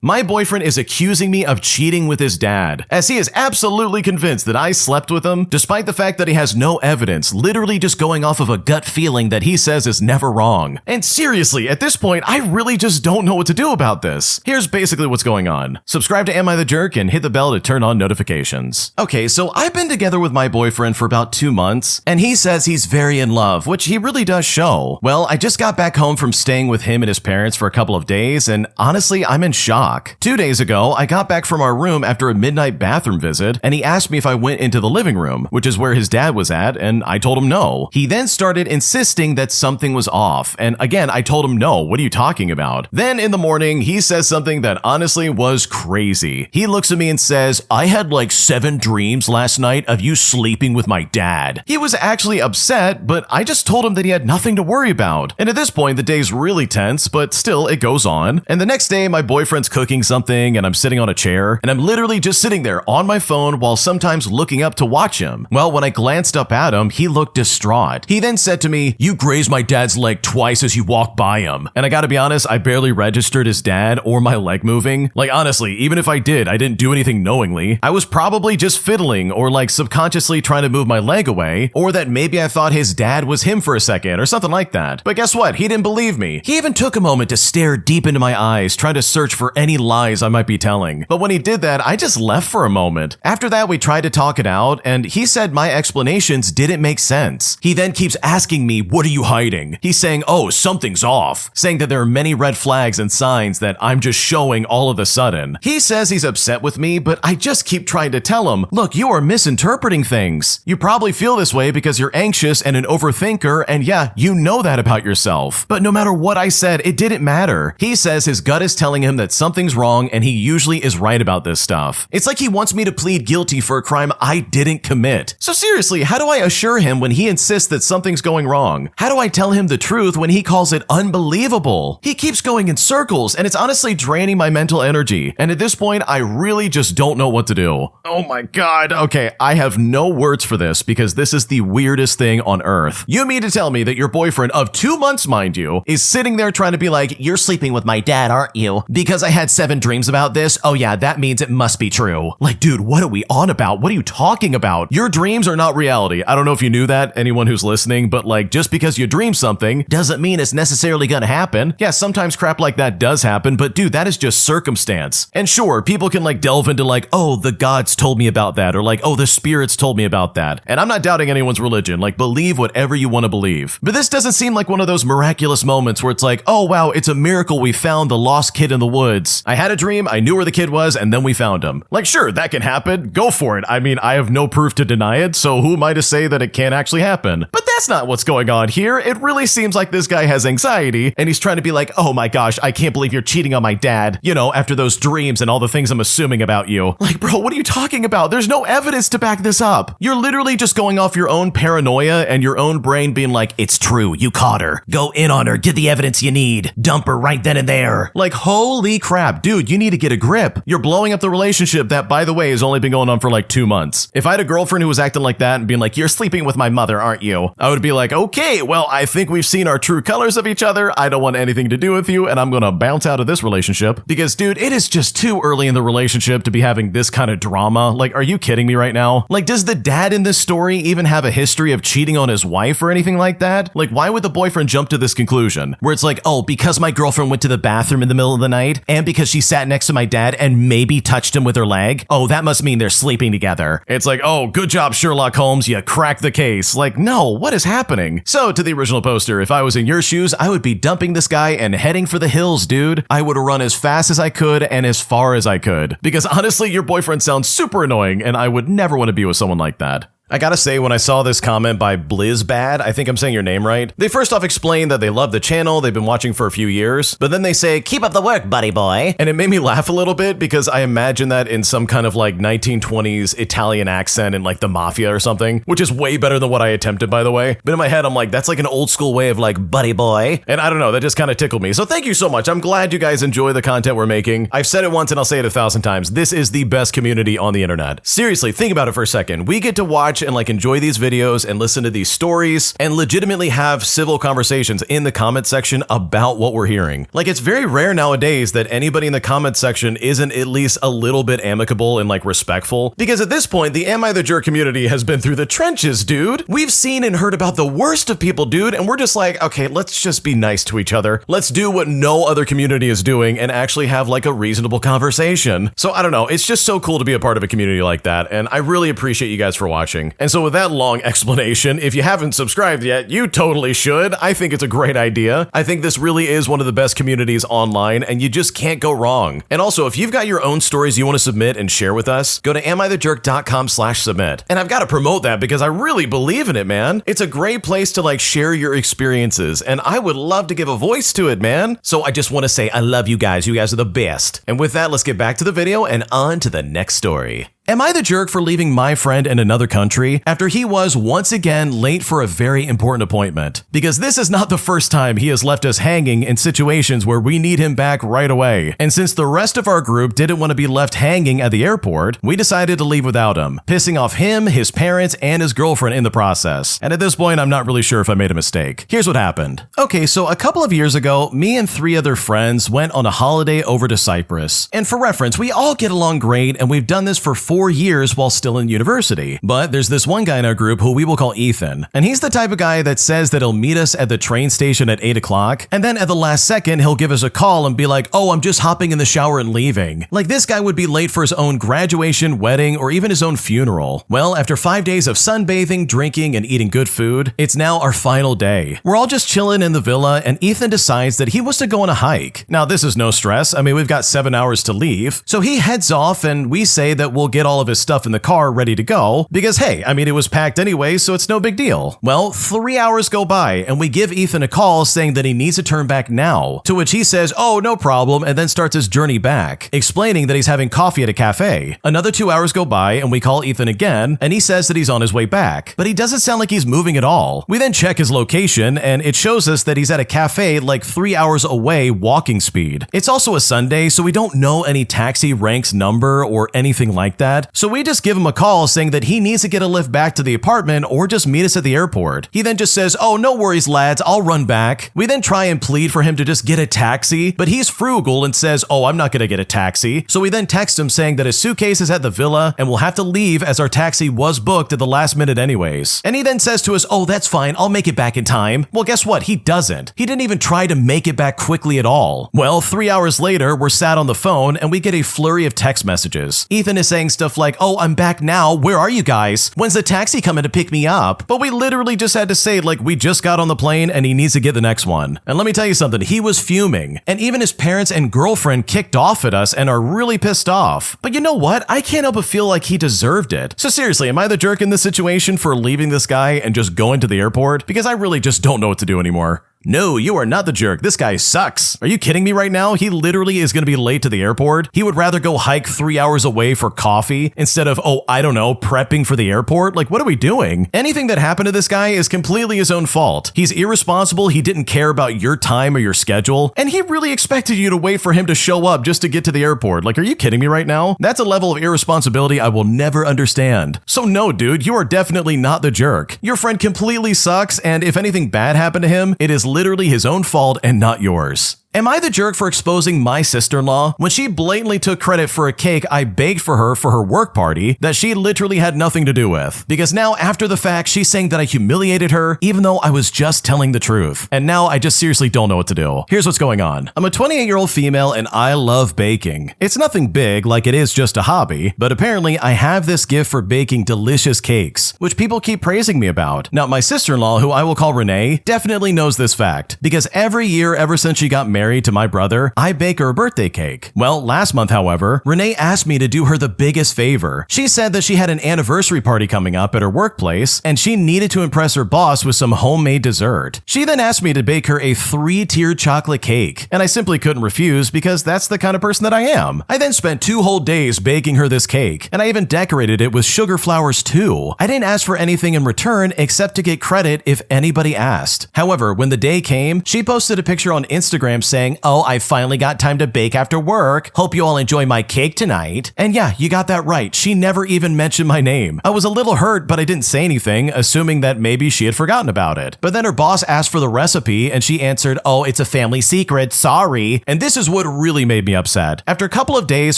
My boyfriend is accusing me of cheating with his dad, as he is absolutely convinced that I slept with him, despite the fact that he has no evidence, literally just going off of a gut feeling that he says is never wrong. And seriously, at this point, I really just don't know what to do about this. Here's basically what's going on. Subscribe to Am I the Jerk and hit the bell to turn on notifications. Okay, so I've been together with my boyfriend for about 2 months, and he says he's very in love, which he really does show. Well, I just got back home from staying with him and his parents for a couple of days, and honestly, I'm in shock. 2 days ago, I got back from our room after a midnight bathroom visit, and he asked me if I went into the living room, which is where his dad was at, and I told him no. He then started insisting that something was off, and again, I told him no, what are you talking about? Then in the morning, he says something that honestly was crazy. He looks at me and says, I had like 7 dreams last night of you sleeping with my dad. He was actually upset, but I just told him that he had nothing to worry about. And at this point, the day's really tense, but still, it goes on. And the next day, my boyfriend's cooking something and I'm sitting on a chair and I'm literally just sitting there on my phone while sometimes looking up to watch him. Well, when I glanced up at him, he looked distraught. He then said to me, you grazed my dad's leg twice as you walked by him. And I gotta be honest, I barely registered his dad or my leg moving. Like honestly, even if I did, I didn't do anything knowingly. I was probably just fiddling or like subconsciously trying to move my leg away, or that maybe I thought his dad was him for a second or something like that. But guess what? He didn't believe me. He even took a moment to stare deep into my eyes, trying to search for any lies I might be telling. But when he did that, I just left for a moment. After that, we tried to talk it out, and he said my explanations didn't make sense. He then keeps asking me, what are you hiding? He's saying, oh, something's off, saying that there are many red flags and signs that I'm just showing all of a sudden. He says he's upset with me, but I just keep trying to tell him, look, you are misinterpreting things. You probably feel this way because you're anxious and an overthinker, and yeah, you know that about yourself. But no matter what I said, it didn't matter. He says his gut is telling him that something's wrong, and he usually is right about this stuff. It's like he wants me to plead guilty for a crime I didn't commit. So seriously, how do I assure him when he insists that something's going wrong? How do I tell him the truth when he calls it unbelievable? He keeps going in circles, and it's honestly draining my mental energy. And at this point, I really just don't know what to do. Oh my god. Okay, I have no words for this because this is the weirdest thing on earth. You mean to tell me that your boyfriend of 2 months, mind you, is sitting there trying to be like, you're sleeping with my dad, aren't you? Because I had 7 dreams about this? Oh yeah, that means it must be true. Like, dude, what are we on about? What are you talking about? Your dreams are not reality. I don't know if you knew that, anyone who's listening, but like, just because you dream something doesn't mean it's necessarily gonna happen. Yeah, sometimes crap like that does happen, but dude, that is just circumstance. And sure, people can like delve into like, oh, the gods told me about that, or like, oh, the spirits told me about that. And I'm not doubting anyone's religion, like believe whatever you want to believe. But this doesn't seem like one of those miraculous moments where it's like, oh wow, it's a miracle we found the lost kid in the woods. I had a dream, I knew where the kid was, and then we found him. Like sure, that can happen, go for it. I mean, I have no proof to deny it, so who am I to say that it can't actually happen? But that's not what's going on here. It really seems like this guy has anxiety, and he's trying to be like, oh my gosh, I can't believe you're cheating on my dad. You know, after those dreams and all the things I'm assuming about you. Like, bro, what are you talking about? There's no evidence to back this up. You're literally just going off your own paranoia and your own brain being like, it's true, you caught her. Go in on her, get the evidence you need. Dump her right then and there. Like, holy crap, dude, you need to get a grip. You're blowing up the relationship that, by the way, has only been going on for like 2 months. If I had a girlfriend who was acting like that and being like, you're sleeping with my mother, aren't you? I would be like, okay, well, I think we've seen our true colors of each other. I don't want anything to do with you, and I'm gonna bounce out of this relationship. Because, dude, it is just too early in the relationship to be having this kind of drama. Like, are you kidding me right now? Like, does the dad in this story even have a history of cheating on his wife or anything like that? Like, why would the boyfriend jump to this conclusion? Where it's like, oh, because my girlfriend went to the bathroom in the middle of the night, and because she sat next to my dad and maybe touched him with her leg, oh, that must mean they're sleeping together. It's like, oh, good job, Sherlock Holmes, you cracked the case. Like, no, what is happening? So, to the original poster, if I was in your shoes, I would be dumping this guy and heading for the hills, dude. I would run as fast as I could and as far as I could. Because honestly, your boyfriend sounds super annoying, and I would never want to be with someone like that. I gotta say, when I saw this comment by BlizzBad, I think I'm saying your name right, they first off explained that they love the channel, they've been watching for a few years, but then they say, keep up the work, buddy boy. And it made me laugh a little bit because I imagine that in some kind of like 1920s Italian accent in like the mafia or something, which is way better than what I attempted, by the way. But in my head, I'm like, that's like an old school way of like, buddy boy. And I don't know, that just kind of tickled me. So thank you so much. I'm glad you guys enjoy the content we're making. I've said it once and I'll say it 1,000 times. This is the best community on the internet. Seriously, think about it for a second. We get to watch watch and like enjoy these videos and listen to these stories and legitimately have civil conversations in the comment section about what we're hearing. Like, it's very rare nowadays that anybody in the comment section isn't at least a little bit amicable and like respectful, because at this point, the Am I the Jerk community has been through the trenches, dude. We've seen and heard about the worst of people, dude, and we're just like, okay, let's just be nice to each other. Let's do what no other community is doing and actually have like a reasonable conversation. So I don't know, it's just so cool to be a part of a community like that, and I really appreciate you guys for watching. And so with that long explanation, if you haven't subscribed yet, you totally should. I think it's a great idea. I think this really is one of the best communities online, and you just can't go wrong. And also, if you've got your own stories you want to submit and share with us, go to amithejerk.com/submit. And I've got to promote that because I really believe in it, man. It's a great place to like share your experiences, and I would love to give a voice to it, man. So I just want to say I love you guys. You guys are the best. And with that, let's get back to the video and on to the next story. Am I the jerk for leaving my friend in another country after he was once again late for a very important appointment? Because this is not the first time he has left us hanging in situations where we need him back right away. And since the rest of our group didn't want to be left hanging at the airport, we decided to leave without him, pissing off him, his parents, and his girlfriend in the process. And at this point, I'm not really sure if I made a mistake. Here's what happened. Okay, so a couple of years ago, me and 3 other friends went on a holiday over to Cyprus. And for reference, we all get along great, and we've done this for 4 years while still in university. But there's this one guy in our group who we will call Ethan, and he's the type of guy that says that he'll meet us at the train station at 8 o'clock, and then at the last second he'll give us a call and be like, oh, I'm just hopping in the shower and leaving. Like, this guy would be late for his own graduation, wedding, or even his own funeral. Well, after 5 days of sunbathing, drinking, and eating good food, it's now our final day. We're all just chilling in the villa, and Ethan decides that he wants to go on a hike. Now, this is no stress. I mean, we've got 7 hours to leave. So he heads off, and we say that we'll get all of his stuff in the car ready to go because, hey, I mean, it was packed anyway, so it's no big deal. Well, 3 hours go by, and we give Ethan a call saying that he needs to turn back now, to which he says, oh, no problem, and then starts his journey back, explaining that he's having coffee at a cafe. Another 2 hours go by, and we call Ethan again, and he says that he's on his way back, but he doesn't sound like he's moving at all. We then check his location, and it shows us that he's at a cafe like 3 hours away walking speed. It's also a Sunday, so we don't know any taxi ranks number or anything like that, so we just give him a call saying that he needs to get a lift back to the apartment or just meet us at the airport. He then just says, oh, no worries, lads, I'll run back. We then try and plead for him to just get a taxi, but he's frugal and says, oh, I'm not going to get a taxi. So we then text him saying that his suitcase is at the villa and we'll have to leave as our taxi was booked at the last minute anyways. And he then says to us, oh, that's fine, I'll make it back in time. Well, guess what? He doesn't. He didn't even try to make it back quickly at all. Well, 3 hours later, we're sat on the phone and we get a flurry of text messages. Ethan is saying stuff like, oh, I'm back now. Where are you guys? When's the taxi coming to pick me up? But we literally just had to say, like, we just got on the plane and he needs to get the next one. And let me tell you something, he was fuming. And even his parents and girlfriend kicked off at us and are really pissed off. But you know what? I can't help but feel like he deserved it. So seriously, am I the jerk in this situation for leaving this guy and just going to the airport? Because I really just don't know what to do anymore. No, you are not the jerk. This guy sucks. Are you kidding me right now? He literally is going to be late to the airport. He would rather go hike 3 hours away for coffee instead of, oh, I don't know, prepping for the airport. Like, what are we doing? Anything that happened to this guy is completely his own fault. He's irresponsible. He didn't care about your time or your schedule. And he really expected you to wait for him to show up just to get to the airport. Like, are you kidding me right now? That's a level of irresponsibility I will never understand. So no, dude, you are definitely not the jerk. Your friend completely sucks. And if anything bad happened to him, it is literally his own fault and not yours. Am I the jerk for exposing my sister-in-law when she blatantly took credit for a cake I baked for her work party that she literally had nothing to do with? Because now, after the fact, she's saying that I humiliated her even though I was just telling the truth. And now I just seriously don't know what to do. Here's what's going on. I'm a 28-year-old female and I love baking. It's nothing big, like it is just a hobby, but apparently I have this gift for baking delicious cakes, which people keep praising me about. Now, my sister-in-law, who I will call Renee, definitely knows this fact, because every year ever since she got married to my brother, I bake her a birthday cake. Well, last month, however, Renee asked me to do her the biggest favor. She said that she had an anniversary party coming up at her workplace, and she needed to impress her boss with some homemade dessert. She then asked me to bake her a 3-tiered chocolate cake, and I simply couldn't refuse because that's the kind of person that I am. I then spent 2 whole days baking her this cake, and I even decorated it with sugar flowers too. I didn't ask for anything in return except to get credit if anybody asked. However, when the day came, she posted a picture on Instagram saying, "Oh, I finally got time to bake after work. Hope you all enjoy my cake tonight." And yeah, you got that right. She never even mentioned my name. I was a little hurt, but I didn't say anything, assuming that maybe she had forgotten about it. But then her boss asked for the recipe and she answered, "Oh, it's a family secret, sorry." And this is what really made me upset. After a couple of days,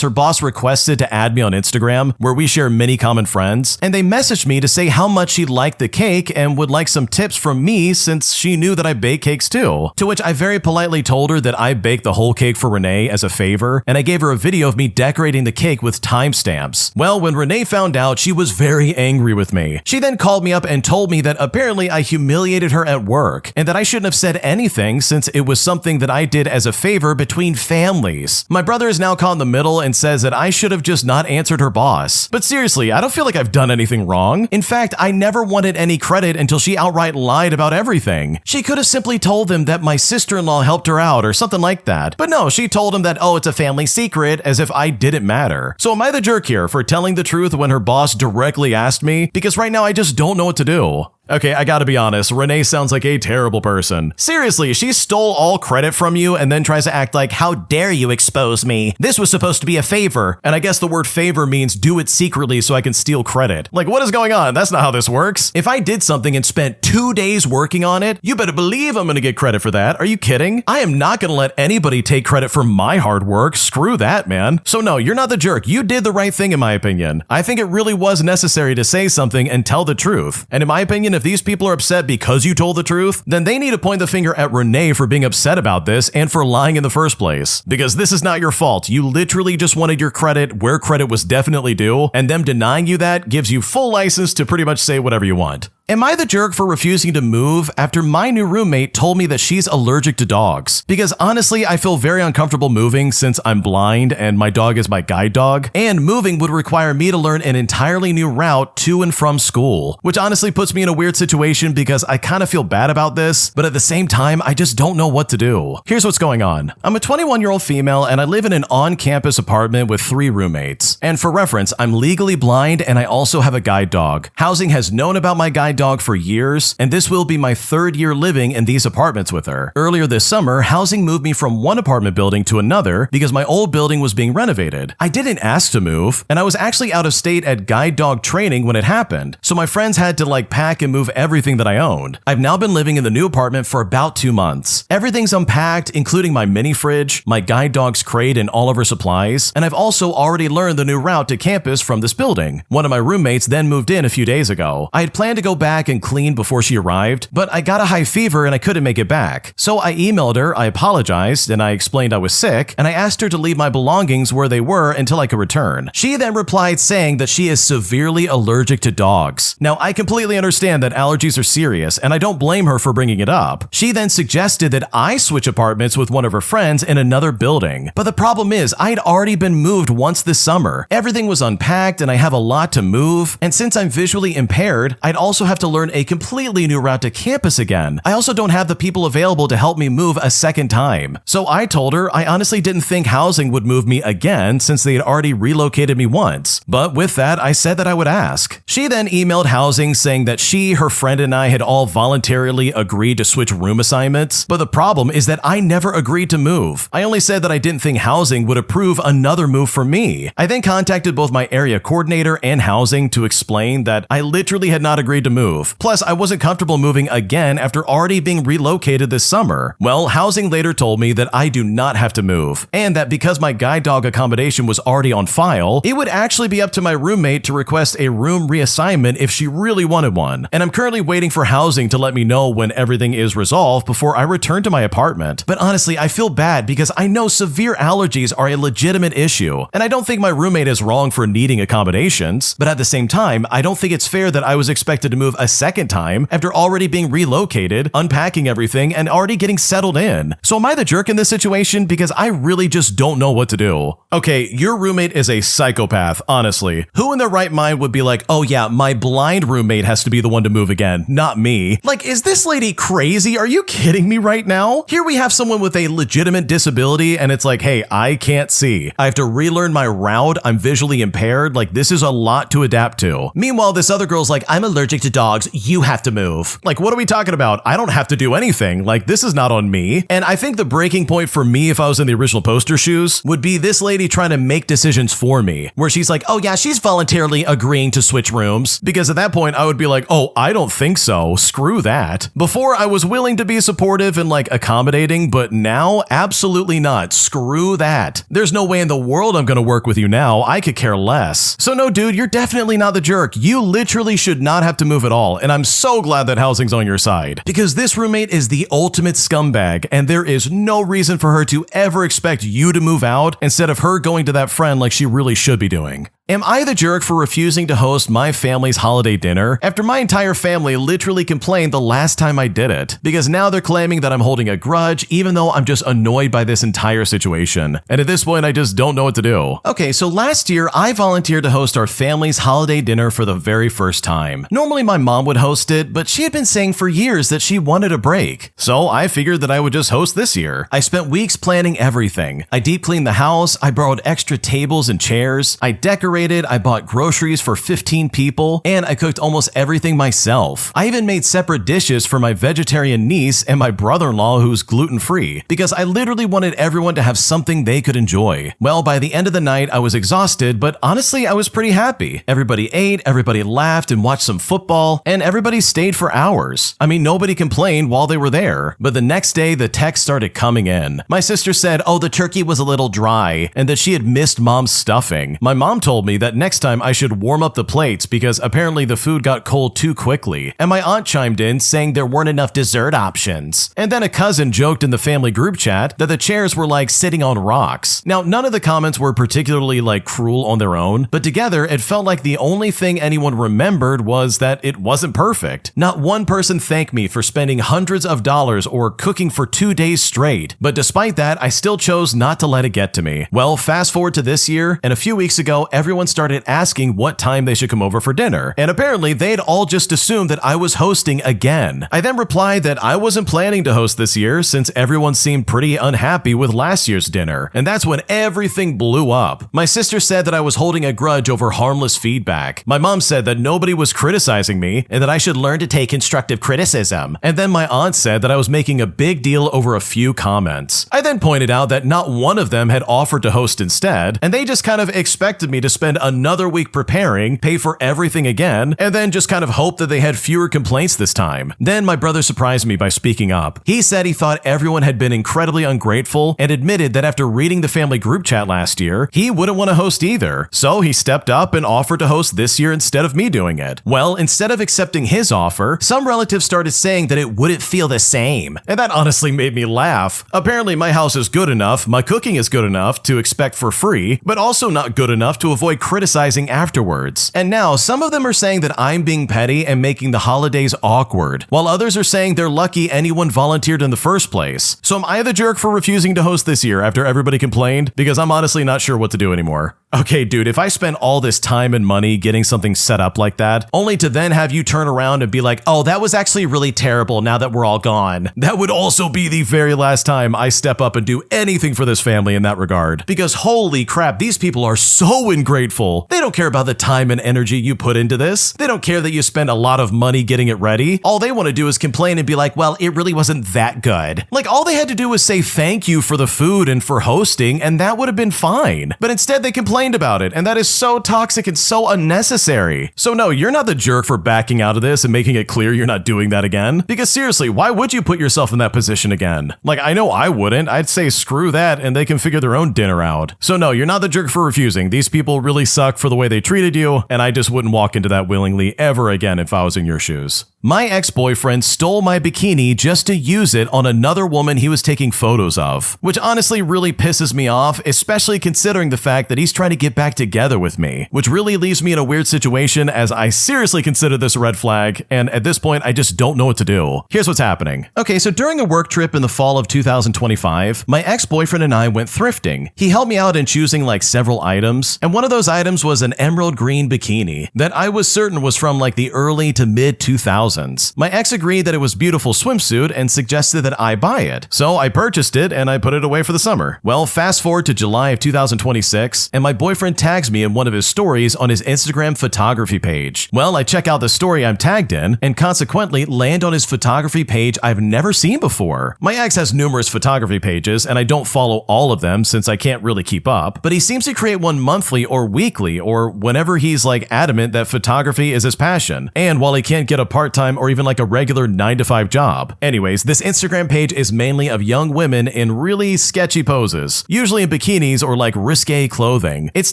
her boss requested to add me on Instagram, where we share many common friends, and they messaged me to say how much she liked the cake and would like some tips from me since she knew that I bake cakes too. To which I very politely told her that I baked the whole cake for Renee as a favor, and I gave her a video of me decorating the cake with timestamps. Well, when Renee found out, she was very angry with me. She then called me up and told me that apparently I humiliated her at work, and that I shouldn't have said anything since it was something that I did as a favor between families. My brother is now caught in the middle and says that I should have just not answered her boss. But seriously, I don't feel like I've done anything wrong. In fact, I never wanted any credit until she outright lied about everything. She could have simply told them that my sister-in-law helped her out or something like that. But no, she told him that, oh, it's a family secret, as if I didn't matter. So am I the jerk here for telling the truth when her boss directly asked me? Because right now I just don't know what to do. Okay, I gotta be honest, Renee sounds like a terrible person. Seriously, she stole all credit from you and then tries to act like, how dare you expose me? This was supposed to be a favor. And I guess the word favor means do it secretly so I can steal credit. Like, what is going on? That's not how this works. If I did something and spent 2 days working on it, you better believe I'm gonna get credit for that. Are you kidding? I am not gonna let anybody take credit for my hard work. Screw that, man. So no, you're not the jerk. You did the right thing in my opinion. I think it really was necessary to say something and tell the truth. And in my opinion, if these people are upset because you told the truth, then they need to point the finger at Renee for being upset about this and for lying in the first place. Because this is not your fault. You literally just wanted your credit where credit was definitely due, and them denying you that gives you full license to pretty much say whatever you want. Am I the jerk for refusing to move after my new roommate told me that she's allergic to dogs? Because honestly, I feel very uncomfortable moving since I'm blind and my dog is my guide dog, and moving would require me to learn an entirely new route to and from school, which honestly puts me in a weird situation because I kind of feel bad about this, but at the same time, I just don't know what to do. Here's what's going on. I'm a 21-year-old female and I live in an on-campus apartment with 3 roommates. And for reference, I'm legally blind and I also have a guide dog. Housing has known about my guide dog for years, and this will be my 3rd year living in these apartments with her. Earlier this summer, housing moved me from one apartment building to another because my old building was being renovated. I didn't ask to move, and I was actually out of state at guide dog training when it happened, so my friends had to pack and move everything that I owned. I've now been living in the new apartment for about 2 months. Everything's unpacked, including my mini fridge, my guide dog's crate, and all of her supplies, and I've also already learned the new route to campus from this building. One of my roommates then moved in a few days ago. I had planned to go back and clean before she arrived, but I got a high fever and I couldn't make it back. So I emailed her, I apologized, and I explained I was sick, and I asked her to leave my belongings where they were until I could return. She then replied saying that she is severely allergic to dogs. Now, I completely understand that allergies are serious, and I don't blame her for bringing it up. She then suggested that I switch apartments with one of her friends in another building. But the problem is, I'd already been moved once this summer. Everything was unpacked and I have a lot to move, and since I'm visually impaired, I'd also have to learn a completely new route to campus again. I also don't have the people available to help me move a second time. So I told her I honestly didn't think housing would move me again since they had already relocated me once. But with that, I said that I would ask. She then emailed housing saying that she, her friend, and I had all voluntarily agreed to switch room assignments. But the problem is that I never agreed to move. I only said that I didn't think housing would approve another move for me. I then contacted both my area coordinator and housing to explain that I literally had not agreed to move. Plus, I wasn't comfortable moving again after already being relocated this summer. Well, housing later told me that I do not have to move, and that because my guide dog accommodation was already on file, it would actually be up to my roommate to request a room reassignment if she really wanted one. And I'm currently waiting for housing to let me know when everything is resolved before I return to my apartment. But honestly, I feel bad because I know severe allergies are a legitimate issue, and I don't think my roommate is wrong for needing accommodations. But at the same time, I don't think it's fair that I was expected to move a second time after already being relocated, unpacking everything, and already getting settled in. So am I the jerk in this situation? Because I really just don't know what to do. Okay, your roommate is a psychopath, honestly. Who in their right mind would be like, oh yeah, my blind roommate has to be the one to move again, not me? Like, is this lady crazy? Are you kidding me right now? Here we have someone with a legitimate disability and it's like, hey, I can't see. I have to relearn my route. I'm visually impaired. Like, this is a lot to adapt to. Meanwhile, this other girl's like, I'm allergic to dogs dogs, you have to move. Like, what are we talking about? I don't have to do anything. Like, this is not on me. And I think the breaking point for me, if I was in the original poster shoes, would be this lady trying to make decisions for me, where she's like, oh yeah, she's voluntarily agreeing to switch rooms. Because at that point, I would be like, oh, I don't think so. Screw that. Before, I was willing to be supportive and like accommodating, but now, absolutely not. Screw that. There's no way in the world I'm gonna work with you now. I could care less. So no, dude, you're definitely not the jerk. You literally should not have to move at all. And I'm so glad that housing's on your side. Because this roommate is the ultimate scumbag, and there is no reason for her to ever expect you to move out instead of her going to that friend like she really should be doing. Am I the jerk for refusing to host my family's holiday dinner after my entire family literally complained the last time I did it? Because now they're claiming that I'm holding a grudge even though I'm just annoyed by this entire situation. And at this point, I just don't know what to do. Okay, so last year, I volunteered to host our family's holiday dinner for the very first time. Normally my mom would host it, but she had been saying for years that she wanted a break. So I figured that I would just host this year. I spent weeks planning everything. I deep cleaned the house, I borrowed extra tables and chairs, I decorated, I bought groceries for 15 people, and I cooked almost everything myself. I even made separate dishes for my vegetarian niece and my brother-in-law who's gluten-free, because I literally wanted everyone to have something they could enjoy. Well, by the end of the night, I was exhausted, but honestly, I was pretty happy. Everybody ate, everybody laughed and watched some football, and everybody stayed for hours. I mean, nobody complained while they were there. But the next day, the texts started coming in. My sister said, oh, the turkey was a little dry, and that she had missed mom's stuffing. My mom told me that next time I should warm up the plates because apparently the food got cold too quickly. And my aunt chimed in saying there weren't enough dessert options. And then a cousin joked in the family group chat that the chairs were like sitting on rocks. Now, none of the comments were particularly like cruel on their own, but together it felt like the only thing anyone remembered was that it wasn't perfect. Not one person thanked me for spending hundreds of dollars or cooking for 2 days straight. But despite that, I still chose not to let it get to me. Well, fast forward to this year, and a few weeks ago, everyone started asking what time they should come over for dinner, and apparently they'd all just assumed that I was hosting again. I then replied that I wasn't planning to host this year since everyone seemed pretty unhappy with last year's dinner, and that's when everything blew up. My sister said that I was holding a grudge over harmless feedback. My mom said that nobody was criticizing me and that I should learn to take constructive criticism, and then my aunt said that I was making a big deal over a few comments. I then pointed out that not one of them had offered to host instead, and they just kind of expected me to spend another week preparing, pay for everything again, and then just kind of hope that they had fewer complaints this time. Then my brother surprised me by speaking up. He said he thought everyone had been incredibly ungrateful and admitted that after reading the family group chat last year, he wouldn't want to host either. So he stepped up and offered to host this year instead of me doing it. Well, instead of accepting his offer, some relatives started saying that it wouldn't feel the same. And that honestly made me laugh. Apparently my house is good enough, my cooking is good enough to expect for free, but also not good enough to avoid criticizing afterwards. And now some of them are saying that I'm being petty and making the holidays awkward, while others are saying they're lucky anyone volunteered in the first place. So am I the jerk for refusing to host this year after everybody complained? Because I'm honestly not sure what to do anymore. Okay, dude, if I spent all this time and money getting something set up like that, only to then have you turn around and be like, oh, that was actually really terrible now that we're all gone, that would also be the very last time I step up and do anything for this family in that regard. Because holy crap, these people are so ungrateful. They don't care about the time and energy you put into this. They don't care that you spend a lot of money getting it ready. All they want to do is complain and be like, well, it really wasn't that good. Like, all they had to do was say thank you for the food and for hosting, and that would have been fine. But instead they complained about it, and that is so toxic and so unnecessary. So no, you're not the jerk for backing out of this and making it clear you're not doing that again. Because seriously, why would you put yourself in that position again? Like, I know I wouldn't. I'd say screw that and they can figure their own dinner out. So no, you're not the jerk for refusing. These people really suck for the way they treated you, and I just wouldn't walk into that willingly ever again if I was in your shoes. My ex-boyfriend stole my bikini just to use it on another woman he was taking photos of, which honestly really pisses me off, especially considering the fact that he's trying to get back together with me, which really leaves me in a weird situation as I seriously consider this a red flag, and at this point, I just don't know what to do. Here's what's happening. Okay, so during a work trip in the fall of 2025, my ex-boyfriend and I went thrifting. He helped me out in choosing like several items, and one of those items was an emerald green bikini that I was certain was from like the early to mid 2000s. 2000s. My ex agreed that it was a beautiful swimsuit and suggested that I buy it. So I purchased it and I put it away for the summer. Well, fast forward to July of 2026, and my boyfriend tags me in one of his stories on his Instagram photography page. Well, I check out the story I'm tagged in and consequently land on his photography page I've never seen before. My ex has numerous photography pages and I don't follow all of them since I can't really keep up, but he seems to create one monthly or weekly or whenever he's like adamant that photography is his passion, and while he can't get a part-time or even like a regular 9-to-5 job. Anyways, this Instagram page is mainly of young women in really sketchy poses, usually in bikinis or like risque clothing. It's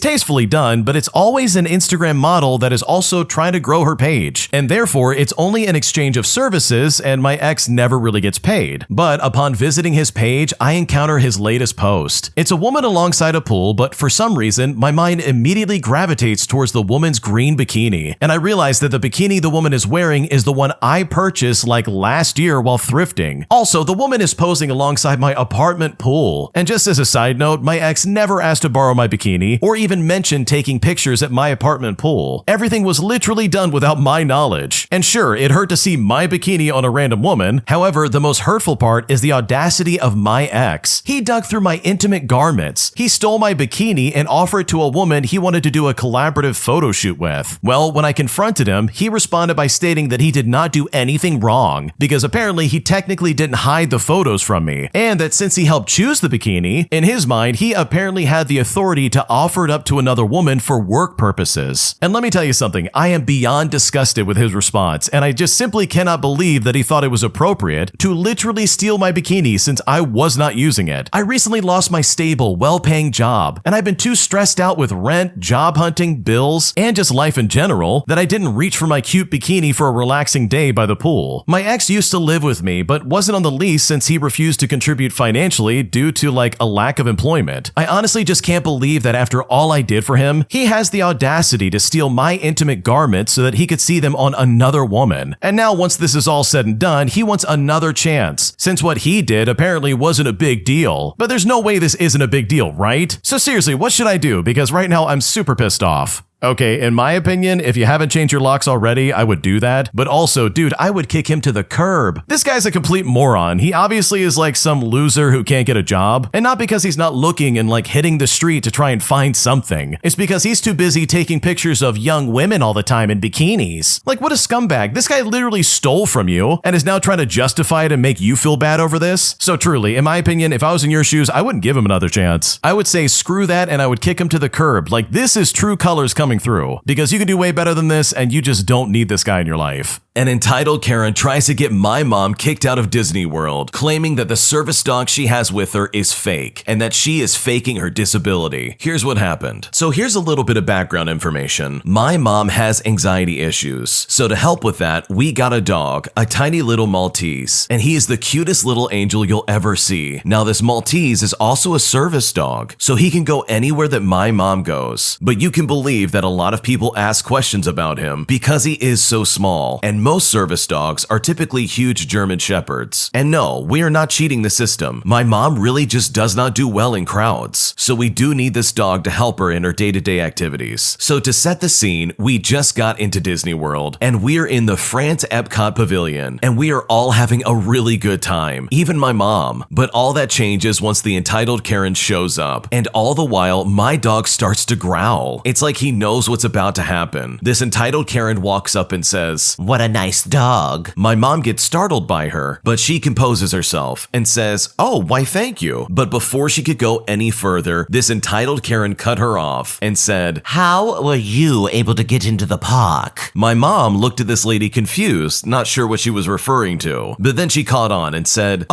tastefully done, but it's always an Instagram model that is also trying to grow her page, and therefore it's only an exchange of services and my ex never really gets paid. But upon visiting his page, I encounter his latest post. It's a woman alongside a pool, but for some reason, my mind immediately gravitates towards the woman's green bikini, and I realize that the bikini the woman is wearing is the one I purchased like last year while thrifting. Also, the woman is posing alongside my apartment pool. And just as a side note, my ex never asked to borrow my bikini or even mentioned taking pictures at my apartment pool. Everything was literally done without my knowledge. And sure, it hurt to see my bikini on a random woman. However, the most hurtful part is the audacity of my ex. He dug through my intimate garments. He stole my bikini and offered it to a woman he wanted to do a collaborative photo shoot with. Well, when I confronted him, he responded by stating that he did not do anything wrong because apparently he technically didn't hide the photos from me, and that since he helped choose the bikini, in his mind, he apparently had the authority to offer it up to another woman for work purposes. And let me tell you something, I am beyond disgusted with his response, and I just simply cannot believe that he thought it was appropriate to literally steal my bikini since I was not using it. I recently lost my stable, well-paying job, and I've been too stressed out with rent, job hunting, bills, and just life in general that I didn't reach for my cute bikini for a relaxing day by the pool. My ex used to live with me, but wasn't on the lease since he refused to contribute financially due to like a lack of employment. I honestly just can't believe that after all I did for him, he has the audacity to steal my intimate garments so that he could see them on another woman. And now once this is all said and done, he wants another chance, since what he did apparently wasn't a big deal. But there's no way this isn't a big deal, right? So seriously, what should I do? Because right now I'm super pissed off. Okay, in my opinion, if you haven't changed your locks already, I would do that. But also, dude, I would kick him to the curb. This guy's a complete moron. He obviously is like some loser who can't get a job. And not because he's not looking and like hitting the street to try and find something. It's because he's too busy taking pictures of young women all the time in bikinis. Like, what a scumbag. This guy literally stole from you and is now trying to justify it and make you feel bad over this. So truly, in my opinion, if I was in your shoes, I wouldn't give him another chance. I would say screw that and I would kick him to the curb. Like, this is true colors coming through, because you can do way better than this and you just don't need this guy in your life. An entitled Karen tries to get my mom kicked out of Disney World, claiming that the service dog she has with her is fake and that she is faking her disability. Here's what happened. So here's a little bit of background information. My mom has anxiety issues. So to help with that, we got a dog, a tiny little Maltese, and he is the cutest little angel you'll ever see. Now this Maltese is also a service dog, so he can go anywhere that my mom goes. But you can believe that a lot of people ask questions about him because he is so small, and most service dogs are typically huge German shepherds. And no, we are not cheating the system. My mom really just does not do well in crowds, so we do need this dog to help her in her day-to-day activities. So to set the scene, we just got into Disney World, and we're in the France Epcot Pavilion, and we are all having a really good time, even my mom. But all that changes once the entitled Karen shows up, and all the while, my dog starts to growl. It's like he knows what's about to happen. This entitled Karen walks up and says, "What a nice dog." My mom gets startled by her, but she composes herself and says, "Oh, why thank you." But before she could go any further, this entitled Karen cut her off and said, "How were you able to get into the park?" My mom looked at this lady confused, not sure what she was referring to, but then she caught on and said,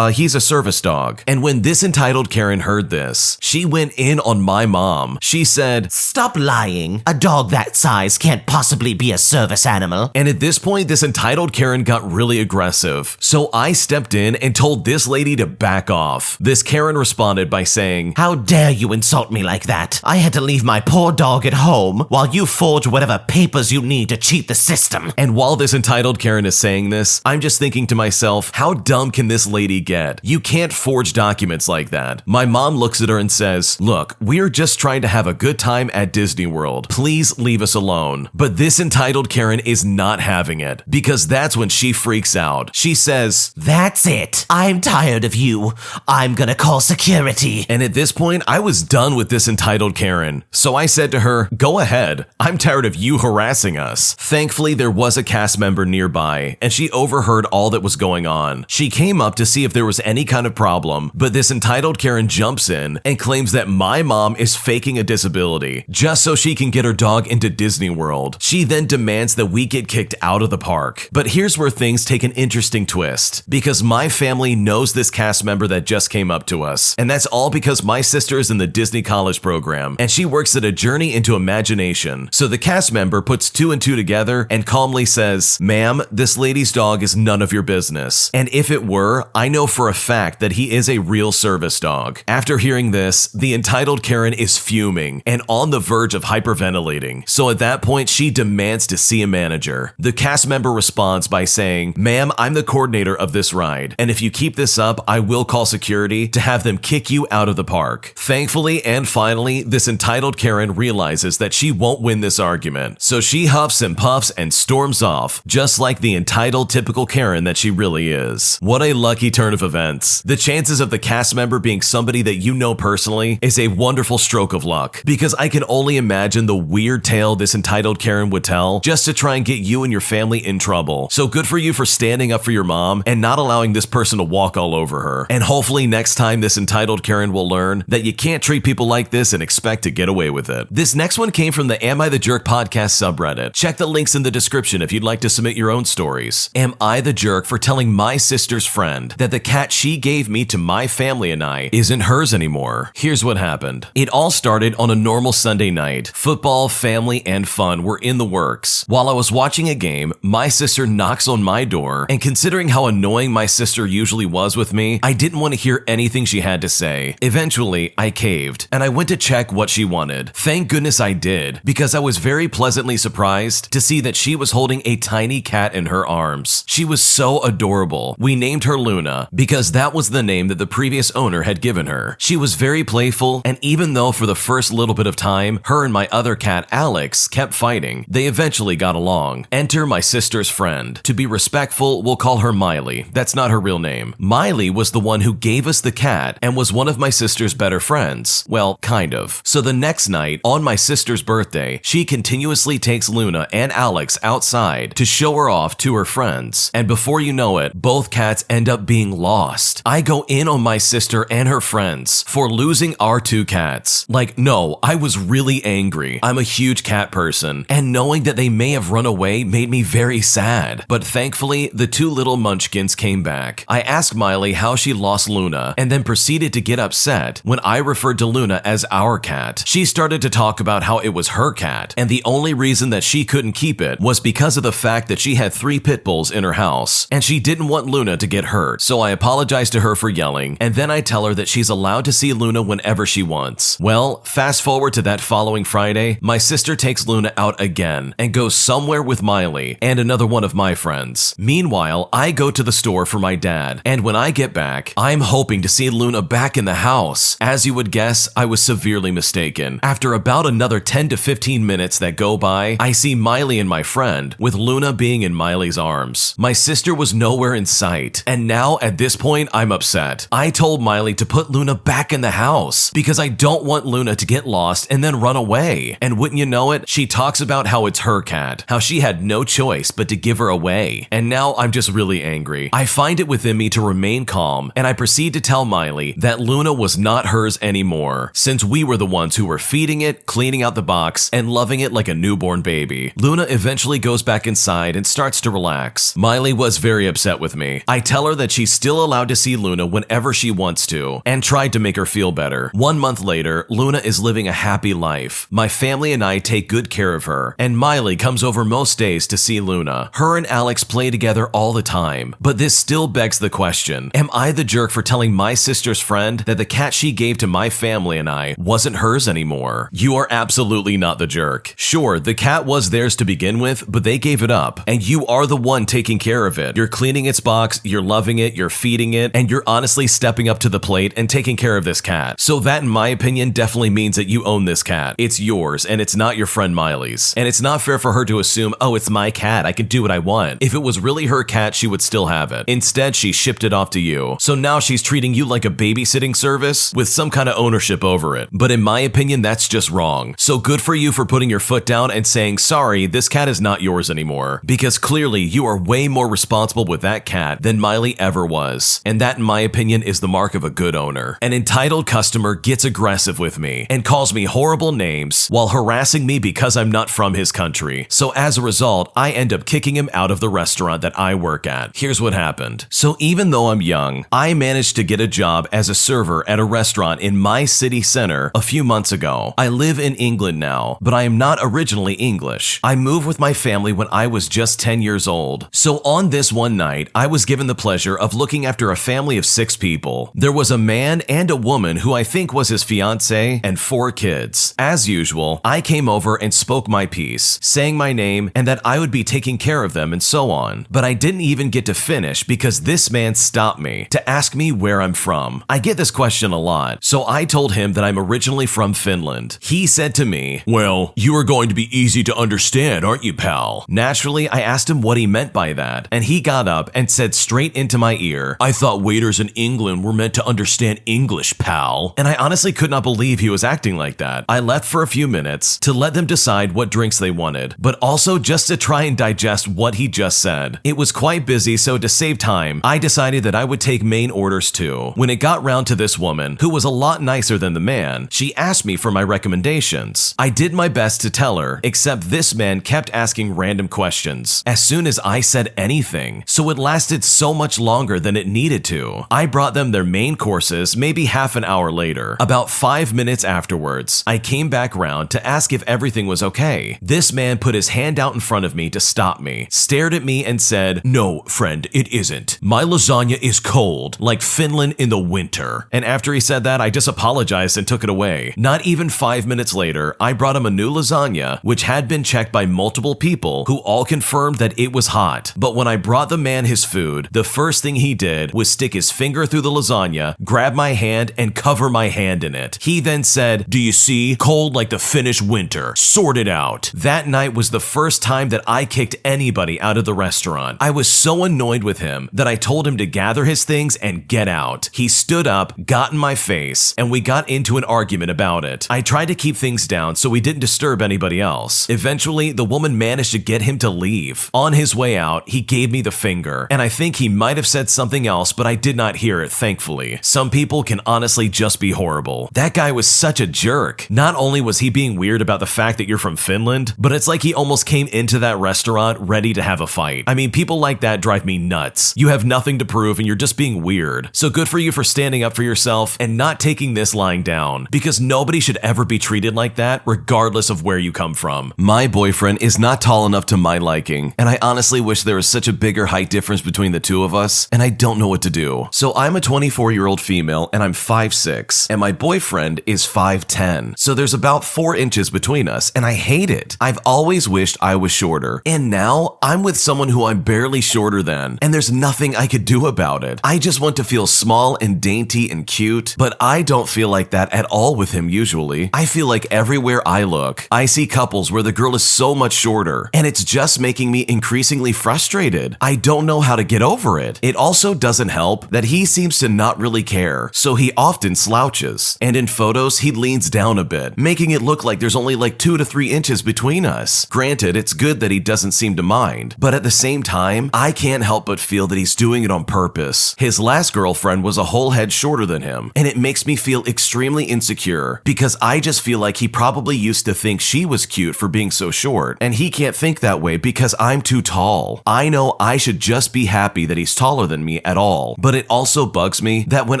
he's a service dog." And when this entitled Karen heard this, she went in on my mom. She said, "Stop lying. A dog that size can't possibly be a service animal." And at this point, this entitled Karen got really aggressive. So I stepped in and told this lady to back off. This Karen responded by saying, "How dare you insult me like that? I had to leave my poor dog at home while you forge whatever papers you need to cheat the system." And while this entitled Karen is saying this, I'm just thinking to myself, how dumb can this lady get? You can't forge documents like that. My mom looks at her and says, "Look, we're just trying to have a good time at Disney World. Please leave us alone." But this entitled Karen is not having hearing it, because that's when she freaks out. She says, "That's it. I'm tired of you. I'm gonna call security." and at this point, I was done with this entitled Karen. So I said to her, "Go ahead. I'm tired of you harassing us." Thankfully, there was a cast member nearby, and she overheard all that was going on. She came up to see if there was any kind of problem, but this entitled Karen jumps in and claims that my mom is faking a disability just so she can get her dog into Disney World. She then demands that we get kicked out of the park. But here's where things take an interesting twist, because my family knows this cast member that just came up to us, and that's all because my sister is in the Disney College program, and she works at a Journey into Imagination. So the cast member puts two and two together and calmly says, "Ma'am, this lady's dog is none of your business. And if it were, I know for a fact that he is a real service dog." After hearing this, the entitled Karen is fuming and on the verge of hyperventilating. So at that point, she demands to see a manager. The cast member responds by saying, "Ma'am, I'm the coordinator of this ride, and if you keep this up, I will call security to have them kick you out of the park." Thankfully and finally, this entitled Karen realizes that she won't win this argument. So she huffs and puffs and storms off, just like the entitled typical Karen that she really is. What a lucky turn of events. The chances of the cast member being somebody that you know personally is a wonderful stroke of luck, because I can only imagine the weird tale this entitled Karen would tell just to try and get you and your family in trouble. So good for you for standing up for your mom and not allowing this person to walk all over her. And hopefully next time this entitled Karen will learn that you can't treat people like this and expect to get away with it. This next one came from the Am I the Jerk podcast subreddit. Check the links in the description if you'd like to submit your own stories. Am I the jerk for telling my sister's friend that the cat she gave me to my family and I isn't hers anymore? Here's what happened. It all started on a normal Sunday night. Football, family, and fun were in the works. While I was watching a game, my sister knocks on my door, and considering how annoying my sister usually was with me, I didn't want to hear anything she had to say. Eventually, I caved, and I went to check what she wanted. Thank goodness I did, because I was very pleasantly surprised to see that she was holding a tiny cat in her arms. She was so adorable. We named her Luna, because that was the name that the previous owner had given her. She was very playful, and even though for the first little bit of time, her and my other cat, Alex, kept fighting, they eventually got along. Enter my sister's friend. To be respectful, we'll call her Miley. That's not her real name. Miley was the one who gave us the cat and was one of my sister's better friends. Well, kind of. So the next night, on my sister's birthday, she continuously takes Luna and Alex outside to show her off to her friends. And before you know it, both cats end up being lost. I go in on my sister and her friends for losing our two cats. Like, no, I was really angry. I'm a huge cat person, and knowing that they may have run away made me very sad. But thankfully, the two little munchkins came back. I asked Miley how she lost Luna, and then proceeded to get upset when I referred to Luna as our cat. She started to talk about how it was her cat, and the only reason that she couldn't keep it was because of the fact that she had 3 pit bulls in her house, and she didn't want Luna to get hurt. So I apologized to her for yelling, and then I tell her that she's allowed to see Luna whenever she wants. Well, fast forward to that following Friday, my sister takes Luna out again and goes somewhere with Miley and another one of my friends. Meanwhile, I go to the store for my dad, and when I get back, I'm hoping to see Luna back in the house. As you would guess, I was severely mistaken. After about another 10 to 15 minutes that go by, I see Miley and my friend, with Luna being in Miley's arms. My sister was nowhere in sight, and now at this point, I'm upset. I told Miley to put Luna back in the house because I don't want Luna to get lost and then run away. And wouldn't you know it, she talks about how it's her cat, how she had no choice but to give her away. And now I'm just really angry. I find it within me to remain calm, and I proceed to tell Miley that Luna was not hers anymore, since we were the ones who were feeding it, cleaning out the box, and loving it like a newborn baby. Luna eventually goes back inside and starts to relax. Miley was very upset with me. I tell her that she's still allowed to see Luna whenever she wants to, and tried to make her feel better. 1 month later, Luna is living a happy life. My family and I take good care of her, and Miley comes over most days to see Luna. Her and Alex play together all the time, but this still begs the question, am I the jerk for telling my sister's friend that the cat she gave to my family and I wasn't hers anymore? You are absolutely not the jerk. Sure, the cat was theirs to begin with, but they gave it up, and you are the one taking care of it. You're cleaning its box, you're loving it, you're feeding it, and you're honestly stepping up to the plate and taking care of this cat. So that, in my opinion, definitely means that you own this cat. It's yours, and it's not your friend Miley's. And it's not fair for her to assume, oh, it's my cat cat. I can do what I want. If it was really her cat, she would still have it. Instead, she shipped it off to you. So now she's treating you like a babysitting service with some kind of ownership over it. But in my opinion, that's just wrong. So good for you for putting your foot down and saying, sorry, this cat is not yours anymore. Because clearly you are way more responsible with that cat than Miley ever was. And that, in my opinion, is the mark of a good owner. An entitled customer gets aggressive with me and calls me horrible names while harassing me because I'm not from his country. So as a result, I end up kicking him out of the restaurant that I work at. Here's what happened. So even though I'm young, I managed to get a job as a server at a restaurant in my city center a few months ago. I live in England now, but I am not originally English. I moved with my family when I was just 10 years old. So on this one night, I was given the pleasure of looking after a family of 6 people. There was a man and a woman who I think was his fiance and 4 kids. As usual, I came over and spoke my piece, saying my name and that I would be taking care of them and so on. But I didn't even get to finish because this man stopped me to ask me where I'm from. I get this question a lot, so I told him that I'm originally from Finland. He said to me, "Well, you are going to be easy to understand, aren't you, pal?" Naturally, I asked him what he meant by that, and he got up and said straight into my ear, "I thought waiters in England were meant to understand English, pal." And I honestly could not believe he was acting like that. I left for a few minutes to let them decide what drinks they wanted, but also just to try and digest what he just said. It was quite busy, so to save time, I decided that I would take main orders too. When it got round to this woman, who was a lot nicer than the man, she asked me for my recommendations. I did my best to tell her, except this man kept asking random questions as soon as I said anything, so it lasted so much longer than it needed to. I brought them their main courses maybe half an hour later. About 5 minutes afterwards, I came back round to ask if everything was okay. This man put his hand out in front of me to stop me, stared at me and said, "No, friend, it isn't. My lasagna is cold, like Finland in the winter." And after he said that, I just apologized and took it away. Not even 5 minutes later, I brought him a new lasagna, which had been checked by multiple people who all confirmed that it was hot. But when I brought the man his food, the first thing he did was stick his finger through the lasagna, grab my hand, and cover my hand in it. He then said, "Do you see? Cold like the Finnish winter. Sort it out." That night was the first time that I kicked anybody out of the restaurant. I was so annoyed with him that I told him to gather his things and get out. He stood up, got in my face, and we got into an argument about it. I tried to keep things down so we didn't disturb anybody else. Eventually, the woman managed to get him to leave. On his way out, he gave me the finger, and I think he might have said something else, but I did not hear it, thankfully. Some people can honestly just be horrible. That guy was such a jerk. Not only was he being weird about the fact that you're from Finland, but it's like he almost came into that restaurant ready to have a fight. I mean, people like that drive me nuts. You have nothing to prove and you're just being weird. So good for you for standing up for yourself and not taking this lying down, because nobody should ever be treated like that regardless of where you come from. My boyfriend is not tall enough to my liking, and I honestly wish there was such a bigger height difference between the two of us, and I don't know what to do. So I'm a 24-year-old female and I'm 5'6", and my boyfriend is 5'10". So there's about 4 inches between us, and I hate it. I've always wished I was shorter, and now I'm with someone who I'm barely shorter than, and there's nothing I could do about it. I just want to feel small and dainty and cute, but I don't feel like that at all with him usually. I feel like everywhere I look, I see couples where the girl is so much shorter, and it's just making me increasingly frustrated. I don't know how to get over it. It also doesn't help that he seems to not really care, so he often slouches, and in photos he leans down a bit, making it look like there's only like 2 to 3 inches between us. Granted, it's good that he doesn't seem to mind, but at the same time, I can't help but feel that he's doing it on purpose. His last girlfriend was a whole head shorter than him, and it makes me feel extremely insecure because I just feel like he probably used to think she was cute for being so short, and he can't think that way because I'm too tall. I know I should just be happy that he's taller than me at all, but it also bugs me that when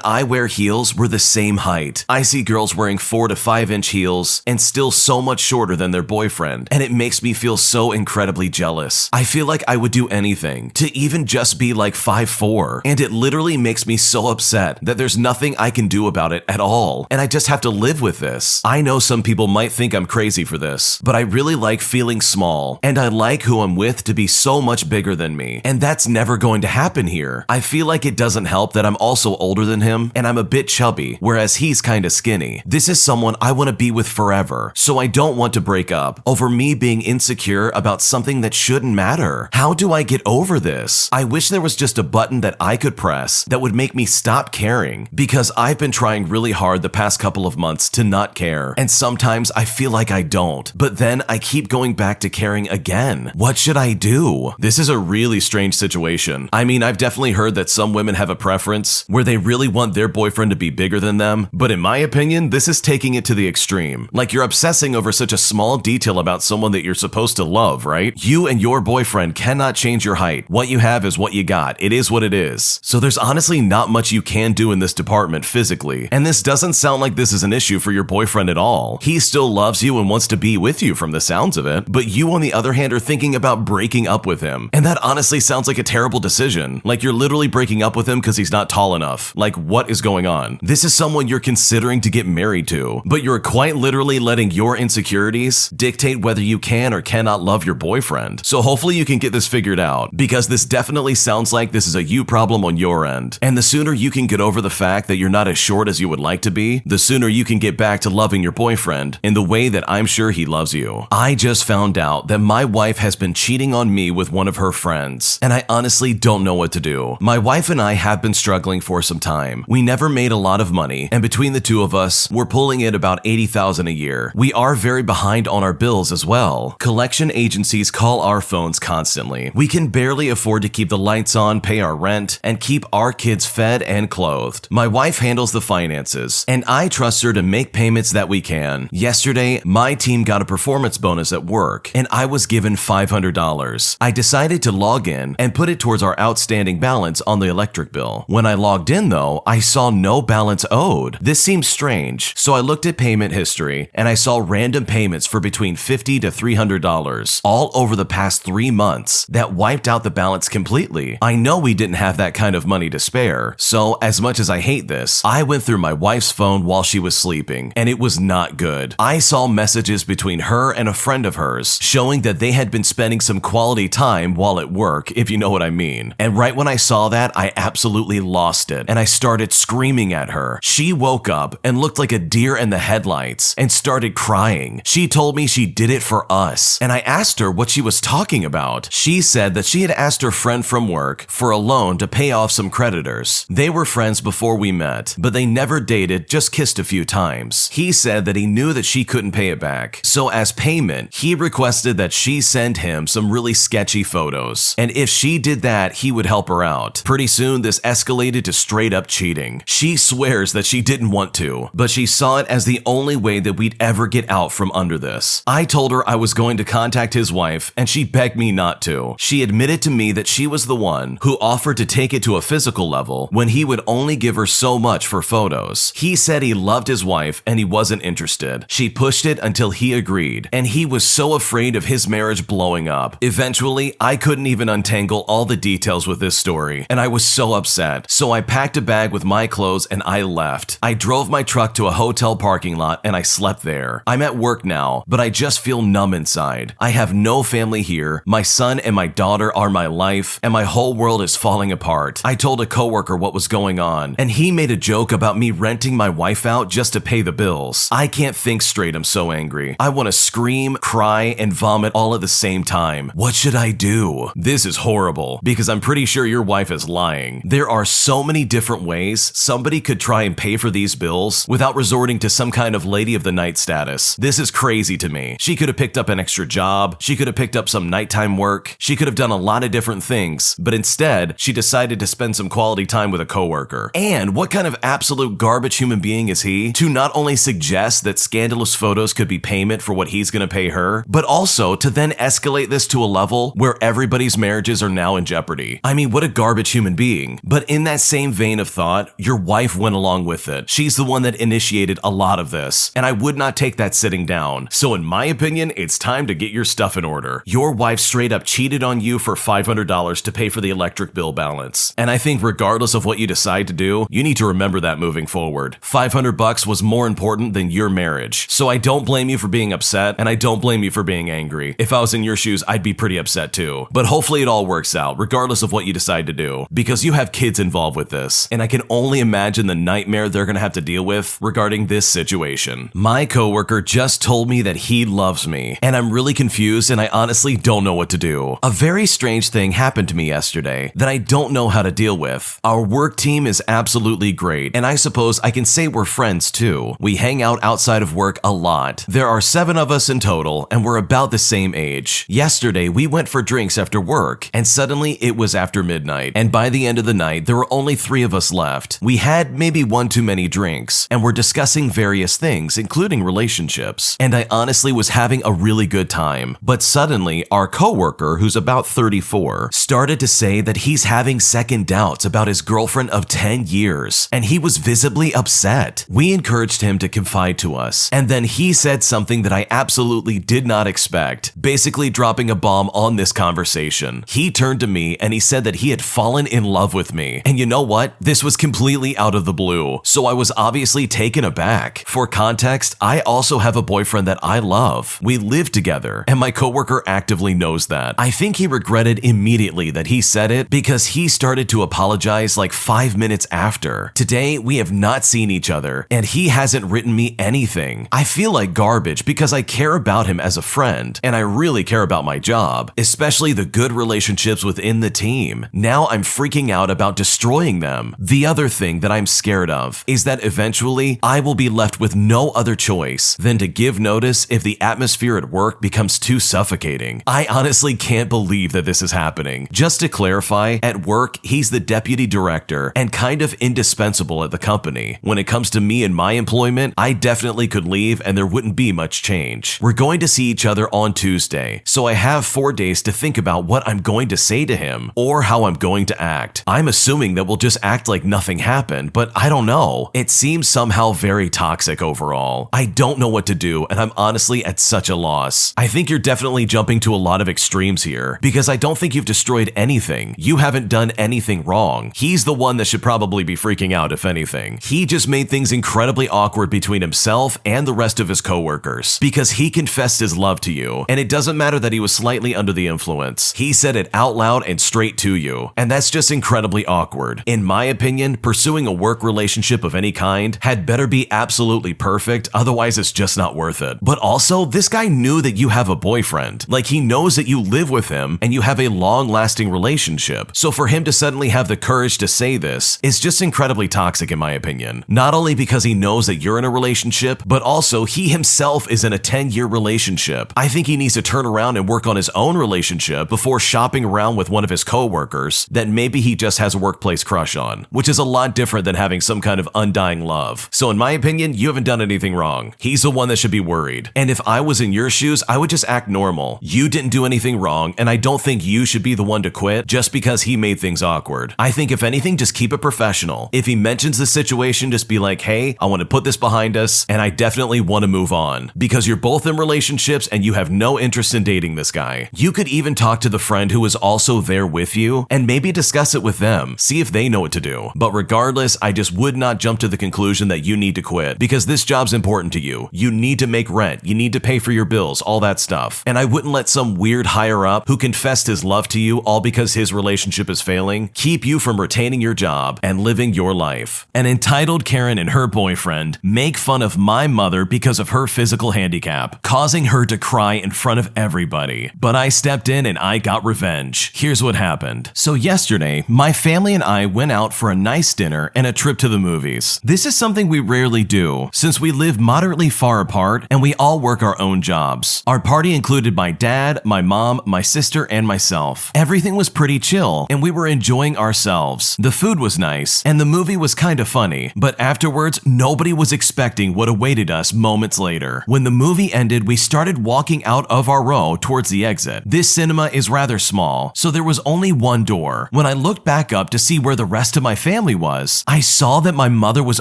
I wear heels, we're the same height. I see girls wearing 4 to 5 inch heels and still so much shorter than their boyfriend, and it makes me feel so incredibly jealous. I feel like I would do anything to even just be like 5'4", and it literally makes me so upset that there's nothing I can do about it at all, and I just have to live with this. I know some people might think I'm crazy for this, but I really like feeling small, and I like who I'm with to be so much bigger than me, and that's never going to happen here. I feel like it doesn't help that I'm also older than him, and I'm a bit chubby, whereas he's kinda skinny. This is someone I want to be with forever, so I don't want to break up over me being insecure about something something that shouldn't matter. How do I get over this? I wish there was just a button that I could press that would make me stop caring, because I've been trying really hard the past couple of months to not care, and sometimes I feel like I don't, but then I keep going back to caring again. What should I do? This is a really strange situation. I mean, I've definitely heard that some women have a preference where they really want their boyfriend to be bigger than them, but in my opinion, this is taking it to the extreme. Like, you're obsessing over such a small detail about someone that you're supposed to love, right? You and your boyfriend cannot change your height. What you have is what you got. It is what it is. So there's honestly not much you can do in this department physically. And this doesn't sound like this is an issue for your boyfriend at all. He still loves you and wants to be with you from the sounds of it, but you on the other hand are thinking about breaking up with him. And that honestly sounds like a terrible decision. Like, you're literally breaking up with him because he's not tall enough. Like, what is going on? This is someone you're considering to get married to, but you're quite literally letting your insecurities dictate whether you can or cannot love your boyfriend. So hopefully you can get this figured out, because this definitely sounds like this is a you problem on your end. And the sooner you can get over the fact that you're not as short as you would like to be, the sooner you can get back to loving your boyfriend in the way that I'm sure he loves you. I just found out that my wife has been cheating on me with one of her friends, and I honestly don't know what to do. My wife and I have been struggling for some time. We never made a lot of money, and between the two of us, we're pulling in about $80,000 a year. We are very behind on our bills as well. Collection agencies call our phones constantly. We can barely afford to keep the lights on, pay our rent, and keep our kids fed and clothed. My wife handles the finances, and I trust her to make payments that we can. Yesterday, my team got a performance bonus at work, and I was given $500. I decided to log in and put it towards our outstanding balance on the electric bill. When I logged in though, I saw no balance owed. This seems strange, so I looked at payment history, and I saw random payments for between $50 to $300 all over the past 3 months that wiped out the balance completely. I know we didn't have that kind of money to spare, so as much as I hate this, I went through my wife's phone while she was sleeping, and it was not good. I saw messages between her and a friend of hers showing that they had been spending some quality time while at work, if you know what I mean. And right when I saw that, I absolutely lost it, and I started screaming at her. She woke up and looked like a deer in the headlights and started crying. She told me she did it for us, and I asked her what she was talking about. She said that she had asked her friend from work for a loan to pay off some creditors. They were friends before we met, but they never dated, just kissed a few times. He said that he knew that she couldn't pay it back, so as payment, he requested that she send him some really sketchy photos, and if she did that, he would help her out. Pretty soon, this escalated to straight up cheating. She swears that she didn't want to, but she saw it as the only way that we'd ever get out from under this. I told her I was going to contact his wife, and she begged me not to. She admitted to me that she was the one who offered to take it to a physical level when he would only give her so much for photos. He said he loved his wife and he wasn't interested. She pushed it until he agreed, and he was so afraid of his marriage blowing up. Eventually, I couldn't even untangle all the details with this story, and I was so upset. So I packed a bag with my clothes and I left. I drove my truck to a hotel parking lot and I slept there. I'm at work now, but I just feel numb inside. I have no family here. My son and my daughter are my life, and my whole world is falling apart. I told a coworker what was going on, and he made a joke about me renting my wife out just to pay the bills. I can't think straight. I'm so angry. I want to scream, cry, and vomit all at the same time. What should I do? This is horrible, because I'm pretty sure your wife is lying. There are so many different ways somebody could try and pay for these bills without resorting to some kind of lady of the night status. This is crazy to me. She could have picked up an extra job. She could have picked up some nighttime work. She could have done a lot of different things, but instead, she decided to spend some quality time with a coworker. And what kind of absolute garbage human being is he to not only suggest that scandalous photos could be payment for what he's gonna pay her, but also to then escalate this to a level where everybody's marriages are now in jeopardy. I mean, what a garbage human being. But in that same vein of thought, your wife went along with it. She's the one that initiated a lot of this, and I would not take that sitting down. So in my opinion, it's time to get your stuff in order. Your wife straight up cheated on you for $500 to pay for the electric bill balance. And I think regardless of what you decide to do, you need to remember that moving forward. $500 was more important than your marriage. So I don't blame you for being upset, and I don't blame you for being angry. If I was in your shoes, I'd be pretty upset too. But hopefully it all works out, regardless of what you decide to do, because you have kids involved with this, and I can only imagine the nightmare they're gonna have to deal with regarding this situation. My coworker just told me that he loves me, and I'm really confused, and I honestly don't know what to do. A very strange thing happened to me yesterday that I don't know how to deal with. Our work team is absolutely great, and I suppose I can say we're friends too. We hang out outside of work a lot. There are 7 of us in total, and we're about the same age. Yesterday, we went for drinks after work, and suddenly it was after midnight, and by the end of the night, there were only 3 of us left. We had maybe 1 too many drinks, and were discussing various things, including relationships, and I honestly was having a really good time. But suddenly, our coworker, who's about 34, started to say that he's having second doubts about his girlfriend of 10 years, and he was visibly upset. We encouraged him to confide to us, and then he said something that I absolutely did not expect, basically dropping a bomb on this conversation. He turned to me and he said that he had fallen in love with me. And you know what? This was completely out of the blue, so I was obviously taken aback. For context, I also have a boyfriend that I love. We live together, and my coworker actively knows that. I think he regretted immediately that he said it because he started to apologize like 5 minutes after. Today, we have not seen each other, and he hasn't written me anything. I feel like garbage because I care about him as a friend, and I really care about my job, especially the good relationships within the team. Now I'm freaking out about destroying them. The other thing that I'm scared of is that eventually I will be left with no other choice than to give notice if the atmosphere at work becomes too suffocating. I honestly can't believe that this is happening. Just to clarify, at work, he's the deputy director and kind of indispensable at the company. When it comes to me and my employment, I definitely could leave and there wouldn't be much change. We're going to see each other on Tuesday, so I have 4 days to think about what I'm going to say to him or how I'm going to act. I'm assuming that we'll just act like nothing happened, but I don't know. It seems somehow very toxic overall. I don't know what to do, and I'm honestly at such a loss. I think you're definitely jumping to a lot of extremes here, because I don't think you've destroyed anything. You haven't done anything wrong. He's the one that should probably be freaking out, if anything. He just made things incredibly awkward between himself and the rest of his coworkers, because he confessed his love to you, and it doesn't matter that he was slightly under the influence. He said it out loud and straight to you, and that's just incredibly awkward. In my opinion, pursuing a work relationship of any kind had better be absolutely perfect, otherwise it's just not worth it. But also, this guy knew that you have a boyfriend. Like, he knows that you live with him and you have a long-lasting relationship. So for him to suddenly have the courage to say this is just incredibly toxic in my opinion. Not only because he knows that you're in a relationship, but also he himself is in a 10-year relationship. I think he needs to turn around and work on his own relationship before shopping around with one of his coworkers that maybe he just has a workplace crush on, which is a lot different than having some kind of undying love. So in my opinion, you haven't done anything wrong. He's the one that should be worried. And if I was in your shoes, I would just act normal. You didn't do anything wrong, and I don't think you should be the one to quit just because he made things awkward. I think if anything, just keep it professional. If he mentions the situation, just be like, hey, I want to put this behind us, and I definitely want to move on. Because you're both in relationships and you have no interest in dating this guy. You could even talk to the friend who is also there with you and maybe discuss it with them, see if they know what to do. But regardless, I just would not jump to the conclusion that you need to quit, because this job's important to you. You need to make rent, you need to pay for your bills, all that stuff. And I wouldn't let some weird higher up who confessed his love to you all because his relationship is failing keep you from retaining your job and living your life. An entitled Karen and her boyfriend make fun of my mother because of her physical handicap, causing her to cry in front of everybody. But I stepped in and I got revenge. Here's what happened. So yesterday, my family and I went out for a nice dinner and a trip to the movies. This is something we rarely do, since we live moderately far apart and we all work our own jobs. Our party included my dad, my mom, my sister, and myself. Everything was pretty chill, and we were enjoying ourselves. The food was nice, and the movie was kind of funny, but afterwards, nobody was expecting what awaited us moments later. When the movie ended, we started walking out of our row towards the exit. This cinema is rather small, so there was only one door. When I looked back up to see where the rest of my family was, I saw that my mother was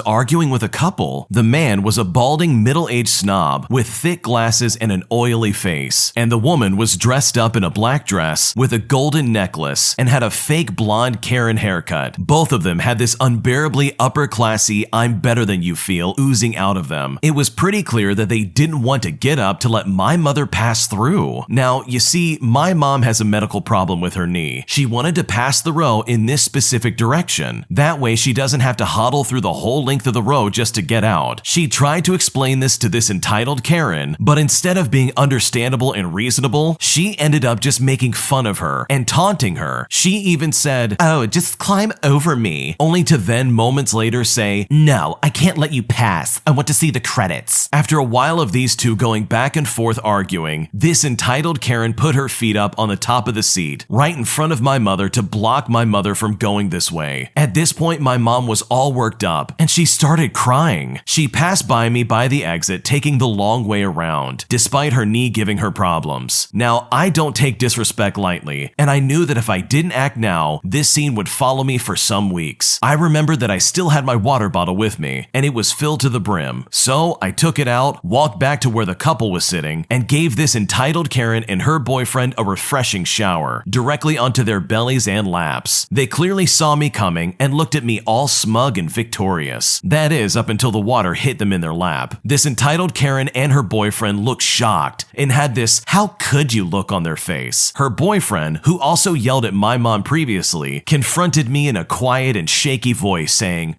arguing with a couple. The man was a balding middle-aged snob with thick glasses and an oily face, and the woman was dressed up in a black dress with a golden necklace and had a fake blonde Karen haircut. Both of them had this unbearably upper-classy "I'm better than you" feel oozing out of them. It was pretty clear that they didn't want to get up to let my mother pass through. Now, you see, my mom has a medical problem with her knee. She wanted to pass the row in this specific direction. That way she doesn't have to huddle through the whole length of the row just to get out. She tried to explain this to this entitled Karen, but instead of being understandable and reasonable, reasonable, she ended up just making fun of her and taunting her. She even said, "Oh, just climb over me," only to then moments later say, "No, I can't let you pass. I want to see the credits." After a while of these two going back and forth arguing, this entitled Karen put her feet up on the top of the seat, right in front of my mother to block my mother from going this way. At this point, my mom was all worked up and she started crying. She passed by me by the exit, taking the long way around, despite her knee giving her problems. Now, I don't take disrespect lightly, and I knew that if I didn't act now, this scene would follow me for some weeks. I remembered that I still had my water bottle with me, and it was filled to the brim. So I took it out, walked back to where the couple was sitting, and gave this entitled Karen and her boyfriend a refreshing shower, directly onto their bellies and laps. They clearly saw me coming and looked at me all smug and victorious. That is, up until the water hit them in their lap. This entitled Karen and her boyfriend looked shocked and had this "how could you" look on their face. Her boyfriend, who also yelled at my mom previously, confronted me in a quiet and shaky voice saying,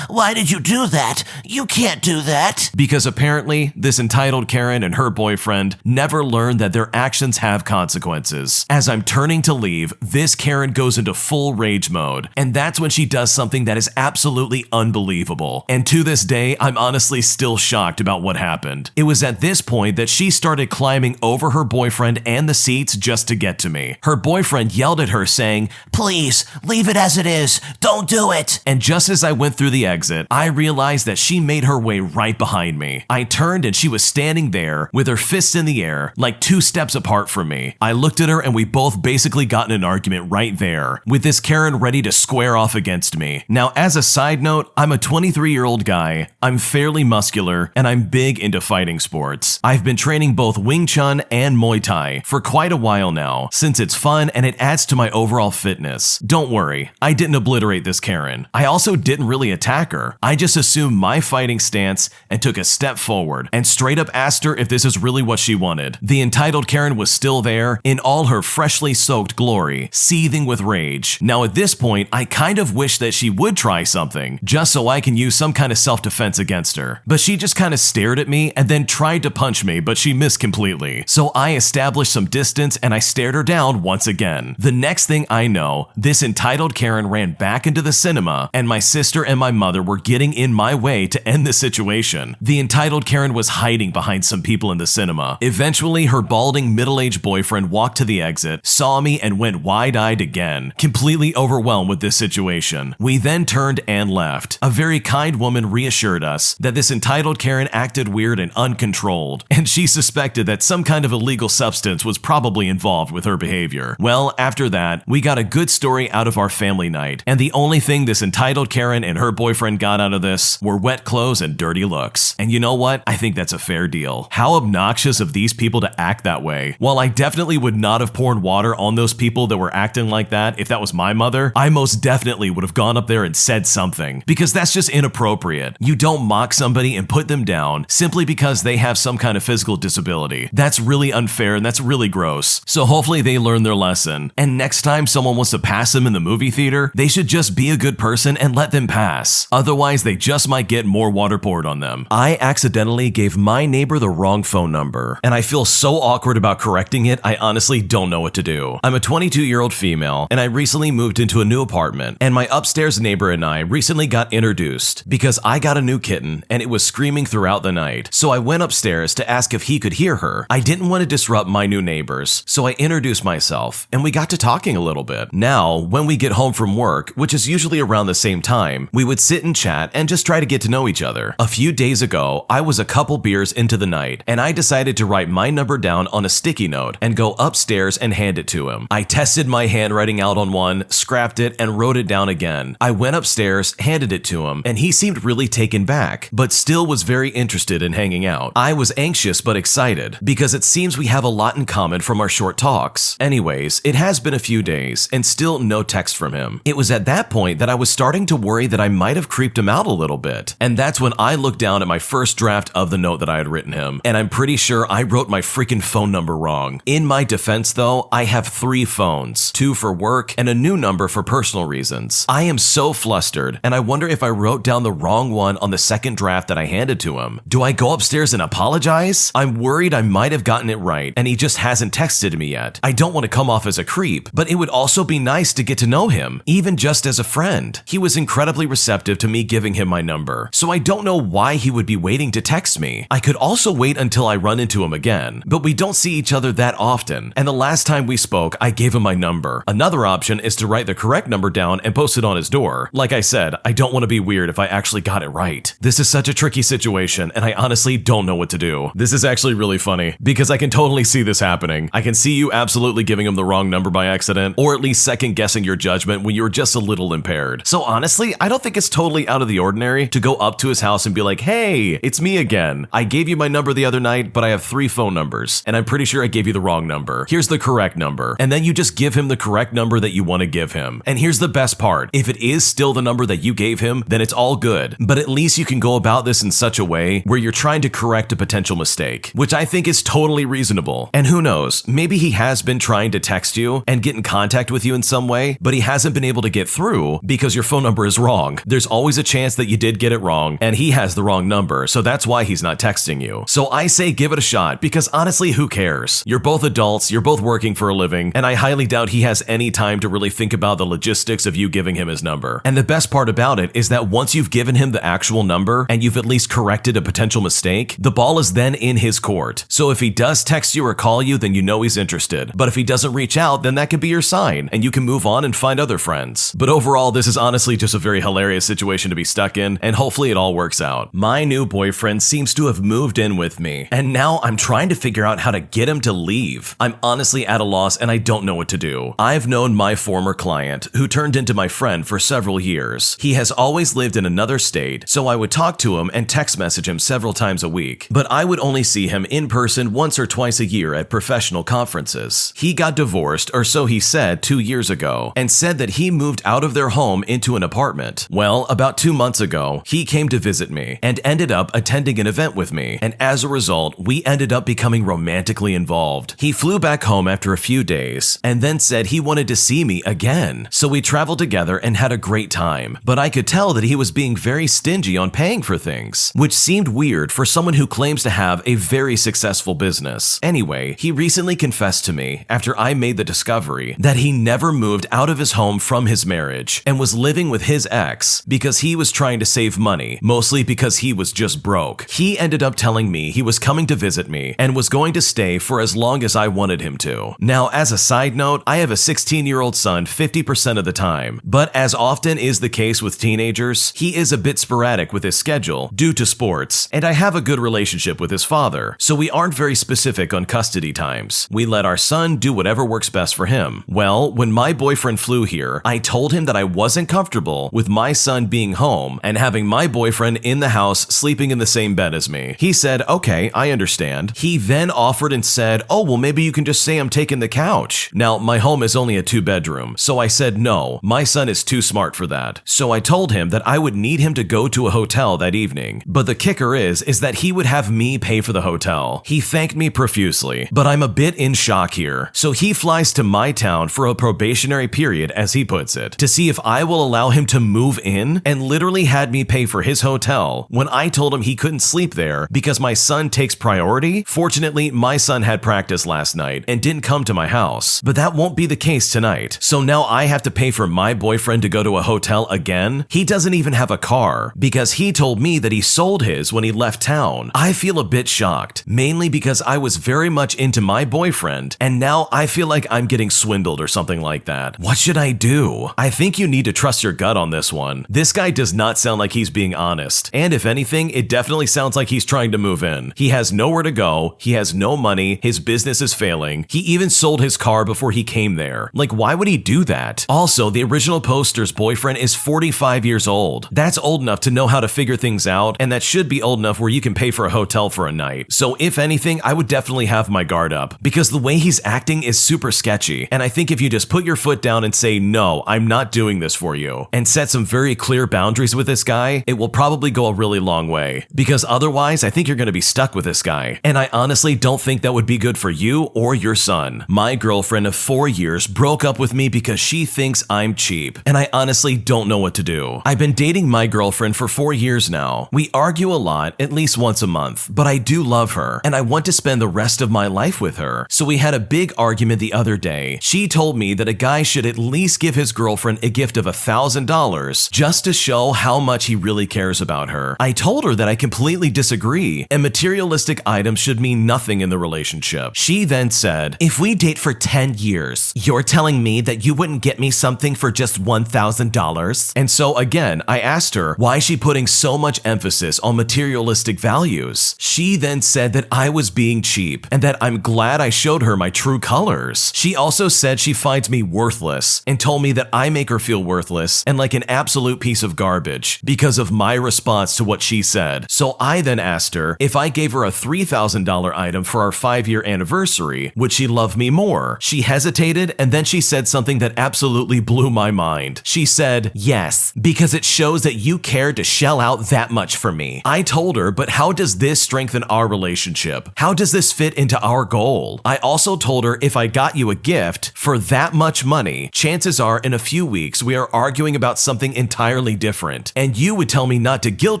Why did you do that? You can't do that. Because apparently, this entitled Karen and her boyfriend never learned that their actions have consequences. As I'm turning to leave, this Karen goes into full rage mode, and that's when she does something that is absolutely unbelievable. And to this day, I'm honestly still shocked about what happened. It was at this point that she started climbing over her boyfriend and the seats just to get to me. Her boyfriend yelled at her saying, "Please, leave it as it is. Don't do it." And just as I went through the exit, I realized that she made her way right behind me. I turned and she was standing there with her fists in the air, like 2 steps apart from me. I looked at her and we both basically got in an argument right there, with this Karen ready to square off against me. Now, as a side note, I'm a 23-year-old guy, I'm fairly muscular, and I'm big into fighting sports. I've been training both Wing Chun and Muay Thai for quite a while now, since it's fun and it adds to my overall fitness. Don't worry, I didn't obliterate this Karen. I also didn't really attack her. I just assumed my fighting stance and took a step forward and straight up asked her if this is really what she wanted. The entitled Karen was still there in all her freshly soaked glory, seething with rage. Now at this point, I kind of wish that she would try something, just so I can use some kind of self-defense against her. But she just kind of stared at me and then tried to punch me, but she missed completely. So I established some distance and I stared her down once again. The next thing I know, this entitled Karen ran back into the cinema and my sister and my mother were getting in my way to end the situation. The entitled Karen was hiding behind some people in the cinema. Eventually, her balding middle-aged boyfriend walked to the exit, saw me, and went wide-eyed again, completely overwhelmed with this situation. We then turned and left. A very kind woman reassured us that this entitled Karen acted weird and uncontrolled, and she suspected that some kind of illegal substance was probably involved with her behavior. Well, after that, we got a good story out of our family night, and the only thing this entitled Karen and her boyfriend got out of this were wet clothes and dirty looks. And you know what? I think that's a fair deal. How obnoxious of these people to act that way. While I definitely would not have poured water on those people that were acting like that if that was my mother, I most definitely would have gone up there and said something, because that's just inappropriate. You don't mock somebody and put them down simply because they have some kind of physical disability. That's really unfair and that's really gross. So hopefully they learn their lesson. And next time someone wants to pass them in the movie theater, they should just be a good person and let them pass. Otherwise, they just might get more water poured on them. I accidentally gave my neighbor the wrong phone number, and I feel so awkward about correcting it, I honestly don't know what to do. I'm a 22-year-old female, and I recently moved into a new apartment, and my upstairs neighbor and I recently got introduced because I got a new kitten, and it was screaming throughout the night. So I went upstairs to ask if he could hear her. I didn't want to disrupt my new neighbors, so I introduced myself, and we got to talking a little bit. Now, when we get home from work, which is usually around the same time, we would sit and chat and just try to get to know each other. A few days ago, I was a couple beers into the night, and I decided to write my number down on a sticky note and go upstairs and hand it to him. I tested my handwriting out on one, scrapped it, and wrote it down again. I went upstairs, handed it to him, and he seemed really taken back, but still was very interested in hanging out. I was anxious but excited, because it seems we have a lot in common from our short talks. Anyways, it has been a few days, and still no text from him. It was at that point that I was starting to worry that I might have creeped him out a little bit, and that's when I looked down at my first draft of the note that I had written him, and I'm pretty sure I wrote my freaking phone number wrong. In my defense though, I have 3 phones, 2 for work and a new number for personal reasons. I am so flustered, and I wonder if I wrote down the wrong one on the second draft that I handed to him. Do I go upstairs and apologize? I'm worried I might have gotten it right right and he just hasn't texted me yet. I don't want to come off as a creep, but it would also be nice to get to know him, even just as a friend. He was incredibly receptive to me giving him my number, so I don't know why he would be waiting to text me. I could also wait until I run into him again, but we don't see each other that often, and the last time we spoke, I gave him my number. Another option is to write the correct number down and post it on his door. Like I said, I don't want to be weird if I actually got it right. This is such a tricky situation, and I honestly don't know what to do. This is actually really funny, because I can totally see this happening. I can see you absolutely giving him the wrong number by accident, or at least second guessing your judgment when you were just a little impaired. So honestly, I don't think it's totally out of the ordinary to go up to his house and be like, hey, it's me again. I gave you my number the other night, but I have 3 phone numbers, and I'm pretty sure I gave you the wrong number. Here's the correct number. And then you just give him the correct number that you want to give him. And here's the best part. If it is still the number that you gave him, then it's all good. But at least you can go about this in such a way where you're trying to correct a potential mistake, which I think is totally reasonable. And who knows, maybe he has been trying to text you and get in contact with you in some way, but he hasn't been able to get through because your phone number is wrong. There's always a chance that you did get it wrong and he has the wrong number, so that's why he's not texting you. So I say give it a shot, because honestly, who cares? You're both adults, you're both working for a living, and I highly doubt he has any time to really think about the logistics of you giving him his number. And the best part about it is that once you've given him the actual number and you've at least corrected a potential mistake, the ball is then in his court. So if he does text you or call you, then you know he's interested. But if he doesn't reach out, then that could be your sign, and you can move on and find other friends. But overall, this is honestly just a very hilarious situation to be stuck in, and hopefully it all works out. My new boyfriend seems to have moved in with me, and now I'm trying to figure out how to get him to leave. I'm honestly at a loss and I don't know what to do. I've known my former client, who turned into my friend, for several years. He has always lived in another state, so I would talk to him and text message him several times a week, but I would only see him in person once or twice a year at professional conferences. He got divorced, or so he said, 2 years ago, and said that he moved out of their home into an apartment. Well, about 2 months ago, he came to visit me and ended up attending an event with me, and as a result, we ended up becoming romantically involved. He flew back home after a few days and then said he wanted to see me again. So we traveled together and had a great time, but I could tell that he was being very stingy on paying for things, which seemed weird for someone who claims to have a very successful business. Anyway, he recently confessed to me, after I made the discovery, that he never moved out of his home from his marriage and was living with his ex because he was trying to save money, mostly because he was just broke. He ended up telling me he was coming to visit me and was going to stay for as long as I wanted him to. Now, as a side note, I have a 16-year-old son 50% of the time, but as often is the case with teenagers, he is a bit sporadic with his schedule due to sports, and I have a good relationship with his father, so we aren't very specific on custody times. We let our son do whatever works best for him. Well, when my boyfriend flew here, I told him that I wasn't comfortable with my son being home and having my boyfriend in the house sleeping in the same bed as me. He said, okay, I understand. He then offered and said, oh, well, maybe you can just say I'm taking the couch. Now, my home is only a 2-bedroom, so I said no, my son is too smart for that. So I told him that I would need him to go to a hotel that evening. But the kicker is that he would have me pay for the hotel. He thanked me profusely, but I'm a bit in shock here. So he flies to my town for a probationary period, as he puts it, to see if I will allow him to move in, and literally had me pay for his hotel when I told him he couldn't sleep there because my son takes priority. Fortunately, my son had practice last night and didn't come to my house, but that won't be the case tonight. So now I have to pay for my boyfriend to go to a hotel again? He doesn't even have a car because he told me that he sold his when he left town. I feel a bit shocked, mainly because I was very much into my boyfriend, and now I feel like I'm getting swindled or something like that. What should I do? I think you need to trust your gut on this one. This guy does not sound like he's being honest, and if anything, it definitely sounds like he's trying to move in. He has nowhere to go, he has no money, his business is failing, he even sold his car before he came there. Like, why would he do that? Also, the original poster's boyfriend is 45 years old. That's old enough to know how to figure things out, and that should be old enough where you can pay for a hotel for a night. So if anything, I would definitely have my guard up, because the way he's acting is super sketchy, and I think if you just put your foot down and say, no, I'm not doing this for you, and set some very clear boundaries with this guy, it will probably go a really long way, because otherwise I think you're going to be stuck with this guy, and I honestly don't think that would be good for you or your son. My girlfriend of 4 years broke up with me because she thinks I'm cheap, and I honestly don't know what to do. I've been dating my girlfriend for 4 years now. We argue a lot, at least once a month, but I do love her, and I want to spend the rest rest of my life with her. So we had a big argument the other day. She told me that a guy should at least give his girlfriend a gift of $1,000 just to show how much he really cares about her. I told her that I completely disagree, and materialistic items should mean nothing in the relationship. She then said, "If we date for 10 years, you're telling me that you wouldn't get me something for just $1,000? And so again, I asked her why she putting so much emphasis on materialistic values. She then said that I was being cheap and that I'm glad I showed her my true colors. She also said she finds me worthless and told me that I make her feel worthless and like an absolute piece of garbage because of my response to what she said. So I then asked her if I gave her a $3,000 item for our 5-year anniversary, would she love me more? She hesitated and then she said something that absolutely blew my mind. She said, "Yes, because it shows that you cared to shell out that much for me." I told her, but how does this strengthen our relationship? How does this fit into our goal? I also told her if I got you a gift for that much money, chances are in a few weeks we are arguing about something entirely different, and you would tell me not to guilt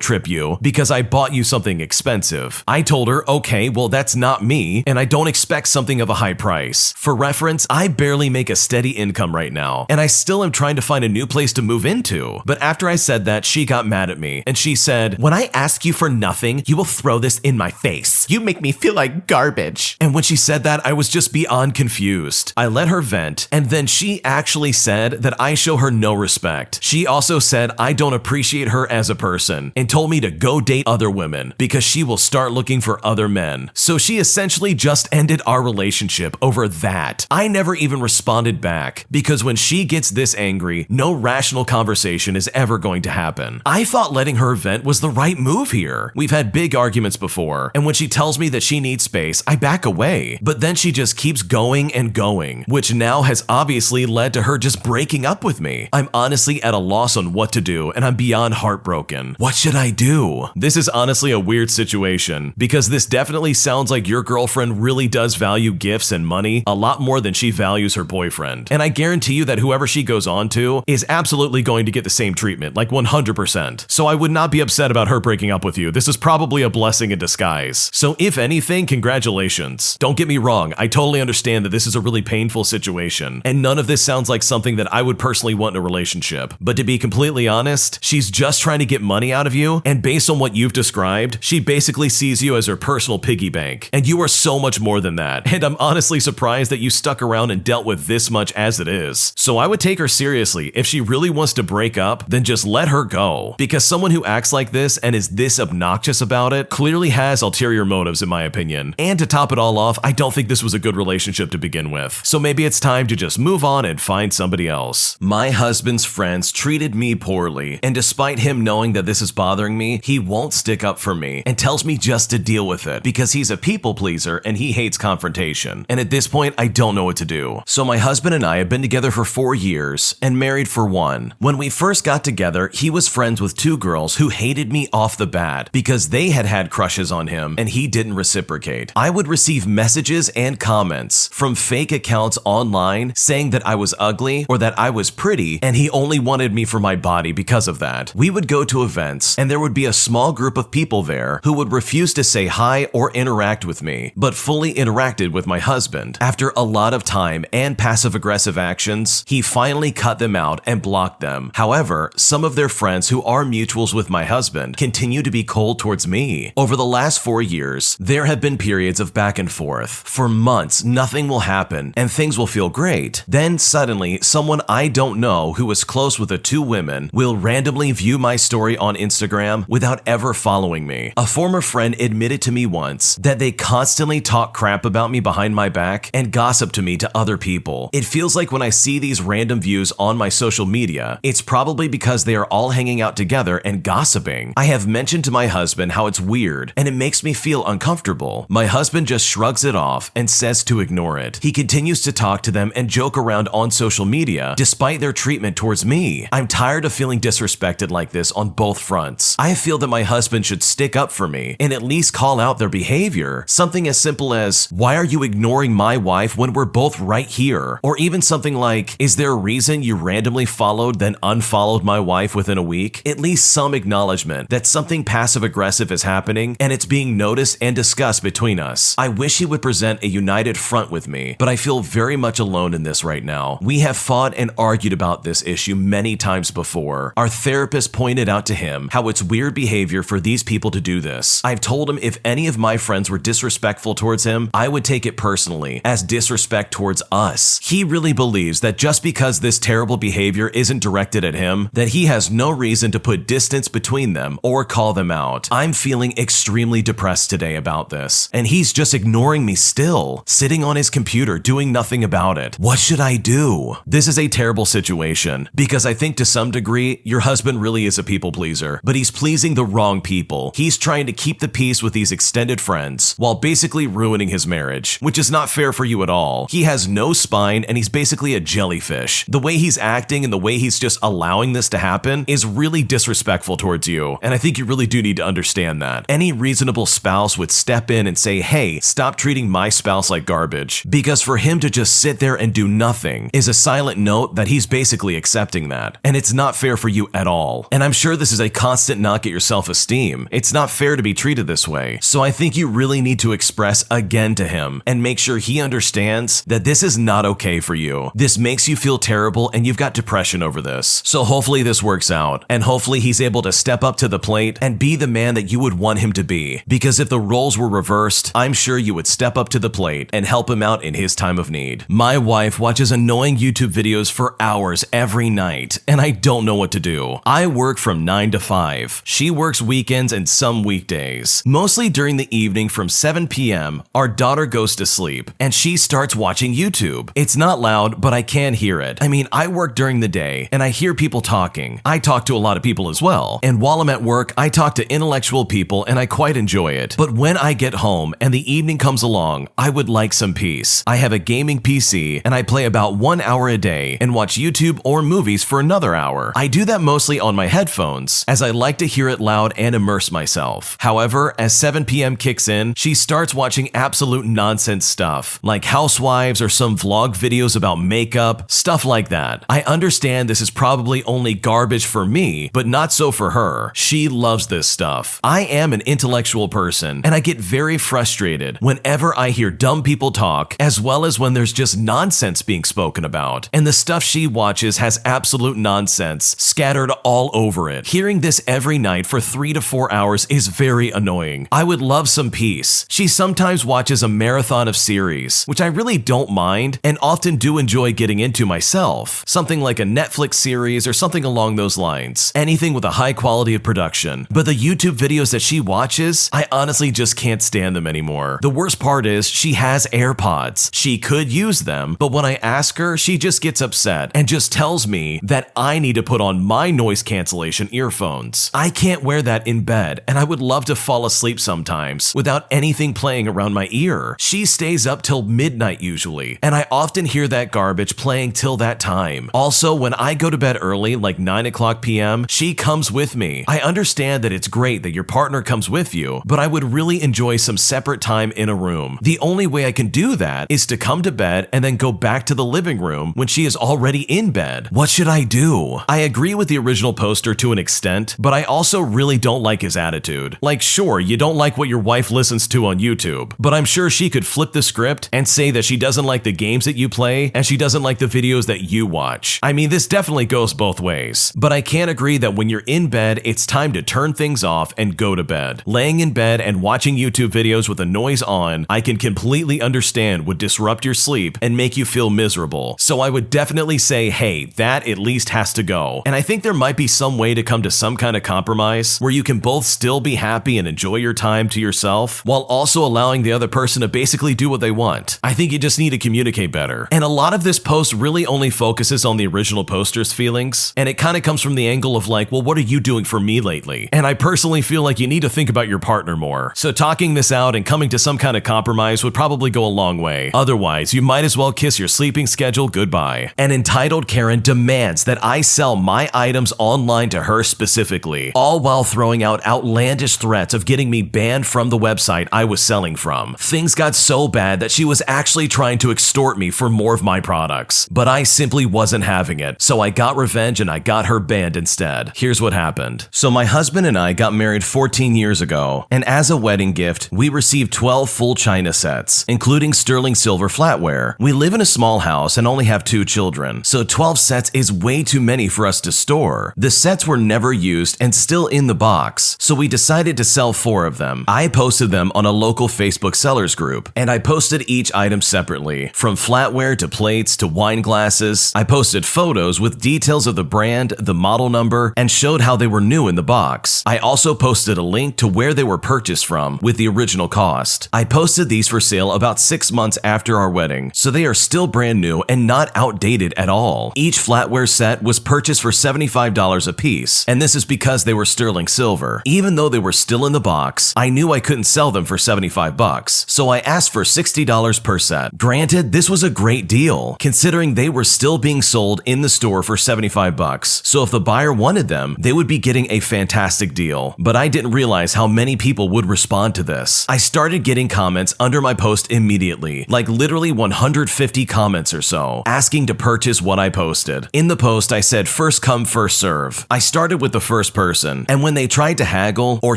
trip you because I bought you something expensive. I told her, okay, well that's not me, and I don't expect something of a high price. For reference, I barely make a steady income right now, and I still am trying to find a new place to move into. But after I said that, she got mad at me, and she said, "When I ask you for nothing, you will throw this in my face. You make me feel like garbage." And when she said that, I was just beyond confused. I let her vent, and then she actually said that I show her no respect. She also said I don't appreciate her as a person, and told me to go date other women because she will start looking for other men. So she essentially just ended our relationship over that. I never even responded back because when she gets this angry, no rational conversation is ever going to happen. I thought letting her vent was the right move here. We've had big arguments before, and when she tells me that she needs space, I back away. But then she just keeps going and going, which now has obviously led to her just breaking up with me. I'm honestly at a loss on what to do, and I'm beyond heartbroken. What should I do? This is honestly a weird situation because this definitely sounds like your girlfriend really does value gifts and money a lot more than she values her boyfriend. And I guarantee you that whoever she goes on to is absolutely going to get the same treatment, like 100%. So I would not be upset about her breaking up with you. This is probably a blessing in disguise. So if anything, congratulations. Don't get me wrong, I totally understand that this is a really painful situation, and none of this sounds like something that I would personally want in a relationship. But to be completely honest, she's just trying to get money out of you, and based on what you've described, she basically sees you as her personal piggy bank, and you are so much more than that. And I'm honestly surprised that you stuck around and dealt with this much as it is. So I would take her seriously. If she really wants to break up, then just let her go. Because someone who acts like this and is this obnoxious about it clearly has ulterior motives in my opinion. And to top it all off, I don't think this was a good relationship to begin with. So maybe it's time to just move on and find somebody else. My husband's friends treated me poorly, and despite him knowing that this is bothering me, he won't stick up for me and tells me just to deal with it because he's a people pleaser and he hates confrontation. And at this point, I don't know what to do. So my husband and I have been together for 4 years and married for 1. When we first got together, he was friends with 2 girls who hated me off the bat because they had had crushes on him and he didn't reciprocate. I would receive messages and comments from fake accounts online saying that I was ugly or that I was pretty and he only wanted me for my body because of that. We would go to events and there would be a small group of people there who would refuse to say hi or interact with me, but fully interacted with my husband. After a lot of time and passive-aggressive actions, he finally cut them out and blocked them. However, some of their friends who are mutuals with my husband continue to be cold towards me. Over the last 4 years, there have been periods of back and forth. For months, nothing will happen and things will feel great. Then suddenly, someone I don't know who is close with the 2 women will randomly view my story on Instagram without ever following me. A former friend admitted to me once that they constantly talk crap about me behind my back and gossip to me to other people. It feels like when I see these random views on my social media, it's probably because they are all hanging out together and gossiping. I have mentioned to my husband how it's weird and it makes me feel uncomfortable. My husband just shrugs it off and says to ignore it. He continues to talk to them and joke around on social media despite their treatment towards me. I'm tired of feeling disrespected like this on both fronts. I feel that my husband should stick up for me and at least call out their behavior. Something as simple as, why are you ignoring my wife when we're both right here? Or even something like, is there a reason you randomly followed then unfollowed my wife within a week? At least some acknowledgement that something passive-aggressive is happening and it's being noticed and discussed between us. us. I wish he would present a united front with me, but I feel very much alone in this right now. We have fought and argued about this issue many times before. Our therapist pointed out to him how it's weird behavior for these people to do this. I've told him if any of my friends were disrespectful towards him, I would take it personally as disrespect towards us. He really believes that just because this terrible behavior isn't directed at him, that he has no reason to put distance between them or call them out. I'm feeling extremely depressed today about this, and he's just ignoring me still, sitting on his computer doing nothing about it. What should I do? This is a terrible situation because I think to some degree your husband really is a people pleaser, but he's pleasing the wrong people. He's trying to keep the peace with these extended friends while basically ruining his marriage, which is not fair for you at all. He has no spine and he's basically a jellyfish. The way he's acting and the way he's just allowing this to happen is really disrespectful towards you, and I think you really do need to understand that. Any reasonable spouse would step in and say, hey, stop treating my spouse like garbage, because for him to just sit there and do nothing is a silent note that he's basically accepting that, and it's not fair for you at all. And I'm sure this is a constant knock at your self-esteem. It's not fair to be treated this way, so I think you really need to express again to him and make sure he understands that this is not okay for you. This makes you feel terrible and you've got depression over this. So hopefully this works out, and hopefully he's able to step up to the plate and be the man that you would want him to be, because if the roles were reversed, I'm sure you would step up to the plate and help him out in his time of need. My wife watches annoying YouTube videos for hours every night, and I don't know what to do. I work from 9 to 5. She works weekends and some weekdays. Mostly during the evening from 7 p.m., our daughter goes to sleep, and she starts watching YouTube. It's not loud, but I can hear it. I mean, I work during the day, and I hear people talking. I talk to a lot of people as well, and while I'm at work, I talk to intellectual people, and I quite enjoy it. But when I get home and the evening comes along, I would like some peace. I have a gaming PC, and I play about 1 hour a day and watch YouTube or movies for another hour. I do that mostly on my headphones, as I like to hear it loud and immerse myself. However, as 7 p.m. kicks in, she starts watching absolute nonsense stuff, like housewives or some vlog videos about makeup, stuff like that. I understand this is probably only garbage for me, but not so for her. She loves this stuff. I am an intellectual person, and I get very frustrated whenever I hear dumb people talk, as well as when there's just nonsense being spoken about. And the stuff she watches has absolute nonsense scattered all over it. Hearing this every night for 3 to 4 hours is very annoying. I would love some peace. She sometimes watches a marathon of series, which I really don't mind and often do enjoy getting into myself. Something like a Netflix series or something along those lines. Anything with a high quality of production. But the YouTube videos that she watches, I honestly just can't stand them anymore. The worst part is she has AirPods. She could use them, but when I ask her, she just gets upset and just tells me that I need to put on my noise cancellation earphones. I can't wear that in bed, and I would love to fall asleep sometimes without anything playing around my ear. She stays up till midnight usually, and I often hear that garbage playing till that time. Also, when I go to bed early, like 9 o'clock p.m., she comes with me. I understand that it's great that your partner comes with you, but I would really enjoy some separate time in a room. The only way I can do that is to come to bed and then go back to the living room when she is already in bed. What should I do? I agree with the original poster to an extent, but I also really don't like his attitude. Like, sure, you don't like what your wife listens to on YouTube, but I'm sure she could flip the script and say that she doesn't like the games that you play and she doesn't like the videos that you watch. I mean, this definitely goes both ways, but I can't agree that when you're in bed, it's time to turn things off and go to bed. Laying in bed and watching YouTube videos with the noise on, I can completely understand would disrupt your sleep and make you feel miserable. So I would definitely say, hey, that at least has to go. And I think there might be some way to come to some kind of compromise where you can both still be happy and enjoy your time to yourself while also allowing the other person to basically do what they want. I think you just need to communicate better. And a lot of this post really only focuses on the original poster's feelings, and it kind of comes from the angle of like, well, what are you doing for me lately? And I personally feel like you need to think about your partner more. So talking this out and coming to some kind of compromise would probably go a long way. Otherwise, you might as well kiss your sleeping schedule goodbye. An entitled Karen demands that I sell my items online to her specifically, all while throwing out outlandish threats of getting me banned from the website I was selling from. Things got so bad that she was actually trying to extort me for more of my products, but I simply wasn't having it, so I got revenge and I got her banned instead. Here's what happened. So my husband and I got married 14 years ago, and as a wedding gift, we received received 12 full china sets, including sterling silver flatware. We live in a small house and only have 2 children, so 12 sets is way too many for us to store. The sets were never used and still in the box, so we decided to sell 4 of them. I posted them on a local Facebook sellers group, and I posted each item separately, from flatware to plates to wine glasses. I posted photos with details of the brand, the model number, and showed how they were new in the box. I also posted a link to where they were purchased from with the original cost. I posted these for sale about 6 months after our wedding, so they are still brand new and not outdated at all. Each flatware set was purchased for $75 a piece, and this is because they were sterling silver. Even though they were still in the box, I knew I couldn't sell them for $75, so I asked for $60 per set. Granted, this was a great deal, considering they were still being sold in the store for $75, so if the buyer wanted them, they would be getting a fantastic deal. But I didn't realize how many people would respond to this. I started getting comments under my post immediately, like literally 150 comments or so, asking to purchase what I posted. In the post, I said first come, first serve. I started with the first person, and when they tried to haggle or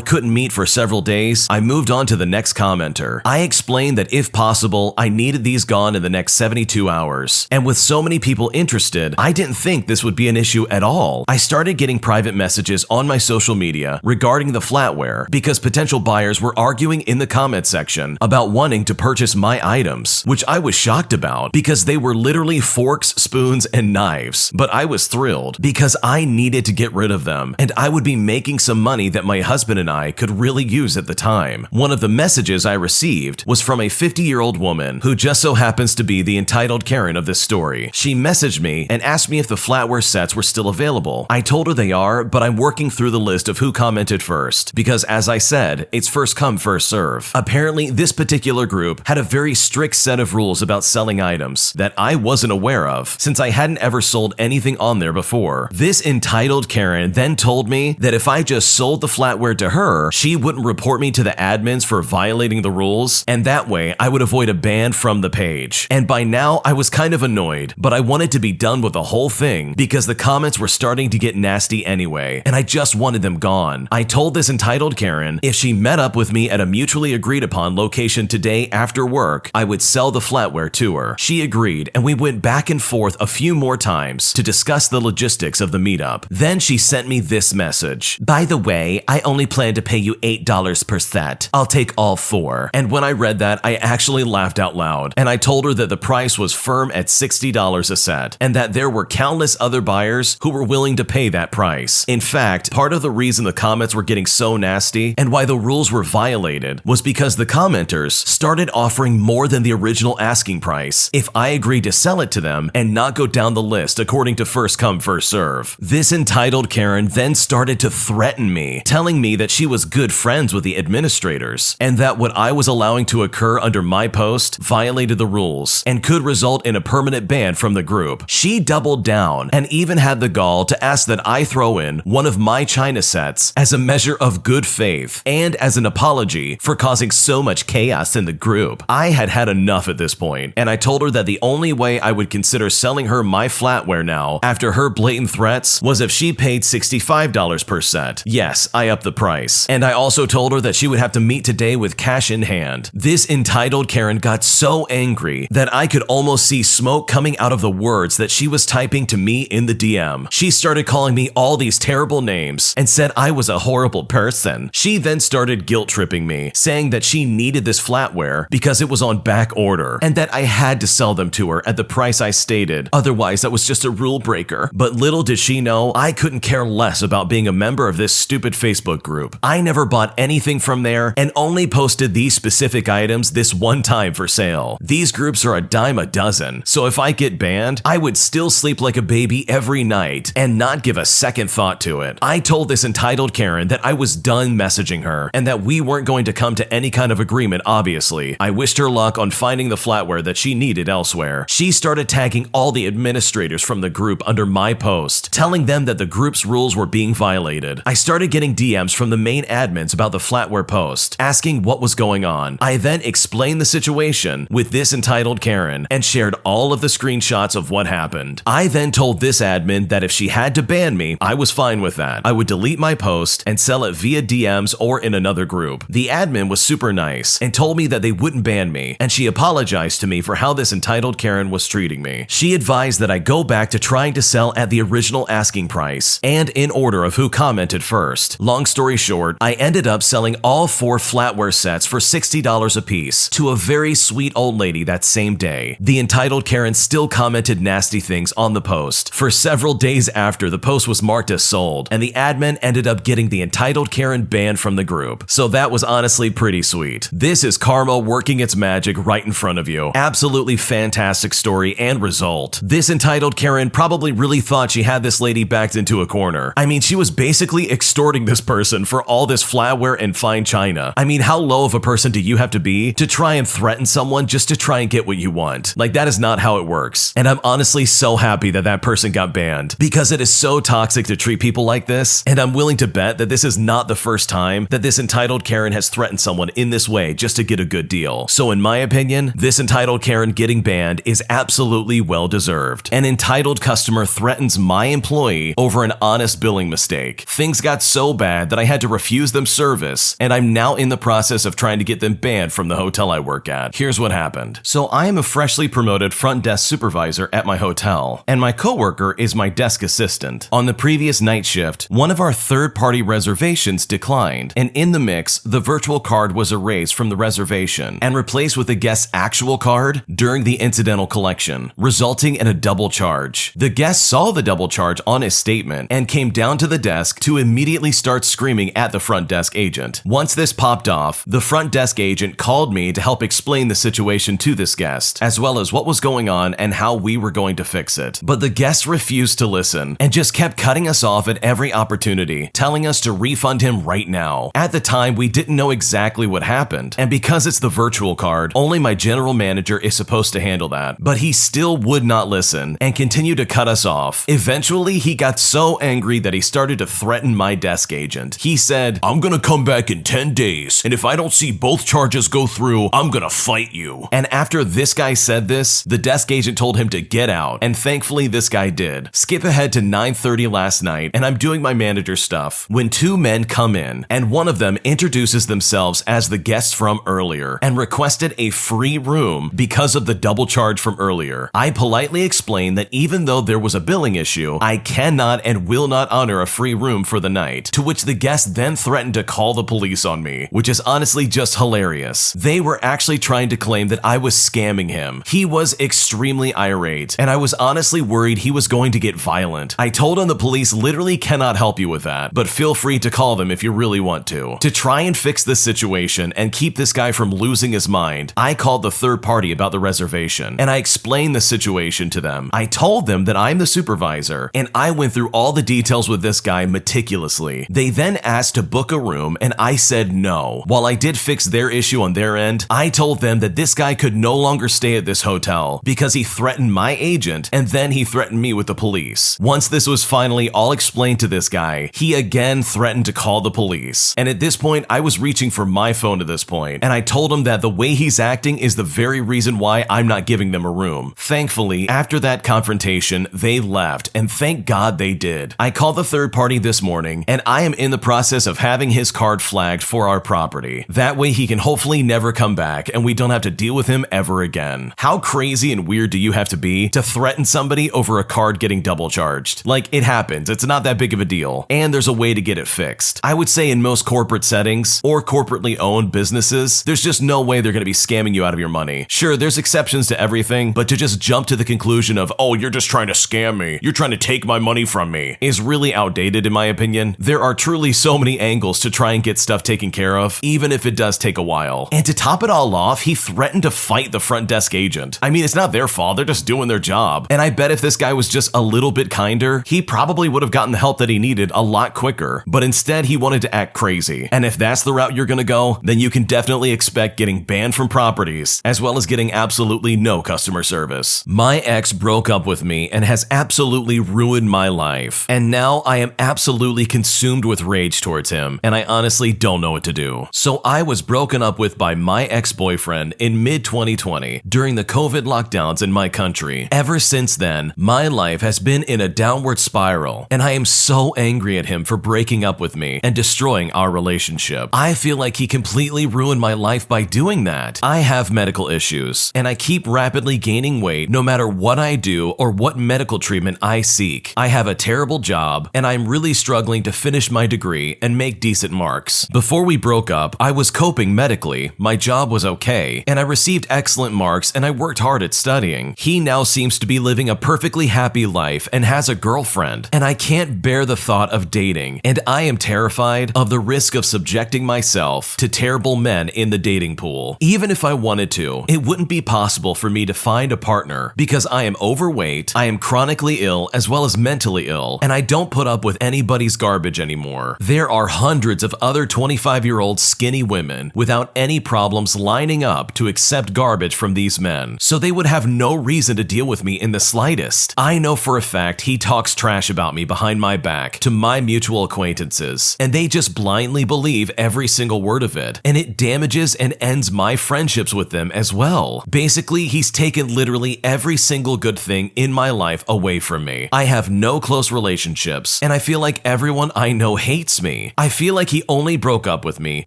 couldn't meet for several days, I moved on to the next commenter. I explained that if possible, I needed these gone in the next 72 hours. And with so many people interested, I didn't think this would be an issue at all. I started getting private messages on my social media regarding the flatware because potential buyers were arguing in the comment section about wanting to purchase my items, which I was shocked about because they were literally forks, spoons, and knives. But I was thrilled because I needed to get rid of them, and I would be making some money that my husband and I could really use at the time. One of the messages I received was from a 50-year-old woman who just so happens to be the entitled Karen of this story. She messaged me and asked me if the flatware sets were still available. I told her they are, but I'm working through the list of who commented first because, as I said, it's first come, first serve. Apparently, this particular group had a very strict set of rules about selling items that I wasn't aware of since I hadn't ever sold anything on there before. This entitled Karen then told me that if I just sold the flatware to her, she wouldn't report me to the admins for violating the rules, and that way I would avoid a ban from the page. And by now, I was kind of annoyed, but I wanted to be done with the whole thing because the comments were starting to get nasty anyway, and I just wanted them gone. I told this entitled Karen if she met up with me at a mutually agreed upon location today after work, I would sell the flatware to her. She agreed, and we went back and forth a few more times to discuss the logistics of the meetup. Then she sent me this message. By the way, I only plan to pay you $8 per set. I'll take all 4. And when I read that, I actually laughed out loud, and I told her that the price was firm at $60 a set, and that there were countless other buyers who were willing to pay that price. In fact, part of the reason the comments were getting so nasty and why the rules were violated was because the commenters started offering more than the original asking price if I agreed to sell it to them and not go down the list according to first come, first serve. This entitled Karen then started to threaten me, telling me that she was good friends with the administrators and that what I was allowing to occur under my post violated the rules and could result in a permanent ban from the group. She doubled down and even had the gall to ask that I throw in one of my china sets as a measure of good faith and as an apology for causing so much chaos in the group. I had had enough at this point, and I told her that the only way I would consider selling her my flatware now after her blatant threats was if she paid $65 per set. Yes, I upped the price. And I also told her that she would have to meet today with cash in hand. This entitled Karen got so angry that I could almost see smoke coming out of the words that she was typing to me in the DM. She started calling me all these terrible names and said I was a horrible person. She then started guilt-tripping me, saying that she needed this flatware because it was on back order and that I had to sell them to her at the price I stated. Otherwise, that was just a rule breaker. But little did she know, I couldn't care less about being a member of this stupid Facebook group. I never bought anything from there and only posted these specific items this one time for sale. These groups are a dime a dozen, so if I get banned, I would still sleep like a baby every night and not give a second thought to it. I told this entitled Karen that I was done messaging her and that we weren't going to come to any kind of agreement, obviously. I wished her luck on finding the flatware that she needed elsewhere. She started tagging all the administrators from the group under my post, telling them that the group's rules were being violated. I started getting DMs from the main admins about the flatware post, asking what was going on. I then explained the situation with this entitled Karen and shared all of the screenshots of what happened. I then told this admin that if she had to ban me, I was fine with that. I would delete my post and sell it via DMs or in another group. The admin was super nice and told me that they wouldn't ban me, and she apologized to me for how this entitled Karen was treating me. She advised that I go back to trying to sell at the original asking price and in order of who commented first. Long story short, I ended up selling all 4 flatware sets for $60 a piece to a very sweet old lady that same day. The entitled Karen still commented nasty things on the post for several days after the post was marked as sold, and the admin ended up getting the entitled Karen banned from the group. So that was honestly pretty sweet. This is karma working its magic right in front of you. Absolutely fantastic story and result. This entitled Karen probably really thought she had this lady backed into a corner. I mean, she was basically extorting this person for all this flatware and fine china. I mean, how low of a person do you have to be to try and threaten someone just to try and get what you want? Like, that is not how it works. And I'm honestly so happy that that person got banned, because it is so toxic to treat people like this, and I'm willing to bet that this is not the first time that this entitled Karen has threatened someone in this way just to get a good deal. So in my opinion, this entitled Karen getting banned is absolutely well deserved. An entitled customer threatens my employee over an honest billing mistake. Things got so bad that I had to refuse them service, and I'm now in the process of trying to get them banned from the hotel I work at. Here's what happened. So I am a freshly promoted front desk supervisor at my hotel, and my coworker is my desk assistant. On the previous night shift, one of our third-party reservations declined, and in the mix, the virtual card was erased from the reservation and replaced with the guest's actual card during the incidental collection, resulting in a double charge. The guest saw the double charge on his statement and came down to the desk to immediately start screaming at the front desk agent. Once this popped off, the front desk agent called me to help explain the situation to this guest, as well as what was going on and how we were going to fix it. But the guest refused to listen and just kept cutting us off at every opportunity, telling us to refund him right now. At the time, we didn't know exactly what happened, and because it's the virtual card, only my general manager is supposed to handle that. But he still would not listen and continued to cut us off. Eventually, he got so angry that he started to threaten my desk agent. He said, "I'm gonna come back in 10 days, and if I don't see both charges go through, I'm gonna fight you." And after this guy said this, the desk agent told him to get out, and thankfully this guy did. Skip ahead to 9:30 last night, and I'm doing my manager stuff when 2 men come in, and one of them introduces themselves as the guest from earlier and requested a free room because of the double charge from earlier. I politely explained that even though there was a billing issue, I cannot and will not honor a free room for the night, to which the guest then threatened to call the police on me, which is honestly just hilarious. They were actually trying to claim that I was scamming him. He was extremely irate, and I was honestly worried he was going to get violent. I told him the police literally cannot help you with that, but feel free to call them if you really want to. To try and fix this situation and keep this guy from losing his mind, I called the third party about the reservation, and I explained the situation to them. I told them that I'm the supervisor, and I went through all the details with this guy meticulously. They then asked to book a room, and I said no. While I did fix their issue on their end, I told them that this guy could no longer stay at this hotel because he threatened my agent, and then he threatened me with the police. Once this was finally all explained to this guy, he again threatened to call the police. And at this point, I was reaching for my phone at this point, and I told him that the way he's acting is the very reason why I'm not giving them a room. Thankfully, after that confrontation, they left, and thank God they did. I called the third party this morning, and I am in the process of having his card flagged for our property. That way he can hopefully never come back, and we don't have to deal with him ever again. How crazy and weird do you have to be to threaten somebody over a card getting double charged? Like, it happens, it's not that big of a deal, and there's a way to get it fixed. I would say in most corporate settings, or corporately owned businesses, there's just no way they're gonna be scamming you out of your money. Sure, there's exceptions to everything, but to just jump to the conclusion of, oh, you're just trying to scam me, you're trying to take my money from me, is really outdated in my opinion. There are truly so many angles to try and get stuff taken care of, even if it does take a while. And to top it all off, he threatened to fight the front desk agent. I mean, it's not their fault, they're just doing their job. And I bet if this guy was just a little bit kinder, he probably would have gotten the help that he needed a lot quicker. But instead, he wanted to act crazy. And if that's the route you're gonna go, then you can definitely expect getting banned from properties, as well as getting absolutely no customer service. My ex broke up with me and has absolutely ruined my life. And now I am absolutely consumed with rage towards him, and I honestly don't know what to do. So I was broken up with by my ex-boyfriend in mid-2020 during the COVID lockdowns in my country. Ever since then, my life has been in a downward spiral, and I am so angry at him for breaking up with me and destroying our relationship. I feel like he completely ruin my life by doing that. I have medical issues, and I keep rapidly gaining weight no matter what I do or what medical treatment I seek. I have a terrible job, and I'm really struggling to finish my degree and make decent marks. Before we broke up, I was coping medically, my job was okay, and I received excellent marks and I worked hard at studying. He now seems to be living a perfectly happy life and has a girlfriend, and I can't bear the thought of dating, and I am terrified of the risk of subjecting myself to terrible men in the dating pool. Even if I wanted to, it wouldn't be possible for me to find a partner because I am overweight, I am chronically ill as well as mentally ill, and I don't put up with anybody's garbage anymore. There are hundreds of other 25-year-old skinny women without any problems lining up to accept garbage from these men, so they would have no reason to deal with me in the slightest. I know for a fact he talks trash about me behind my back to my mutual acquaintances, and they just blindly believe every single word of it, and it damages and ends my friendships with them as well. Basically, he's taken literally every single good thing in my life away from me. I have no close relationships, and I feel like everyone I know hates me. I feel like he only broke up with me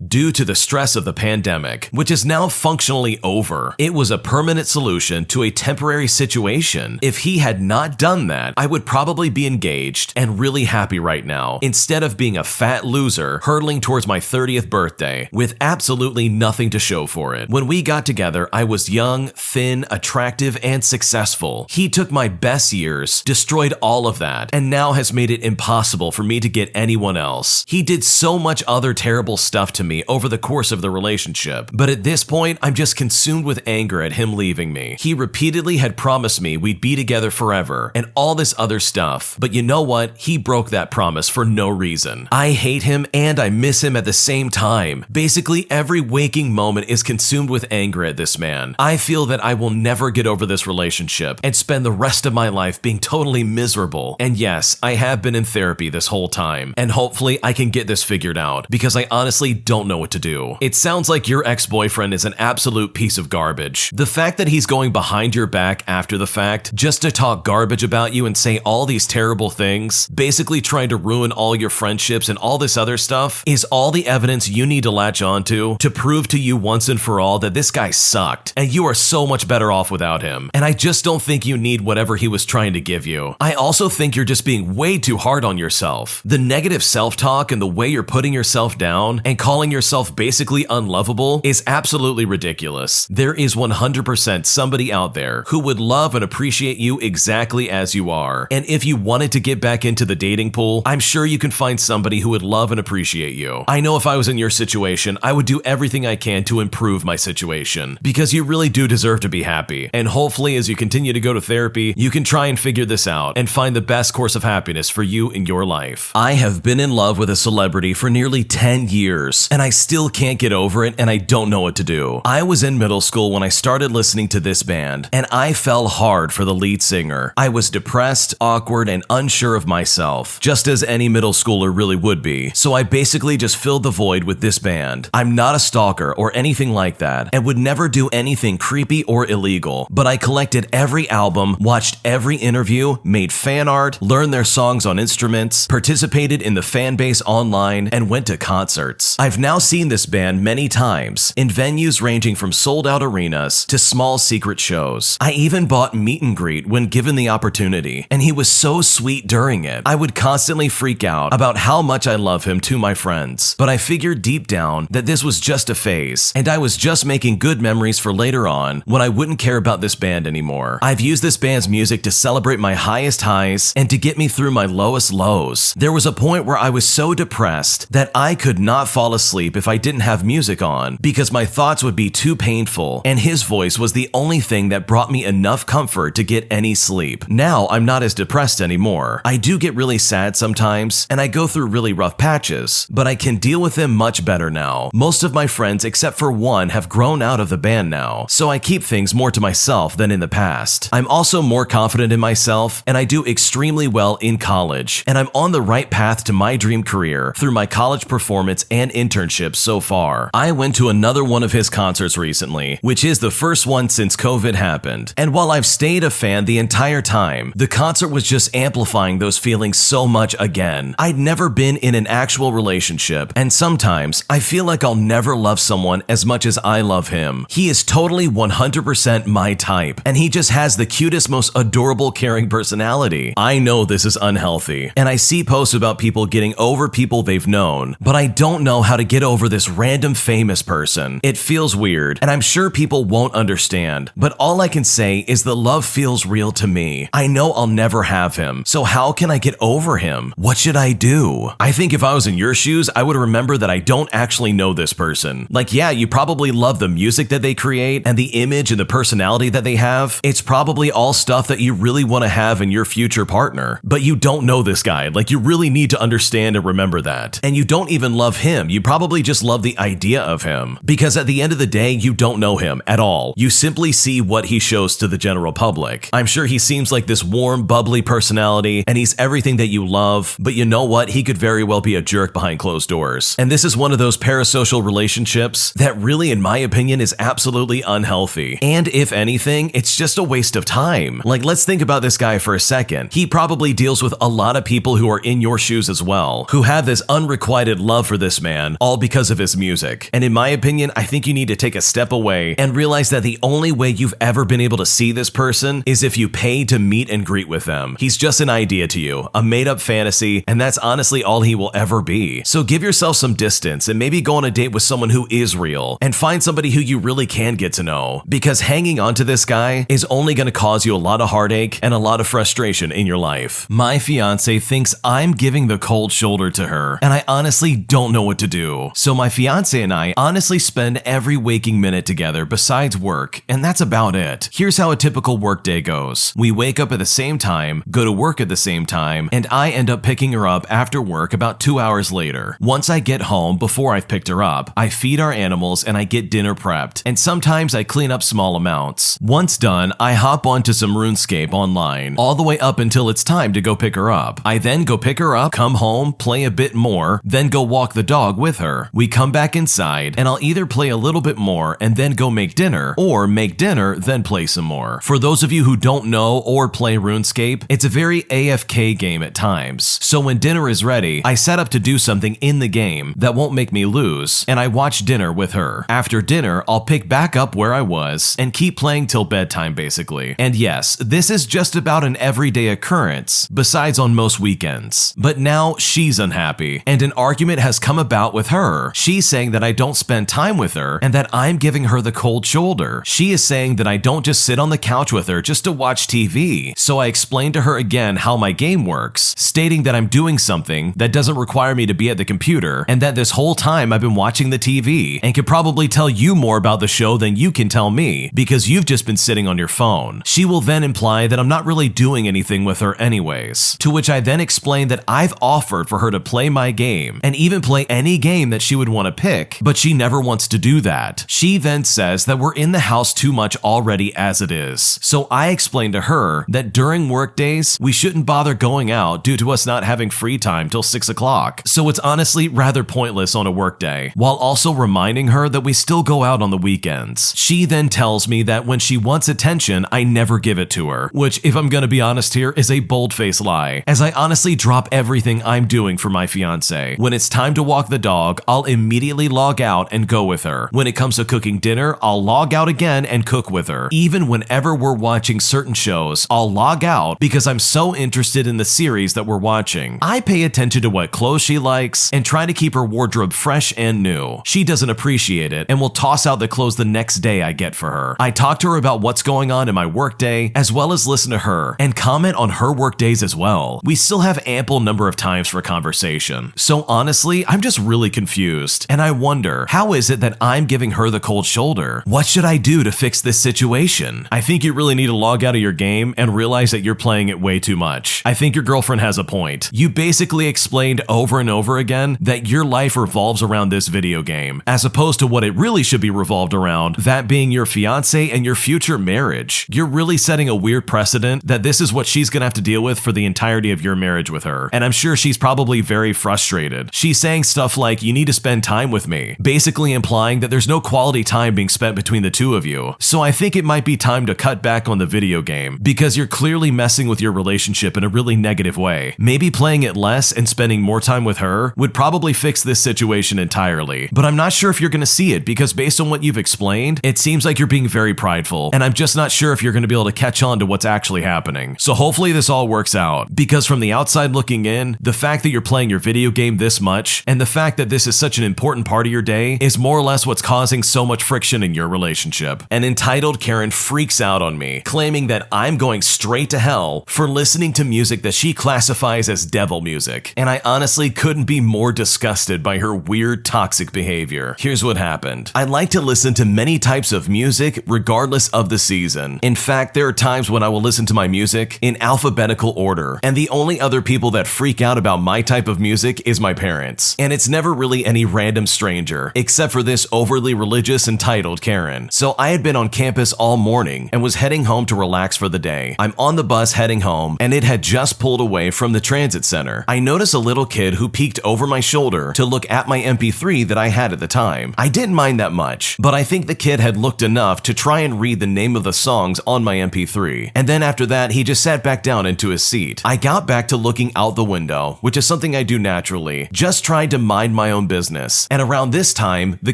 due to the stress of the pandemic, which is now functionally over. It was a permanent solution to a temporary situation. If he had not done that, I would probably be engaged and really happy right now, instead of being a fat loser hurtling towards my 30th birthday with absolutely nothing to show for it. When we got together, I was young, thin, attractive, and successful. He took my best years, destroyed all of that, and now has made it impossible for me to get anyone else. He did so much other terrible stuff to me over the course of the relationship, but at this point, I'm just consumed with anger at him leaving me. He repeatedly had promised me we'd be together forever and all this other stuff, but you know what? He broke that promise for no reason. I hate him and I miss him at the same time. Basically, every waking moment is consumed with anger at this man. I feel that I will never get over this relationship and spend the rest of my life being totally miserable. And yes, I have been in therapy this whole time, and hopefully I can get this figured out because I honestly don't know what to do. It sounds like your ex-boyfriend is an absolute piece of garbage. The fact that he's going behind your back after the fact just to talk garbage about you and say all these terrible things, basically trying to ruin all your friendships and all this other stuff, is all the evidence you need to latch onto to prove to you once and for all that this guy sucked and you are so much better off without him. And I just don't think you need whatever he was trying to give you. I also think you're just being way too hard on yourself. The negative self-talk and the way you're putting yourself down and calling yourself basically unlovable is absolutely ridiculous. There is 100% somebody out there who would love and appreciate you exactly as you are. And if you wanted to get back into the dating pool, I'm sure you can find somebody who would love and appreciate you. I know if I was in your situation, I would do everything I can to improve my situation because you really do deserve to be happy. And hopefully as you continue to go to therapy, you can try and figure this out and find the best course of happiness for you in your life. I have been in love with a celebrity for nearly 10 years and I still can't get over it and I don't know what to do. I was in middle school when I started listening to this band and I fell hard for the lead singer. I was depressed, awkward, and unsure of myself, just as any middle schooler really would be. So I basically just filled the void with this band. I'm not a stalker or anything like that and would never do anything creepy or illegal, but I collected every album, watched every interview, made fan art, learned their songs on instruments, participated in the fan base online, and went to concerts. I've now seen this band many times in venues ranging from sold-out arenas to small secret shows. I even bought meet and greet when given the opportunity, and he was so sweet during it. I would constantly freak out about how much I love him to my friends, but I figured deep down that this was just a phase, and I was just making good memories for later on when I wouldn't care about this band anymore. I've used this band's music to celebrate my highest highs and to get me through my lowest lows. There was a point where I was so depressed that I could not fall asleep if I didn't have music on because my thoughts would be too painful, and his voice was the only thing that brought me enough comfort to get any sleep. Now I'm not as depressed anymore. I do get really sad sometimes, and I go through really rough patches, but I can deal with them much better now. Most of my friends, except for one, have grown out of the band now, so I keep things more to myself than in the past. I'm also more confident in myself, and I do extremely well in college, and I'm on the right path to my dream career through my college performance and internships so far. I went to another one of his concerts recently, which is the first one since COVID happened, and while I've stayed a fan the entire time, the concert was just amplifying those feelings so much again. I'd never been in an actual relationship, and sometimes I feel feel like I'll never love someone as much as I love him. He is totally 100% my type, and he just has the cutest, most adorable, caring personality. I know this is unhealthy, and I see posts about people getting over people they've known, but I don't know how to get over this random famous person. It feels weird, and I'm sure people won't understand, but all I can say is the love feels real to me. I know I'll never have him, so how can I get over him? What should I do? I think if I was in your shoes, I would remember that I don't actually know this person. Like, yeah, you probably love the music that they create and the image and the personality that they have. It's probably all stuff that you really want to have in your future partner, but you don't know this guy. Like, you really need to understand and remember that. And you don't even love him. You probably just love the idea of him, because at the end of the day, you don't know him at all. You simply see what he shows to the general public. I'm sure he seems like this warm, bubbly personality, and he's everything that you love, but you know what? He could very well be a jerk behind closed doors. And this is one of those parasocial relationships that really, in my opinion, is absolutely unhealthy. And if anything, it's just a waste of time. Like, let's think about this guy for a second. He probably deals with a lot of people who are in your shoes as well, who have this unrequited love for this man, all because of his music. And in my opinion, I think you need to take a step away and realize that the only way you've ever been able to see this person is if you pay to meet and greet with them. He's just an idea to you, a made-up fantasy, and that's honestly all he will ever be. So give yourself some distance and maybe go on a date with someone who is real, and find somebody who you really can get to know, because hanging on to this guy is only going to cause you a lot of heartache and a lot of frustration in your life. My fiance thinks I'm giving the cold shoulder to her, and I honestly don't know what to do. So my fiance and I honestly spend every waking minute together besides work, and that's about it. Here's how a typical workday goes. We wake up at the same time, go to work at the same time, and I end up picking her up after work about 2 hours later. Once I get home, before I've picked her up, I feed our animals and I get dinner prepped, and sometimes I clean up small amounts. Once done, I hop onto some RuneScape online, all the way up until it's time to go pick her up. I then go pick her up, come home, play a bit more, then go walk the dog with her. We come back inside, and I'll either play a little bit more and then go make dinner, or make dinner, then play some more. For those of you who don't know or play RuneScape, it's a very AFK game at times. So when dinner is ready, I set up to do something in the game that won't make me lose, and I watch dinner with her. After dinner, I'll pick back up where I was and keep playing till bedtime basically. And yes, this is just about an everyday occurrence, besides on most weekends. But now she's unhappy, and an argument has come about with her. She's saying that I don't spend time with her and that I'm giving her the cold shoulder. She is saying that I don't just sit on the couch with her just to watch TV. So I explained to her again how my game works, stating that I'm doing something that doesn't require me to be at the computer, and that this whole time I've been watching the TV and could probably tell you more about the show than you can tell me, because you've just been sitting on your phone. She will then imply that I'm not really doing anything with her anyways, to which I then explain that I've offered for her to play my game, and even play any game that she would want to pick, but she never wants to do that. She then says that we're in the house too much already as it is. So I explained to her that during work days, we shouldn't bother going out due to us not having free time till 6 o'clock. So it's honestly rather pointless on a work day, while also reminding her that we still go out on the weekends. She then tells me that when she wants attention, I never give it to her, which, if I'm gonna be honest here, is a bold-faced lie, as I honestly drop everything I'm doing for my fiance. When it's time to walk the dog, I'll immediately log out and go with her. When it comes to cooking dinner, I'll log out again and cook with her. Even whenever we're watching certain shows, I'll log out because I'm so interested in the series that we're watching. I pay attention to what clothes she likes and try to keep her wardrobe fresh and new. She doesn't appreciate it and will toss out the clothes the next day I get for her. I talk to her about what's going on in my workday, as well as listen to her and comment on her work days as well. We still have ample number of times for conversation. So honestly, I'm just really confused, and I wonder, how is it that I'm giving her the cold shoulder? What should I do to fix this situation? I think you really need to log out of your game and realize that you're playing it way too much. I think your girlfriend has a point. You basically explained over and over again that your life revolves around this video game, as opposed to what it really should be revolved around, that being your fiance and your future marriage. You're really setting a weird precedent that this is what she's gonna have to deal with for the entirety of your marriage with her, and I'm sure she's probably very frustrated. She's saying stuff like, you need to spend time with me, basically implying that there's no quality time being spent between the two of you. So I think it might be time to cut back on the video game, because you're clearly messing with your relationship in a really negative way. Maybe playing it less and spending more time with her would probably fix this situation entirely. entirely. But I'm not sure if you're gonna see it because based on what you've explained, it seems like you're being very prideful, and I'm just not sure if you're gonna be able to catch on to what's actually happening. So hopefully this all works out, because from the outside looking in, the fact that you're playing your video game this much, and the fact that this is such an important part of your day is more or less what's causing so much friction in your relationship. An entitled Karen freaks out on me, claiming that I'm going straight to hell for listening to music that she classifies as devil music. And I honestly couldn't be more disgusted by her weird, toxic behavior. Here's what happened. I like to listen to many types of music regardless of the season. In fact, there are times when I will listen to my music in alphabetical order, and the only other people that freak out about my type of music is my parents. And it's never really any random stranger, except for this overly religious entitled Karen. So I had been on campus all morning and was heading home to relax for the day. I'm on the bus heading home, and it had just pulled away from the transit center. I noticed a little kid who peeked over my shoulder to look at my MP3 that I had at the time. I didn't mind that much, but I think the kid had looked enough to try and read the name of the songs on my MP3. And then after that, he just sat back down into his seat. I got back to looking out the window, which is something I do naturally, just tried to mind my own business. And around this time, the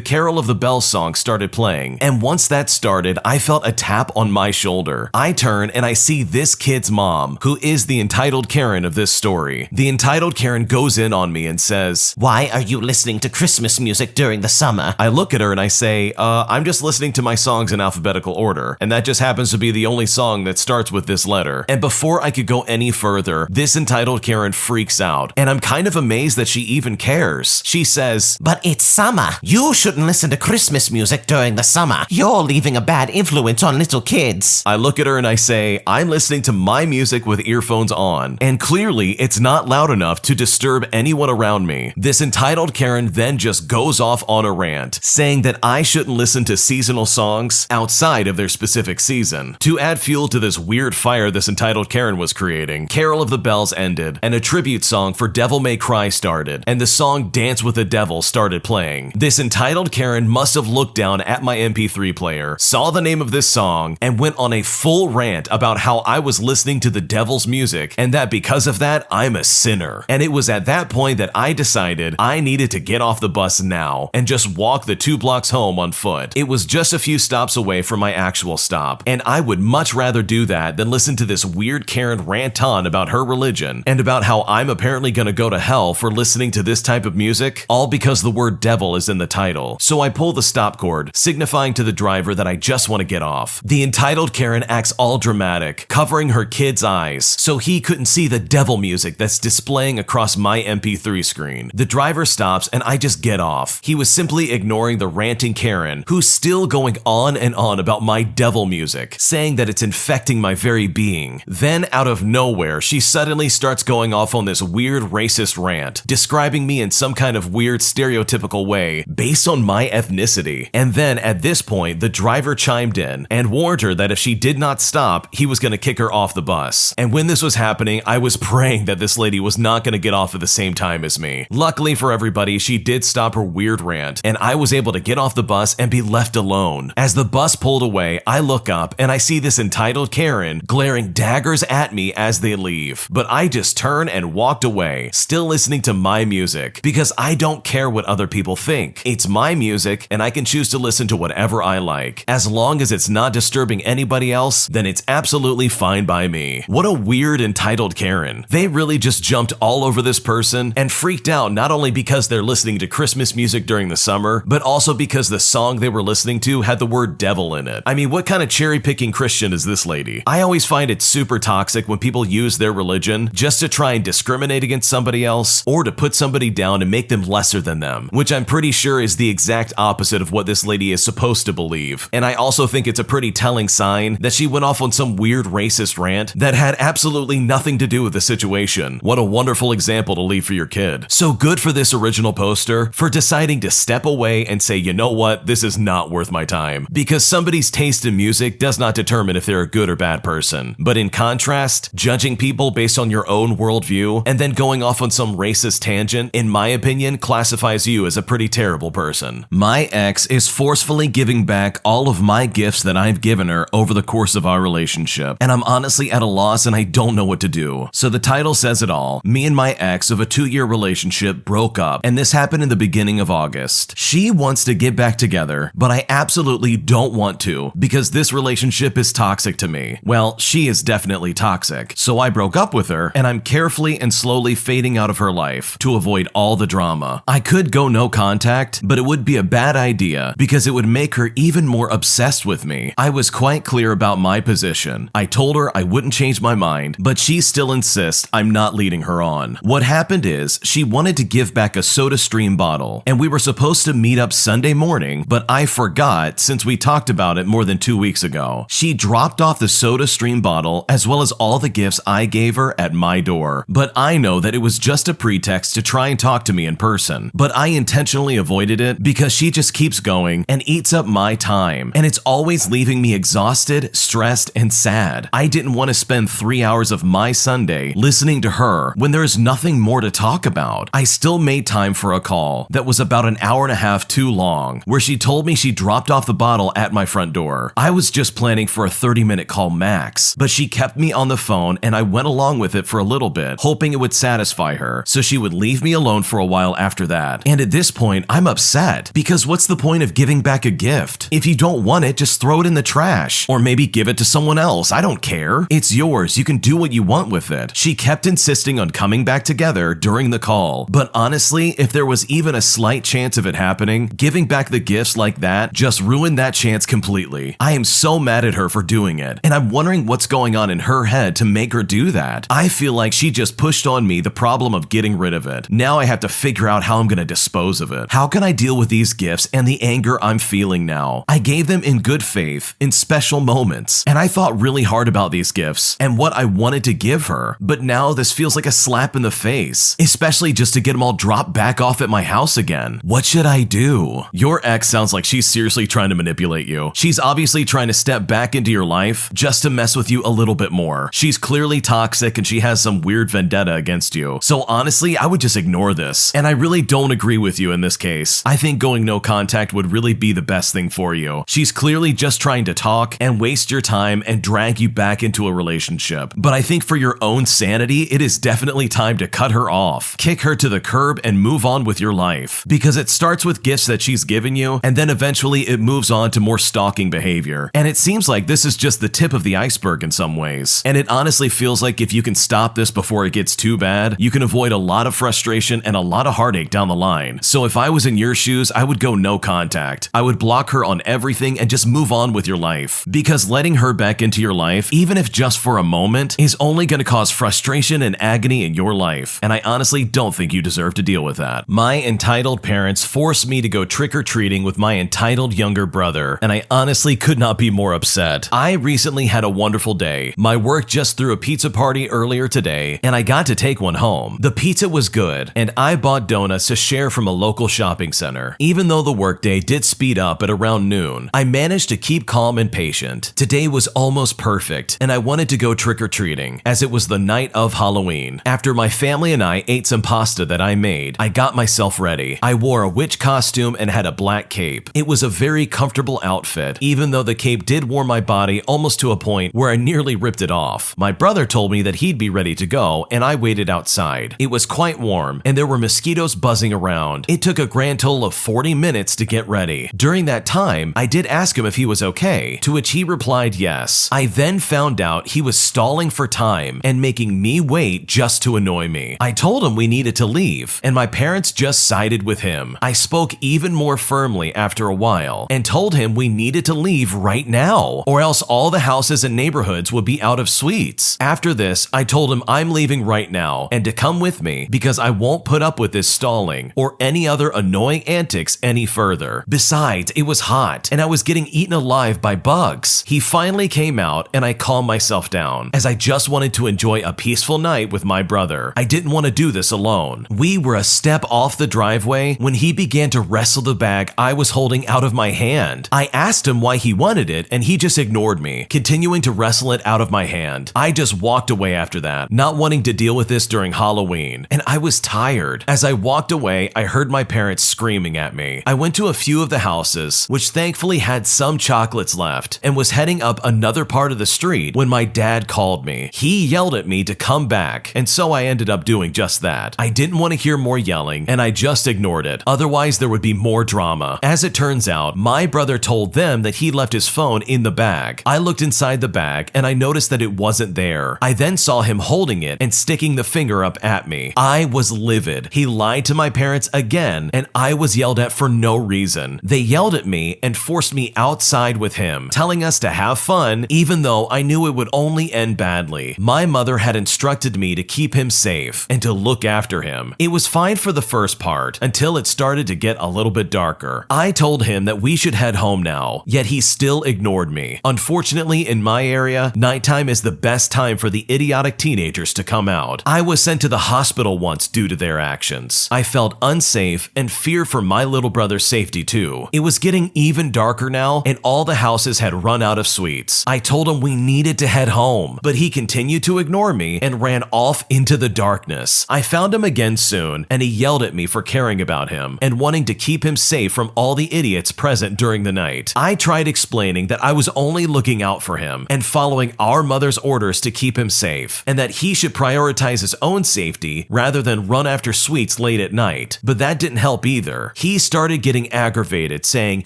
Carol of the Bells song started playing. And once that started, I felt a tap on my shoulder. I turn and I see this kid's mom, who is the entitled Karen of this story. The entitled Karen goes in on me and says, Why are you listening to Christmas music during the summer? I look at her and I say, I'm just listening to my songs in alphabetical order, and that just happens to be the only song that starts with this letter. And before I could go any further, this entitled Karen freaks out, and I'm kind of amazed that she even cares. She says, But it's summer. You shouldn't listen to Christmas music during the summer. You're leaving a bad influence on little kids. I look at her and I say, I'm listening to my music with earphones on, and clearly it's not loud enough to disturb anyone around me. This entitled Karen then just goes off on a rant, saying that I shouldn't listen to seasonal songs outside of their specific season. To add fuel to this weird fire this entitled Karen was creating, Carol of the Bells ended, and a tribute song for Devil May Cry started, and the song Dance with the Devil started playing. This entitled Karen must have looked down at my MP3 player, saw the name of this song, and went on a full rant about how I was listening to the devil's music, and that because of that, I'm a sinner. And it was at that point that I decided I needed to get off the bus now and just walk the 2 blocks home on foot. It was just a few stops away from my actual stop, and I would much rather do that than listen to this weird Karen rant on about her religion and about how I'm apparently gonna go to hell for listening to this type of music, all because the word devil is in the title. So I pull the stop cord, signifying to the driver that I just want to get off. The entitled Karen acts all dramatic, covering her kid's eyes so he couldn't see the devil music that's displaying across my MP3 screen. The driver stops and I just get off. He was simply ignoring the ranting Karen, who's still going on and on about my devil music, saying that it's infecting my very being. Then out of nowhere, she suddenly starts going off on this weird racist rant, describing me in some kind of weird stereotypical way based on my ethnicity. And then at this point, the driver chimed in and warned her that if she did not stop, he was going to kick her off the bus. And when this was happening, I was praying that this lady was not going to get off at the same time as me. Luckily for everybody, she did stop her weird rant, and I was able to get off the bus and be left alone. As the bus pulled away, I look up and I see this entitled Karen glaring daggers at me as they leave. But I just turned and walked away, still listening to my music, because I don't care what other people think. It's my music, and I can choose to listen to whatever I like. As long as it's not disturbing anybody else, then it's absolutely fine by me. What a weird entitled Karen. They really just jumped all over this person and freaked out not only because they're listening to Christmas music during the summer, but also because the song they were listening to had the word devil in it. I mean, what kind of cherry-picking Christian is this lady? I always find it super toxic when people use their religion just to try and discriminate against somebody else or to put somebody down and make them lesser than them, which I'm pretty sure is the exact opposite of what this lady is supposed to believe. And I also think it's a pretty telling sign that she went off on some weird racist rant that had absolutely nothing to do with the situation. What a wonderful example to leave for your kid. So good for this original poster for deciding to step away and say, you know what, this is not worth my time. Because somebody's taste in music does not determine if they're a good or bad person. But in contrast, judging people based on your own worldview and then going off on some racist tangent, in my opinion, classifies you as a pretty terrible person. My ex is forcefully giving back all of my gifts that I've given her over the course of our relationship, and I'm honestly at a loss and I don't know what to do. So the title says it all. Me and my ex of a 2-year relationship broke up, and this happened happened in the beginning of August. She wants to get back together, but I absolutely don't want to because this relationship is toxic to me. Well, she is definitely toxic. So I broke up with her, and I'm carefully and slowly fading out of her life to avoid all the drama. I could go no contact, but it would be a bad idea because it would make her even more obsessed with me. I was quite clear about my position. I told her I wouldn't change my mind, but she still insists I'm not leading her on. What happened is she wanted to give back a SodaStream bottle, and we were supposed to meet up Sunday morning, but I forgot since we talked about it more than 2 weeks ago. She dropped off the SodaStream bottle as well as all the gifts I gave her at my door, but I know that it was just a pretext to try and talk to me in person. But I intentionally avoided it because she just keeps going and eats up my time, and it's always leaving me exhausted, stressed, and sad. I didn't want to spend 3 hours of my Sunday listening to her when there's nothing more to talk about. I still made time for a call that was about an hour and a half too long, where she told me she dropped off the bottle at my front door. I was just planning for a 30-minute call max, but she kept me on the phone and I went along with it for a little bit, hoping it would satisfy her, so she would leave me alone for a while after that. And at this point, I'm upset because what's the point of giving back a gift? If you don't want it, just throw it in the trash, or maybe give it to someone else. I don't care. It's yours. You can do what you want with it. She kept insisting on coming back together during the call, but honestly, if there was even a slight chance of it happening, giving back the gifts like that just ruined that chance completely. I am so mad at her for doing it, and I'm wondering what's going on in her head to make her do that. I feel like she just pushed on me the problem of getting rid of it. Now I have to figure out how I'm going to dispose of it. How can I deal with these gifts and the anger I'm feeling now? I gave them in good faith, in special moments, and I thought really hard about these gifts and what I wanted to give her, but now this feels like a slap in the face, especially just to get them all dropped back off at my house again. What should I do? Your ex sounds like she's seriously trying to manipulate you. She's obviously trying to step back into your life just to mess with you a little bit more. She's clearly toxic and she has some weird vendetta against you. So honestly, I would just ignore this. And I really don't agree with you in this case. I think going no contact would really be the best thing for you. She's clearly just trying to talk and waste your time and drag you back into a relationship. But I think for your own sanity, it is definitely time to cut her off, kick her to the curb, and move on with your life. Because it starts with gifts that she's given you, and then eventually it moves on to more stalking behavior. And it seems like this is just the tip of the iceberg in some ways. And it honestly feels like if you can stop this before it gets too bad, you can avoid a lot of frustration and a lot of heartache down the line. So if I was in your shoes, I would go no contact. I would block her on everything and just move on with your life. Because letting her back into your life, even if just for a moment, is only going to cause frustration and agony in your life. And I honestly don't think you deserve to deal with that. My entitled parents forced me to go trick-or-treating with my entitled younger brother, and I honestly could not be more upset. I recently had a wonderful day. My work just threw a pizza party earlier today, and I got to take one home. The pizza was good, and I bought donuts to share from a local shopping center. Even though the workday did speed up at around noon, I managed to keep calm and patient. Today was almost perfect, and I wanted to go trick-or-treating, as it was the night of Halloween. After my family and I ate some pasta that I made, I got myself ready. I wore a witch costume and had a black cape. It was a very comfortable outfit, even though the cape did warm my body almost to a point where I nearly ripped it off. My brother told me that he'd be ready to go, and I waited outside. It was quite warm, and there were mosquitoes buzzing around. It took a grand total of 40 minutes to get ready. During that time, I did ask him if he was okay, to which he replied yes. I then found out he was stalling for time and making me wait just to annoy me. I told him we needed to leave, and my parents just sided with him. I spoke even more firmly after a while and told him we needed to leave right now, or else all the houses and neighborhoods would be out of sweets. After this, I told him I'm leaving right now and to come with me because I won't put up with this stalling or any other annoying antics any further. Besides, it was hot and I was getting eaten alive by bugs. He finally came out and I calmed myself down as I just wanted to enjoy a peaceful night with my brother. I didn't want to do this alone. We were a step off the driveway when he began to wrestle the bag I was holding out of my hand. I asked him why he wanted it and he just ignored me, continuing to wrestle it out of my hand. I just walked away after that, not wanting to deal with this during Halloween, and I was tired. As I walked away, I heard my parents screaming at me. I went to a few of the houses, which thankfully had some chocolates left, and was heading up another part of the street when my dad called me. He yelled at me to come back, and so I ended up doing just that. I didn't want to hear more yelling, and I I just ignored it. Otherwise, there would be more drama. As it turns out, my brother told them that he left his phone in the bag. I looked inside the bag and I noticed that it wasn't there. I then saw him holding it and sticking the finger up at me. I was livid. He lied to my parents again and I was yelled at for no reason. They yelled at me and forced me outside with him, telling us to have fun even though I knew it would only end badly. My mother had instructed me to keep him safe and to look after him. It was fine for the first part until it started to get a little bit darker. I told him that we should head home now, yet he still ignored me. Unfortunately, in my area, nighttime is the best time for the idiotic teenagers to come out. I was sent to the hospital once due to their actions. I felt unsafe and feared for my little brother's safety too. It was getting even darker now and all the houses had run out of sweets. I told him we needed to head home, but he continued to ignore me and ran off into the darkness. I found him again soon and he yelled at me for caring about him and wanting to keep him safe from all the idiots present during the night. I tried explaining that I was only looking out for him and following our mother's orders to keep him safe and that he should prioritize his own safety rather than run after sweets late at night. But that didn't help either. He started getting aggravated, saying,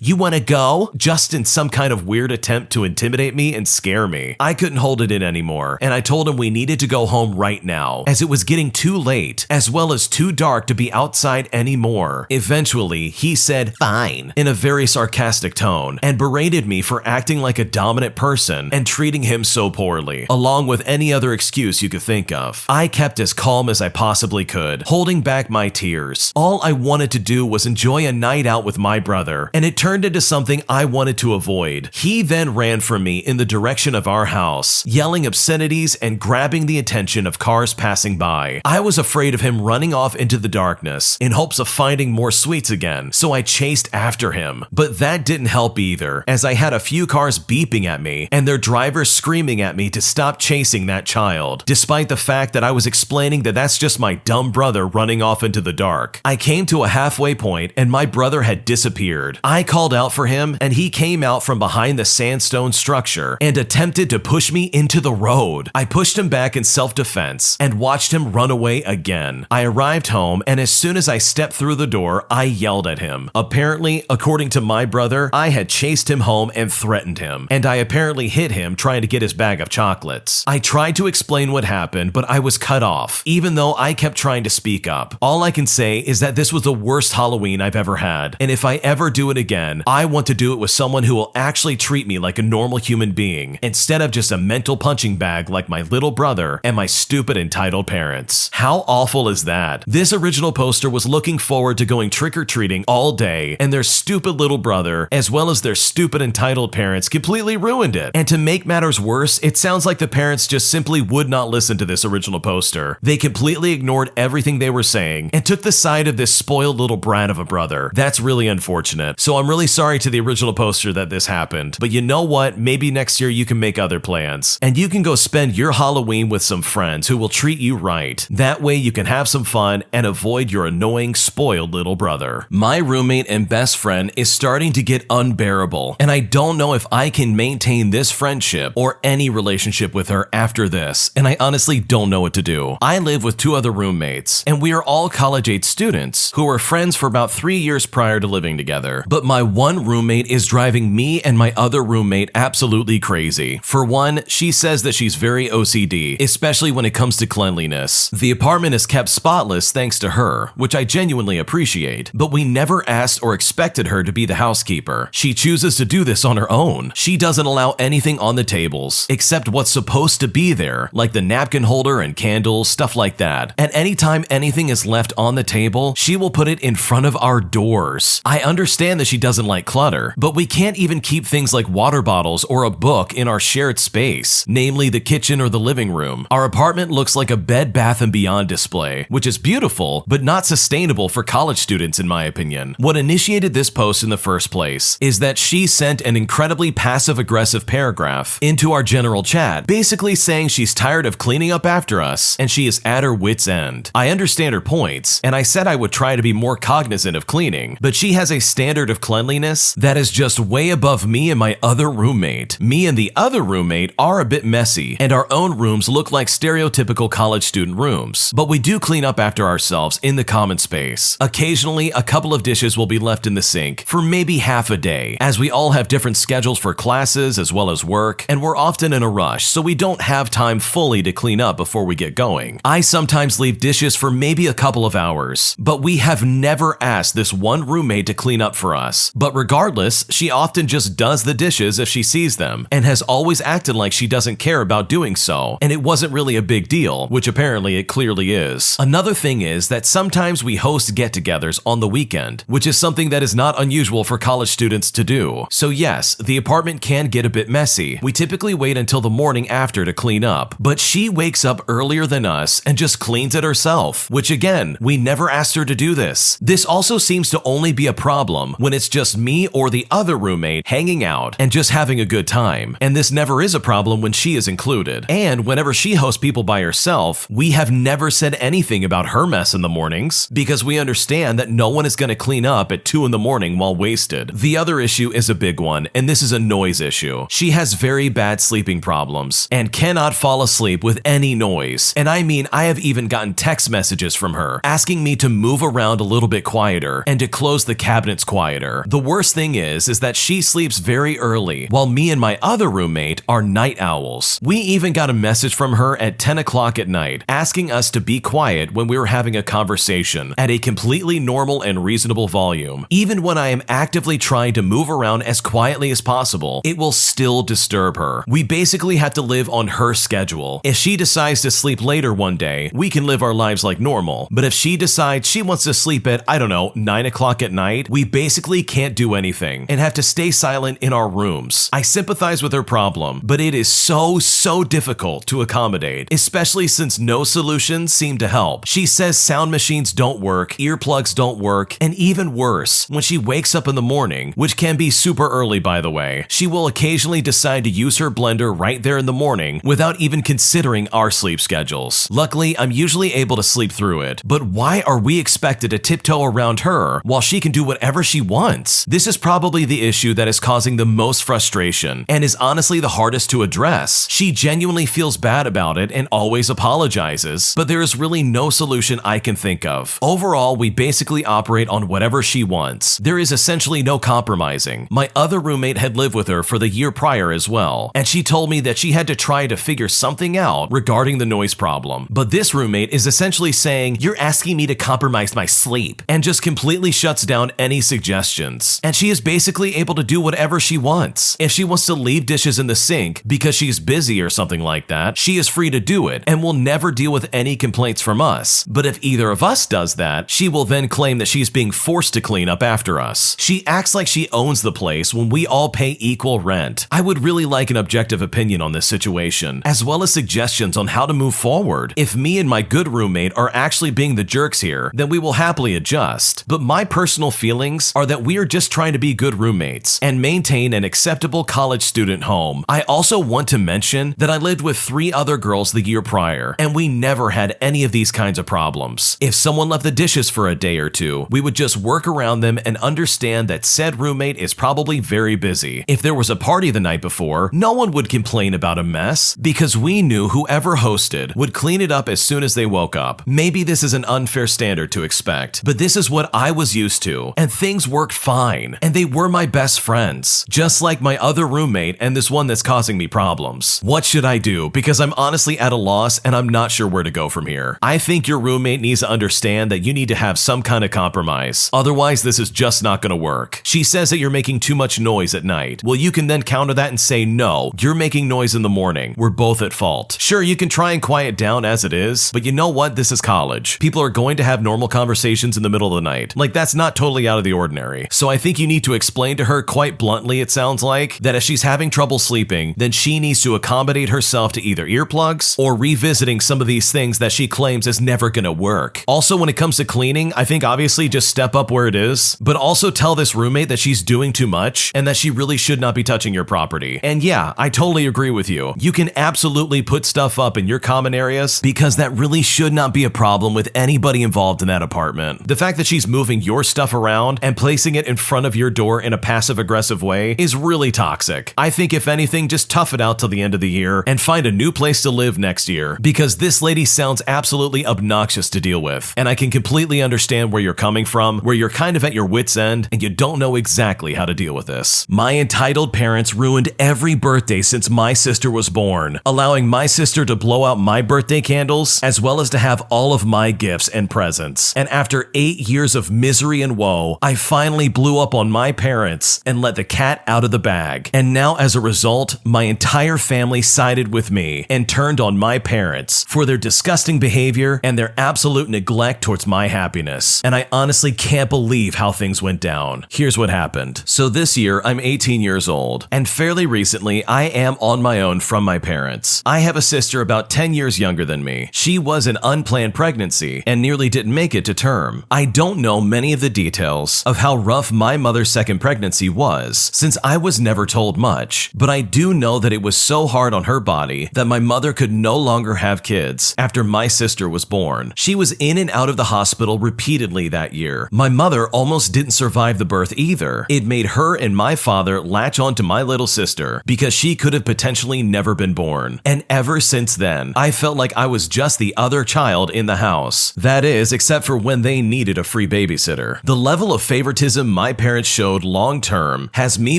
"You want to go?" just in some kind of weird attempt to intimidate me and scare me. I couldn't hold it in anymore and I told him we needed to go home right now as it was getting too late as well as too dark to be outside anymore. Eventually, he said, "Fine," in a very sarcastic tone and berated me for acting like a dominant person and treating him so poorly, along with any other excuse you could think of. I kept as calm as I possibly could, holding back my tears. All I wanted to do was enjoy a night out with my brother, and it turned into something I wanted to avoid. He then ran from me in the direction of our house, yelling obscenities and grabbing the attention of cars passing by. I was afraid of him running off into the darkness in hopes of finding more sweets again, so I chased after him. But that didn't help either, as I had a few cars beeping at me and their drivers screaming at me to stop chasing that child, despite the fact that I was explaining that that's just my dumb brother running off into the dark. I came to a halfway point and my brother had disappeared. I called out for him and he came out from behind the sandstone structure and attempted to push me into the road. I pushed him back in self-defense and watched him run away again. I arrived home and as soon as I stepped through the door, I yelled at him. Apparently, according to my brother, I had chased him home and threatened him, and I apparently hit him trying to get his bag of chocolates. I tried to explain what happened, but I was cut off, even though I kept trying to speak up. All I can say is that this was the worst Halloween I've ever had, and if I ever do it again, I want to do it with someone who will actually treat me like a normal human being, instead of just a mental punching bag like my little brother and my stupid entitled parents. How awful is that? This original poster was looking forward to going trick-or-treating all day, and their stupid little brother, as well as their stupid entitled parents, completely ruined it. And to make matters worse, it sounds like the parents just simply would not listen to this original poster. They completely ignored everything they were saying and took the side of this spoiled little brat of a brother. That's really unfortunate. So I'm really sorry to the original poster that this happened. But you know what? Maybe next year you can make other plans. And you can go spend your Halloween with some friends who will treat you right. That way you can have some fun and avoid your annoying, spoiled little brother. My roommate and best friend is starting to get unbearable, and I don't know if I can maintain this friendship or any relationship with her after this, and I honestly don't know what to do. I live with two other roommates, and we are all college-age students who were friends for about 3 years prior to living together. But my one roommate is driving me and my other roommate absolutely crazy. For one, she says that she's very OCD, especially when it comes to cleanliness. The apartment is kept spotless thanks to her, which I genuinely appreciate, but we never asked or expected her to be the housekeeper. She chooses to do this on her own. She doesn't allow anything on the tables except what's supposed to be there, like the napkin holder and candles, stuff like that. And anytime anything is left on the table, she will put it in front of our doors. I understand that she doesn't like clutter, but we can't even keep things like water bottles or a book in our shared space, namely the kitchen or the living room. Our apartment looks like a Bed Bath & Beyond display, which is beautiful, but not sustainable for college students in my opinion. What initiated this post in the first place is that she sent an incredibly passive-aggressive paragraph into our general chat, basically saying she's tired of cleaning up after us and she is at her wit's end. I understand her points, and I said I would try to be more cognizant of cleaning, but she has a standard of cleanliness that is just way above me and my other roommate. Me and the other roommate are a bit messy, and our own rooms look like stereotypical college student rooms, but we do clean up after ourselves in the common common space. Occasionally, a couple of dishes will be left in the sink for maybe half a day, as we all have different schedules for classes as well as work, and we're often in a rush, so we don't have time fully to clean up before we get going. I sometimes leave dishes for maybe a couple of hours, but we have never asked this one roommate to clean up for us. But regardless, she often just does the dishes if she sees them, and has always acted like she doesn't care about doing so, and it wasn't really a big deal, which apparently it clearly is. Another thing is that sometimes we host get-togethers on the weekend, which is something that is not unusual for college students to do. So yes, the apartment can get a bit messy. We typically wait until the morning after to clean up, but she wakes up earlier than us and just cleans it herself, which again, we never asked her to do this. This also seems to only be a problem when it's just me or the other roommate hanging out and just having a good time, and this never is a problem when she is included. And whenever she hosts people by herself, we have never said anything about her mess in the mornings, because we understand that no one is going to clean up at 2 in the morning while wasted. The other issue is a big one, and this is a noise issue. She has very bad sleeping problems and cannot fall asleep with any noise. And I mean, I have even gotten text messages from her asking me to move around a little bit quieter and to close the cabinets quieter. The worst thing is that she sleeps very early, while me and my other roommate are night owls. We even got a message from her at 10 o'clock at night asking us to be quiet when we were having a conversation at a completely normal and reasonable volume. Even when I am actively trying to move around as quietly as possible, it will still disturb her. We basically have to live on her schedule. If she decides to sleep later one day, we can live our lives like normal. But if she decides she wants to sleep at, I don't know, 9 o'clock at night, we basically can't do anything and have to stay silent in our rooms. I sympathize with her problem, but it is so difficult to accommodate, especially since no solutions seem to help. She says sound machines don't work, earplugs don't work, and even worse, when she wakes up in the morning, which can be super early by the way, she will occasionally decide to use her blender right there in the morning without even considering our sleep schedules. Luckily, I'm usually able to sleep through it, but why are we expected to tiptoe around her while she can do whatever she wants? This is probably the issue that is causing the most frustration and is honestly the hardest to address. She genuinely feels bad about it and always apologizes, but there is really no solution I can think of. Overall, we basically operate on whatever she wants. There is essentially no compromising. My other roommate had lived with her for the year prior as well, and she told me that she had to try to figure something out regarding the noise problem. But this roommate is essentially saying, "You're asking me to compromise my sleep," and just completely shuts down any suggestions. And she is basically able to do whatever she wants. If she wants to leave dishes in the sink because she's busy or something like that, she is free to do it and will never deal with any complaints from us. But if either of us does that, she will then claim that she's being forced to clean up after us. She acts like she owns the place when we all pay equal rent. I would really like an objective opinion on this situation, as well as suggestions on how to move forward. If me and my good roommate are actually being the jerks here, then we will happily adjust. But my personal feelings are that we are just trying to be good roommates and maintain an acceptable college student home. I also want to mention that I lived with 3 other girls the year prior, and we never had any of these kinds of problems. If someone left the dishes for a day or two, we would just work around them and understand that said roommate is probably very busy. If there was a party the night before, no one would complain about a mess because we knew whoever hosted would clean it up as soon as they woke up. Maybe this is an unfair standard to expect, but this is what I was used to, and things worked fine, and they were my best friends, just like my other roommate and this one that's causing me problems. What should I do? Because I'm honestly at a loss and I'm not sure where to go from here. I think your roommate needs to understand that you need to have some kind of compromise. Otherwise, this is just not going to work. She says that you're making too much noise at night. Well, you can then counter that and say, no, you're making noise in the morning. We're both at fault. Sure, you can try and quiet down as it is, but you know what? This is college. People are going to have normal conversations in the middle of the night. Like, that's not totally out of the ordinary. So I think you need to explain to her quite bluntly, it sounds like, that if she's having trouble sleeping, then she needs to accommodate herself to either earplugs or revisiting some of these things that she claims is never gonna work. Also, when it comes to cleaning, I think obviously just step up where it is, but also tell this roommate that she's doing too much and that she really should not be touching your property. And yeah, I totally agree with you. You can absolutely put stuff up in your common areas because that really should not be a problem with anybody involved in that apartment. The fact that she's moving your stuff around and placing it in front of your door in a passive-aggressive way is really toxic. I think if anything, just tough it out till the end of the year and find a new place to live next year, because this lady sounds absolutely obnoxious to deal with, and I can can completely understand where you're coming from, where you're kind of at your wit's end and you don't know exactly how to deal with this. My entitled parents ruined every birthday since my sister was born, allowing my sister to blow out my birthday candles as well as to have all of my gifts and presents. And after 8 years of misery and woe, I finally blew up on my parents and let the cat out of the bag. And now as a result, my entire family sided with me and turned on my parents for their disgusting behavior and their absolute neglect towards my happiness. And I honestly can't believe how things went down. Here's what happened. So this year, I'm 18 years old, and fairly recently, I am on my own from my parents. I have a sister about 10 years younger than me. She was an unplanned pregnancy and nearly didn't make it to term. I don't know many of the details of how rough my mother's second pregnancy was, since I was never told much, but I do know that it was so hard on her body that my mother could no longer have kids after my sister was born. She was in and out of the hospital repeatedly that year. My mother almost didn't survive the birth either. It made her and my father latch on to my little sister because she could have potentially never been born. And ever since then, I felt like I was just the other child in the house. That is, except for when they needed a free babysitter. The level of favoritism my parents showed long term has me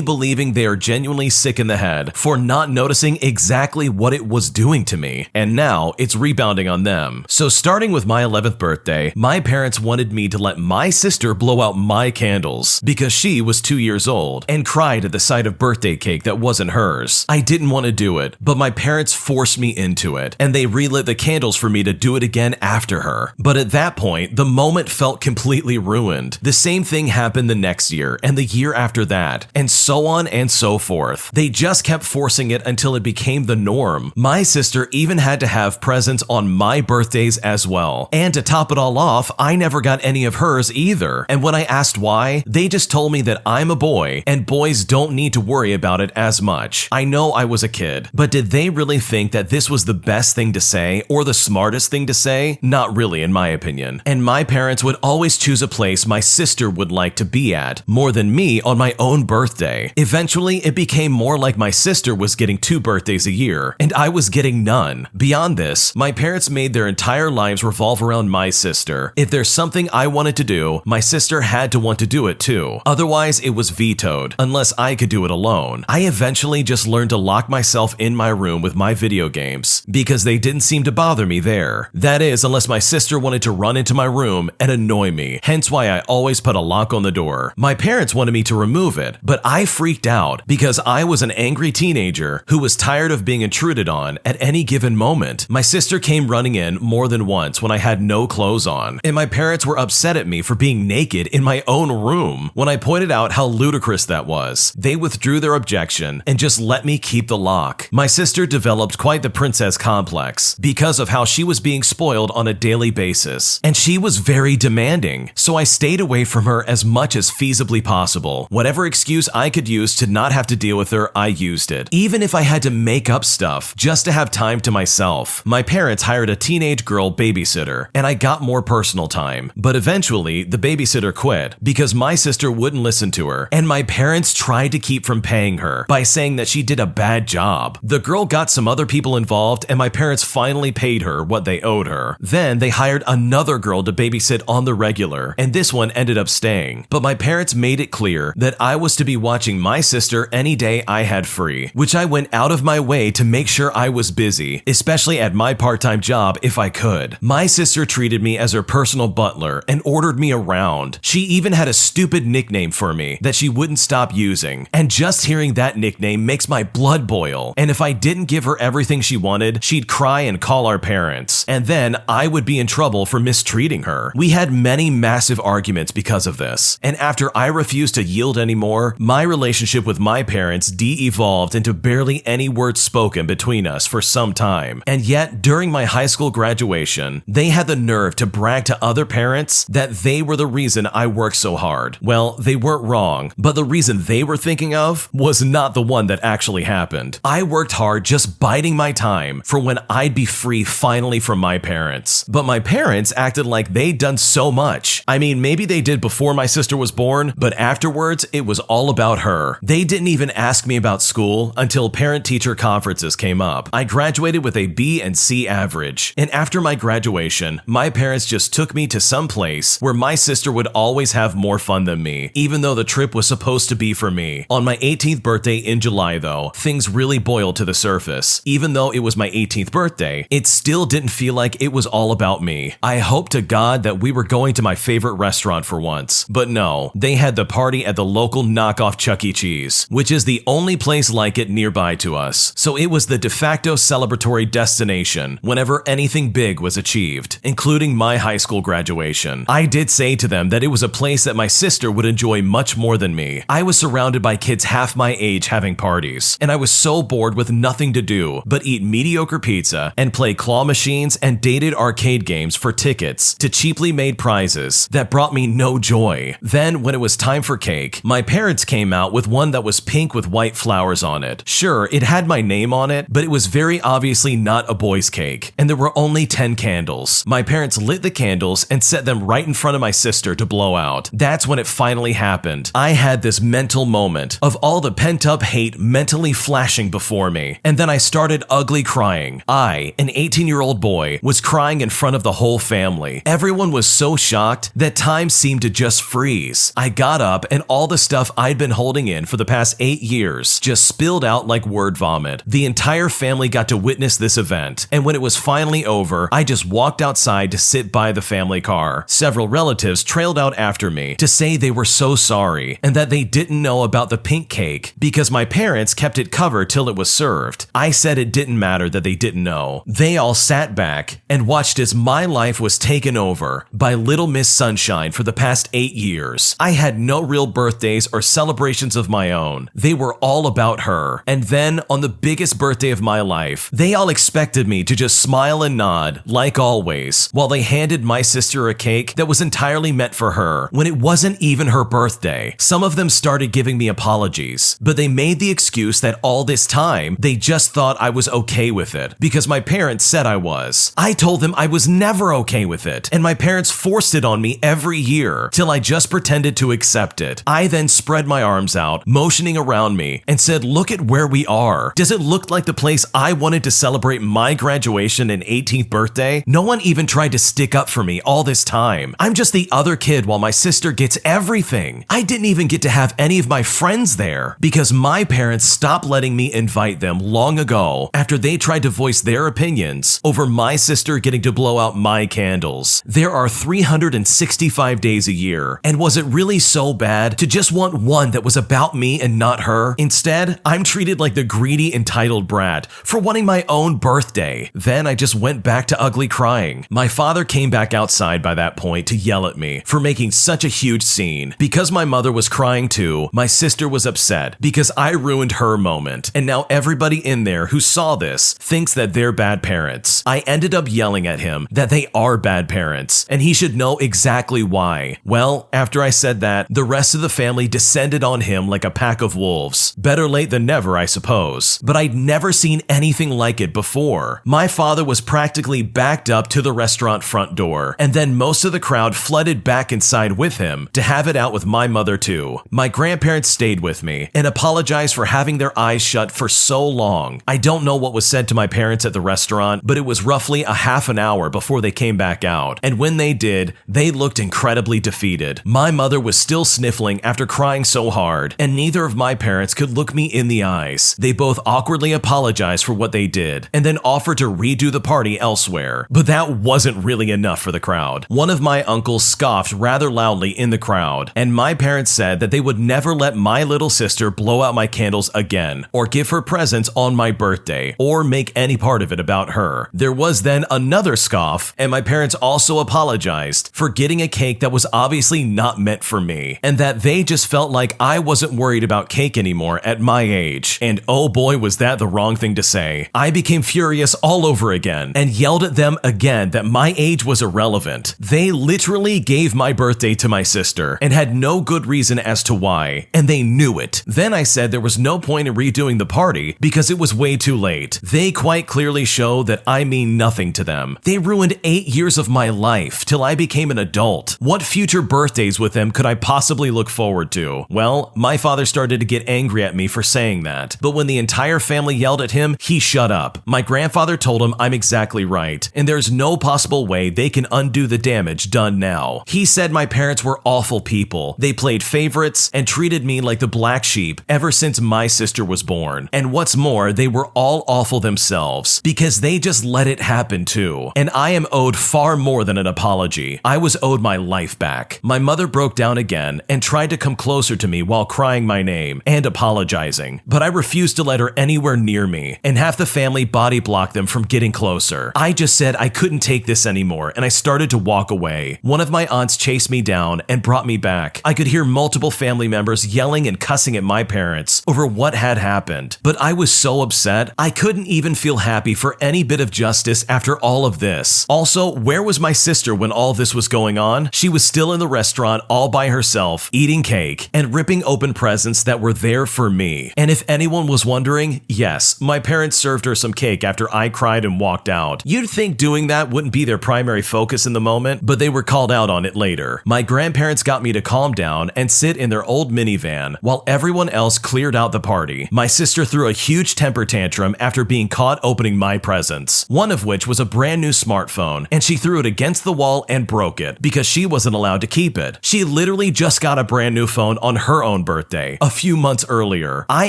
believing they are genuinely sick in the head for not noticing exactly what it was doing to me. And now it's rebounding on them. So starting with my 11th birthday, my parents wanted me to let my sister blow out my candles because she was 2 years old and cried at the sight of birthday cake that wasn't hers. I didn't want to do it, but my parents forced me into it, and they relit the candles for me to do it again after her. But at that point, the moment felt completely ruined. The same thing happened the next year, and the year after that, and so on and so forth. They just kept forcing it until it became the norm. My sister even had to have presents on my birthdays as well. And to top it all off, I never got any of hers either. And when I asked why, they just told me that I'm a boy, and boys don't need to worry about it as much. I know I was a kid, but did they really think that this was the best thing to say or the smartest thing to say? Not really, in my opinion. And my parents would always choose a place my sister would like to be at, more than me on my own birthday. Eventually, it became more like my sister was getting 2 birthdays a year, and I was getting none. Beyond this, my parents made their entire lives revolve around my sister. If there's something I wanted to do, my sister had to want to do it too. Otherwise, it was vetoed, unless I could do it alone. I eventually just learned to lock myself in my room with my video games, because they didn't seem to bother me there. That is, unless my sister wanted to run into my room and annoy me, hence why I always put a lock on the door. My parents wanted me to remove it, but I freaked out because I was an angry teenager who was tired of being intruded on at any given moment. My sister came running in more than once when I had no clothes on, and my parents were upset at me for being naked in my own room. When I pointed out how ludicrous that was, they withdrew their objection and just let me keep the lock. My sister developed quite the princess complex because of how she was being spoiled on a daily basis, and she was very demanding, so I stayed away from her as much as feasibly possible. Whatever excuse I could use to not have to deal with her, I used it. Even if I had to make up stuff just to have time to myself. My parents hired a teenage girl babysitter, and I got more personal time. But eventually, the babysitter quit because my sister wouldn't listen to her, and my parents tried to keep from paying her by saying that she did a bad job. The girl got some other people involved, and my parents finally paid her what they owed her. Then they hired another girl to babysit on the regular, and this one ended up staying. But my parents made it clear that I was to be watching my sister any day I had free, which I went out of my way to make sure I was busy, especially at my part-time job if I could. My sister treated me as her personal butler and ordered me around. She even had a stupid nickname for me that she wouldn't stop using, and just hearing that nickname makes my blood boil. And if I didn't give her everything she wanted, she'd cry and call our parents, and then I would be in trouble for mistreating her. We had many massive arguments because of this, and after I refused to yield anymore, my relationship with my parents de-evolved into barely any words spoken between us for some time. And yet, during my high school graduation, they had the nerve to brag to other parents that they were the reason I worked so hard. Well, they weren't wrong, but the reason they were thinking of was not the one that actually happened. I worked hard just biding my time for when I'd be free finally from my parents. But my parents acted like they'd done so much. I mean, maybe they did before my sister was born, but afterwards, it was all about her. They didn't even ask me about school until parent-teacher conferences came up. I graduated with a B and C average, and after my graduation, my parents just just took me to some place where my sister would always have more fun than me, even though the trip was supposed to be for me. On my 18th birthday in July though, things really boiled to the surface. Even though it was my 18th birthday, it still didn't feel like it was all about me. I hoped to God that we were going to my favorite restaurant for once, but no, they had the party at the local knockoff Chuck E. Cheese, which is the only place like it nearby to us. So it was the de facto celebratory destination whenever anything big was achieved, including my high school graduation. I did say to them that it was a place that my sister would enjoy much more than me. I was surrounded by kids half my age having parties, and I was so bored with nothing to do but eat mediocre pizza and play claw machines and dated arcade games for tickets to cheaply made prizes that brought me no joy. Then, when it was time for cake, my parents came out with one that was pink with white flowers on it. Sure, it had my name on it, but it was very obviously not a boy's cake, and there were only 10 candles. My parents lit the candles and set them right in front of my sister to blow out. That's when it finally happened. I had this mental moment of all the pent-up hate mentally flashing before me, and then I started ugly crying. I, an 18-year-old boy, was crying in front of the whole family. Everyone was so shocked that time seemed to just freeze. I got up and all the stuff I'd been holding in for the past 8 years just spilled out like word vomit. The entire family got to witness this event, and when it was finally over, I just walked outside to sit by the family car. Several relatives trailed out after me to say they were so sorry and that they didn't know about the pink cake because my parents kept it covered till it was served. I said it didn't matter that they didn't know. They all sat back and watched as my life was taken over by Little Miss Sunshine for the past 8 years. I had no real birthdays or celebrations of my own. They were all about her. And then, on the biggest birthday of my life, they all expected me to just smile and nod, like always, while they handed my sister a cake that was entirely meant for her, when it wasn't even her birthday. Some of them started giving me apologies, but they made the excuse that all this time, they just thought I was okay with it, because my parents said I was. I told them I was never okay with it, and my parents forced it on me every year, till I just pretended to accept it. I then spread my arms out, motioning around me, and said, "Look at where we are. Does it look like the place I wanted to celebrate my graduation and 18th birthday? No one even tried to stick up for me all this time. I'm just the other kid while my sister gets everything. I didn't even get to have any of my friends there because my parents stopped letting me invite them long ago after they tried to voice their opinions over my sister getting to blow out my candles. There are 365 days a year, and was it really so bad to just want one that was about me and not her? Instead, I'm treated like the greedy, entitled brat for wanting my own birthday. Then I just went back to ugly crying. My father came back outside by that point to yell at me for making such a huge scene. Because my mother was crying too, my sister was upset because I ruined her moment, and now everybody in there who saw this thinks that they're bad parents. I ended up yelling at him that they are bad parents, and he should know exactly why. Well, after I said that, the rest of the family descended on him like a pack of wolves. Better late than never, I suppose, but I'd never seen anything like it before. My father was practically backed up to the restaurant front door, and then most of the crowd flooded back inside with him to have it out with my mother too. My grandparents stayed with me and apologized for having their eyes shut for so long. I don't know what was said to my parents at the restaurant, but it was roughly a half an hour before they came back out, and when they did, they looked incredibly defeated. My mother was still sniffling after crying so hard, and neither of my parents could look me in the eyes. They both awkwardly apologized for what they did, and then offered to redo the party elsewhere. But that wasn't really enough for the crowd. One of my uncles scoffed rather loudly in the crowd, and my parents said that they would never let my little sister blow out my candles again, or give her presents on my birthday, or make any part of it about her. There was then another scoff, and my parents also apologized for getting a cake that was obviously not meant for me, and that they just felt like I wasn't worried about cake anymore at my age. And oh boy, was that the wrong thing to say. I became furious all over again, and yelled at them again that my age was irrelevant. They literally gave my birthday to my sister, and had no good reason as to why, and they knew it. Then I said there was no point in redoing the party because it was way too late. They quite clearly show that I mean nothing to them. They ruined 8 years of my life till I became an adult. What future birthdays with them could I possibly look forward to? Well, my father started to get angry at me for saying that, but when the entire family yelled at him, he shut up. My grandfather told him I'm exactly right, and there's no possible way they can undo the damage done now. He said my parents were awful people. They played favorites and treated me like the black sheep ever since my sister was born. And what's more, they were all awful themselves because they just let it happen too. And I am owed far more than an apology. I was owed my life back. My mother broke down again and tried to come closer to me while crying my name and apologizing, but I refused to let her anywhere near me, and half the family body blocked them from getting closer. I just said I couldn't take this anymore, and I started to walk away. One of my aunts chased me down and brought me back. I could hear multiple family members yelling and cussing at my parents over what had happened, but I was so upset, I couldn't even feel happy for any bit of justice after all of this. Also, where was my sister when all this was going on? She was still in the restaurant all by herself, eating cake and ripping open presents that were there for me. And if anyone was wondering, yes, my parents served her some cake after I cried and walked out. You'd think doing that wouldn't be their primary focus in the moment, but they were called out on it later. My grandparents got me to calm down and sit in their old minivan while everyone else cleared out the party. My sister threw a huge temper tantrum after being caught opening my presents, one of which was a brand new smartphone, and she threw it against the wall and broke it because she wasn't allowed to keep it. She literally just got a brand new phone on her own birthday a few months earlier. I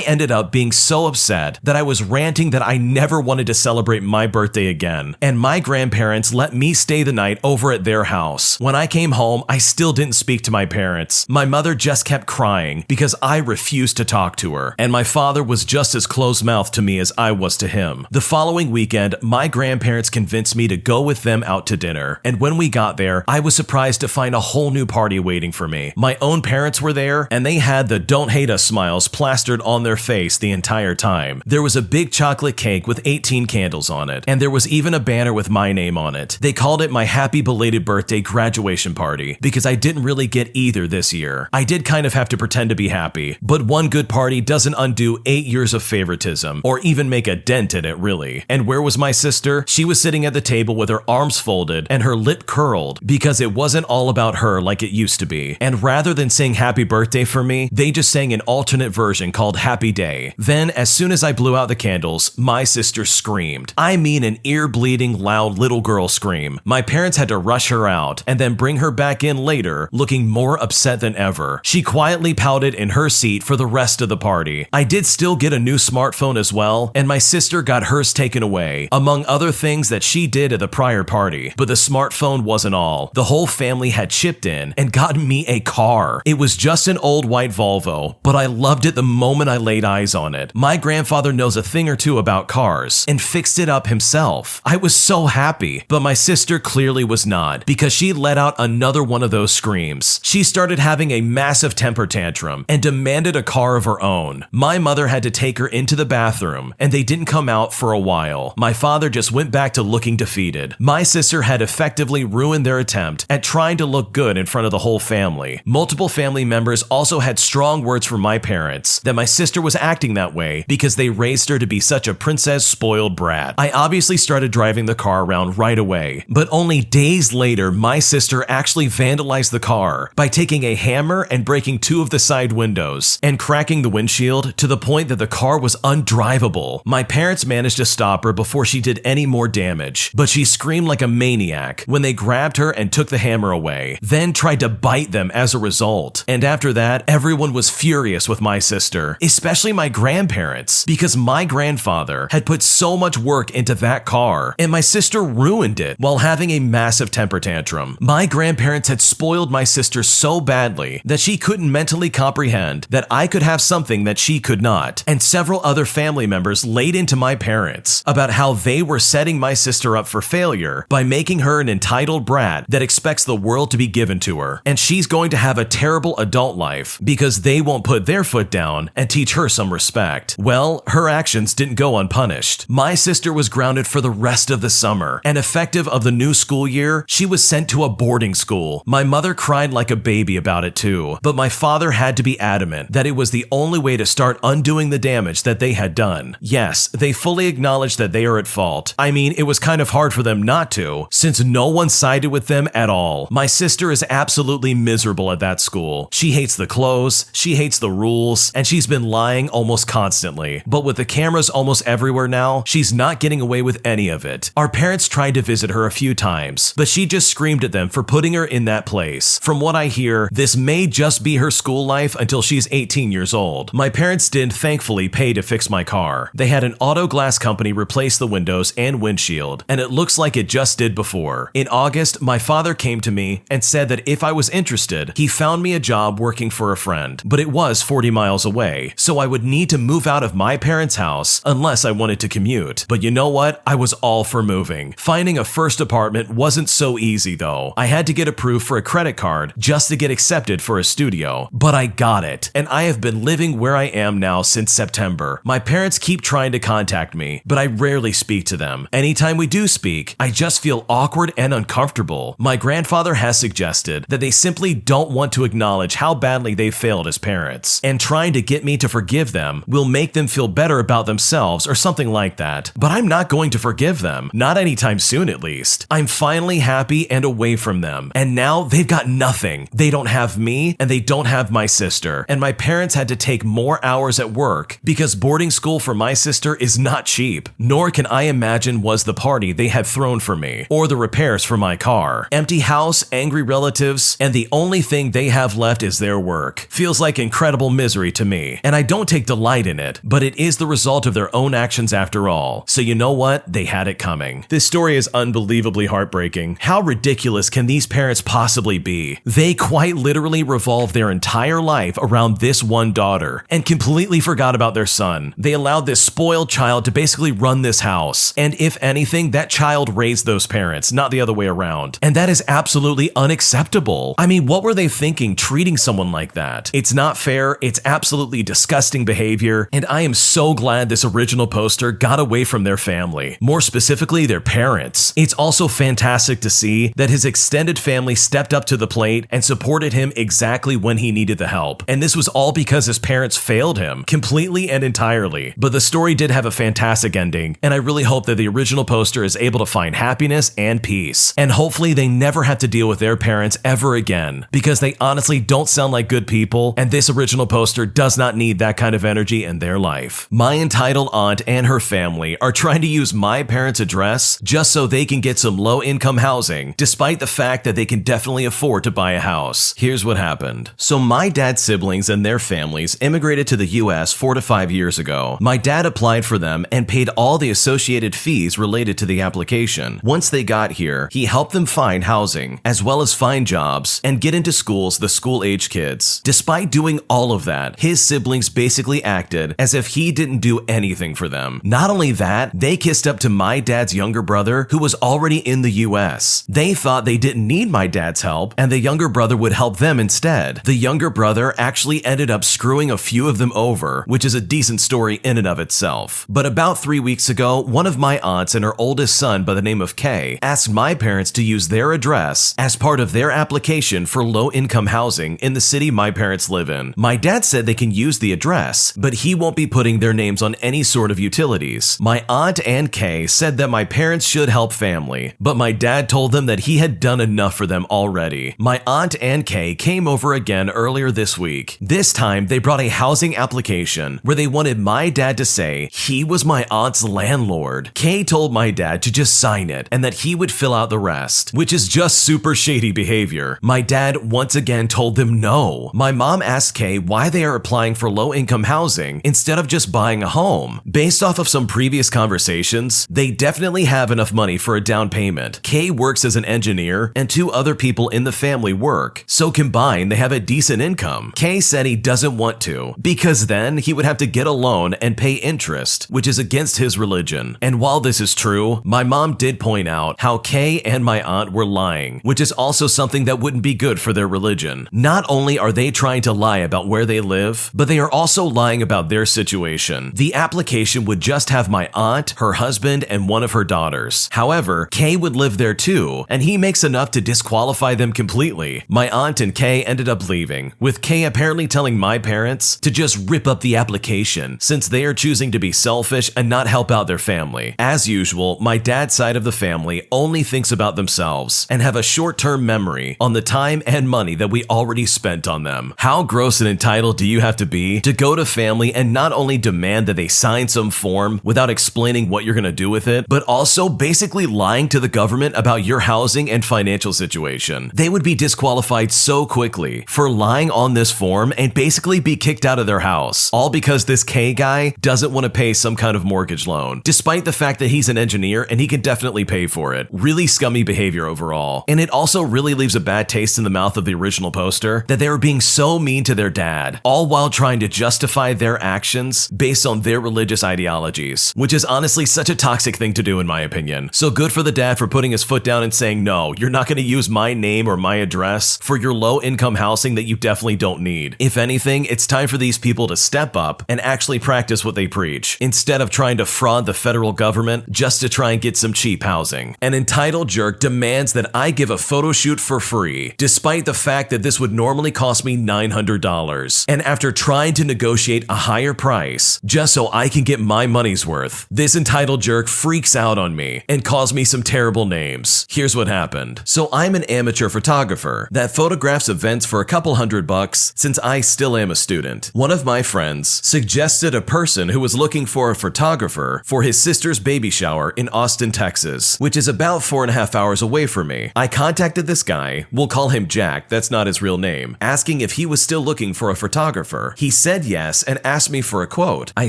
ended up being so upset that I was ranting that I never wanted to celebrate my birthday again, and my grandparents let me stay the night over at their house. When I came home, I still didn't speak to my parents. My mother just kept crying because I refused to talk to her, and my father was just as closed-mouthed to me as I was to him. The following weekend, my grandparents convinced me to go with them out to dinner, and when we got there, I was surprised to find a whole new party waiting for me. My own parents were there, and they had the "Don't Hate Us" smiles plastered on their face the entire time. There was a big chocolate cake with 18 candles on it, and there was even a banner with my name on it. They called it my happy belated birthday graduation party because I didn't really get either this year. I did kind of have to pretend to be happy, but one good party doesn't undo 8 years of favoritism or even make a dent in it, really. And where was my sister? She was sitting at the table with her arms folded and her lip curled because it wasn't all about her like it used to be. And rather than saying happy birthday for me, they just sang an alternate version called Happy Day. Then, as soon as I blew out the candles, my sister screamed. I mean an ear-bleeding, loud little girl scream. My parents had to rush her out and then bring her back in later, looking more upset than ever. She quietly pouted in her seat for the rest of the party. I did still get a new smartphone as well, and my sister got hers taken away, among other things that she did at the prior party. But the smartphone wasn't all. The whole family had chipped in and gotten me a car. It was just an old white Volvo, but I loved it the moment I laid eyes on it. My grandfather knows a thing or two about cars and fixed it up himself. I was so happy, but my sister clearly was not because she let out another one of those screams. She started having a massive temper tantrum and demanded a car of her own. My mother had to take her into the bathroom and they didn't come out for a while. My father just went back to looking defeated. My sister had effectively ruined their attempt at trying to look good in front of the whole family. Multiple family members also had strong words from my parents that my sister was acting that way because they raised her to be such a princess spoiled brat. I obviously started driving the car around right away, but only days later, my sister actually vandalized the car by taking a hammer and breaking 2 of the side windows and cracking the windshield to the point that the car was undrivable. My parents managed to stop her before she did any more damage, but she screamed like a maniac when they grabbed her and took the hammer away, then tried to bite them as a result. And after that, everyone was furious with my sister, especially my grandparents, because my grandfather had put so much work into that car, and my sister ruined it while having a massive temper tantrum. My grandparents had spoiled my sister so badly that she couldn't mentally comprehend that I could have something that she could not, and several other family members laid into my parents about how they were setting my sister up for failure by making her an entitled brat that expects the world to be given to her, and she's going to have a terrible adult life because they won't put their foot down and teach her some respect. Well, her actions didn't go unpunished. My sister was grounded for the rest of the summer, and effective of the new school year, she was sent to a boarding school. My mother cried like a baby about it too, but my father had to be adamant that it was the only way to start undoing the damage that they had done. Yes, they fully acknowledged that they are at fault. I mean, it was kind of hard for them not to, since no one sided with them at all. My sister is absolutely miserable at that school. She hates the clothes, she hates the rules, and she's been lying almost constantly. But with the cameras almost everywhere now, she's not getting away with any of it. Our parents tried to visit her a few times, but she just screamed at them for putting her in that place. From what I hear, this may just be her school life until she's 18 years old. My parents did thankfully pay to fix my car. They had an auto glass company replace the windows and windshield, and it looks like it just did before. In August, my father came to me and said that if I was interested, he found me a job working for a friend, but it was 40 miles away, so I would need to move out of my parents' house unless I wanted to commute. But you know what? I was all for moving. Finding a first apartment wasn't so easy though. I had to get approved for a credit card just to get accepted for a studio, but I got it, and I have been living where I am now since September. My parents keep trying to contact me, but I rarely speak to them. Anytime we do speak, I just feel awkward and uncomfortable. My grandfather has suggested that they simply don't want to acknowledge how badly they failed as parents, and trying to get me to forgive them will make them feel better about themselves or something like that. But I'm not going to forgive them, not anytime soon at least. I'm finally happy and away from them, and now they've got nothing. They don't have me, and they don't have my sister, and my parents had to take more hours at work because boarding school for my sister is not cheap, nor can I imagine was the party they had thrown for me, or the repairs for my car. Empty house, angry relatives, and the only thing they have left is their work. Feels like incredible misery to me, and I don't take delight in it, but it is the result of their own actions after all. So you know what? They had it coming. This story is unbelievably heartbreaking. How ridiculous can these parents possibly be? They quite literally revolved their entire life around this one daughter and completely forgot about their son. They allowed this spoiled child to basically run this house, and if anything, that child raised those parents, not the other way around. And that is absolutely unacceptable. I mean, what were they thinking treating someone like that? It's not fair, it's absolutely disgusting behavior, and I am so glad this original poster got away from their family, more specifically their parents. It's also fantastic to see that his extended family stepped up to the plate and supported him exactly when he needed the help. And this was all because his parents failed him completely and entirely. But the story did have a fantastic ending, and I really hope that the original poster is able to find happiness and peace. And hopefully they never have to deal with their parents ever again, because they honestly don't sound like good people, and this original poster does not need that kind of energy in their life. My entitled aunt and her family are trying to use my parents' address just so they can get some low-income housing, despite the fact that they can definitely afford to buy a house. Here's what happened. So my dad's siblings and their families immigrated to the US 4 to 5 years ago. My dad applied for them and paid all the associated fees related to the application. Once they got here, he helped them find housing, as well as find jobs, and get into schools the school-age kids. Despite doing all of that, his siblings basically acted as if he didn't do anything for them. Not only that, they kissed up to my dad's younger brother, who was already in the US. They thought they didn't need my dad's help, and the younger brother would help them instead. The younger brother actually ended up screwing a few of them over, which is a decent story in and of itself. But about 3 weeks ago, one of my aunts and her oldest son by the name of Kay asked my parents to use their address as part of their application for low-income housing in the city my parents live in. My dad said they can use the address, but he won't be putting their names on any sort of utilities. My aunt and Kay said that my parents should help family, but my dad told them that he had done enough for them already. My aunt and Kay came over again earlier this week. This time, they brought a housing application where they wanted my dad to say he was my aunt's landlord. Kay told my dad to just sign it and that he would fill out the rest, which is just super shady behavior. My dad once again told them no. My mom asked Kay why they are applying for low-income housing instead of just buying a home. Based off of some previous conversations, they definitely have enough money for a down payment. Kay works as an engineer and 2 other people in the family work, so combined they have a decent income. Kay said he doesn't want to, because then he would have to get a loan and pay interest, which is against his religion. And while this is true, my mom did point out how Kay and my aunt were lying, which is also something that wouldn't be good for their religion. Not only are they trying to lie about where they live, but they are also lying about their situation. The application would just have my aunt, her husband, and one of her daughters. However, Kay would live there too, and he makes enough to disqualify them completely. My aunt and Kay ended up leaving, with Kay apparently telling my parents to just rip up the application since they are choosing to be selfish and not help out their family. As usual, my dad's side of the family only thinks about themselves and have a short-term memory on the time and money that we already spent on them. How gross and entitled do you have to be to go to family and not only demand that they sign some form without explaining what you're gonna do with it, but also basically lying to the the government about your housing and financial situation. They would be disqualified so quickly for lying on this form and basically be kicked out of their house, all because this K guy doesn't want to pay some kind of mortgage loan, despite the fact that he's an engineer and he can definitely pay for it. Really scummy behavior overall. And it also really leaves a bad taste in the mouth of the original poster that they were being so mean to their dad, all while trying to justify their actions based on their religious ideologies, which is honestly such a toxic thing to do in my opinion. So good for the dad for putting his foot down and saying, no, you're not going to use my name or my address for your low income housing that you definitely don't need. If anything, it's time for these people to step up and actually practice what they preach, instead of trying to fraud the federal government just to try and get some cheap housing. An entitled jerk demands that I give a photo shoot for free, despite the fact that this would normally cost me $900. And after trying to negotiate a higher price just so I can get my money's worth, this entitled jerk freaks out on me and calls me some terrible names. Here's what happened. So I'm an amateur photographer that photographs events for a couple $100 since I still am a student. One of my friends suggested a person who was looking for a photographer for his sister's baby shower in Austin, Texas, which is about 4.5 hours away from me. I contacted this guy, we'll call him Jack, that's not his real name, asking if he was still looking for a photographer. He said yes and asked me for a quote. I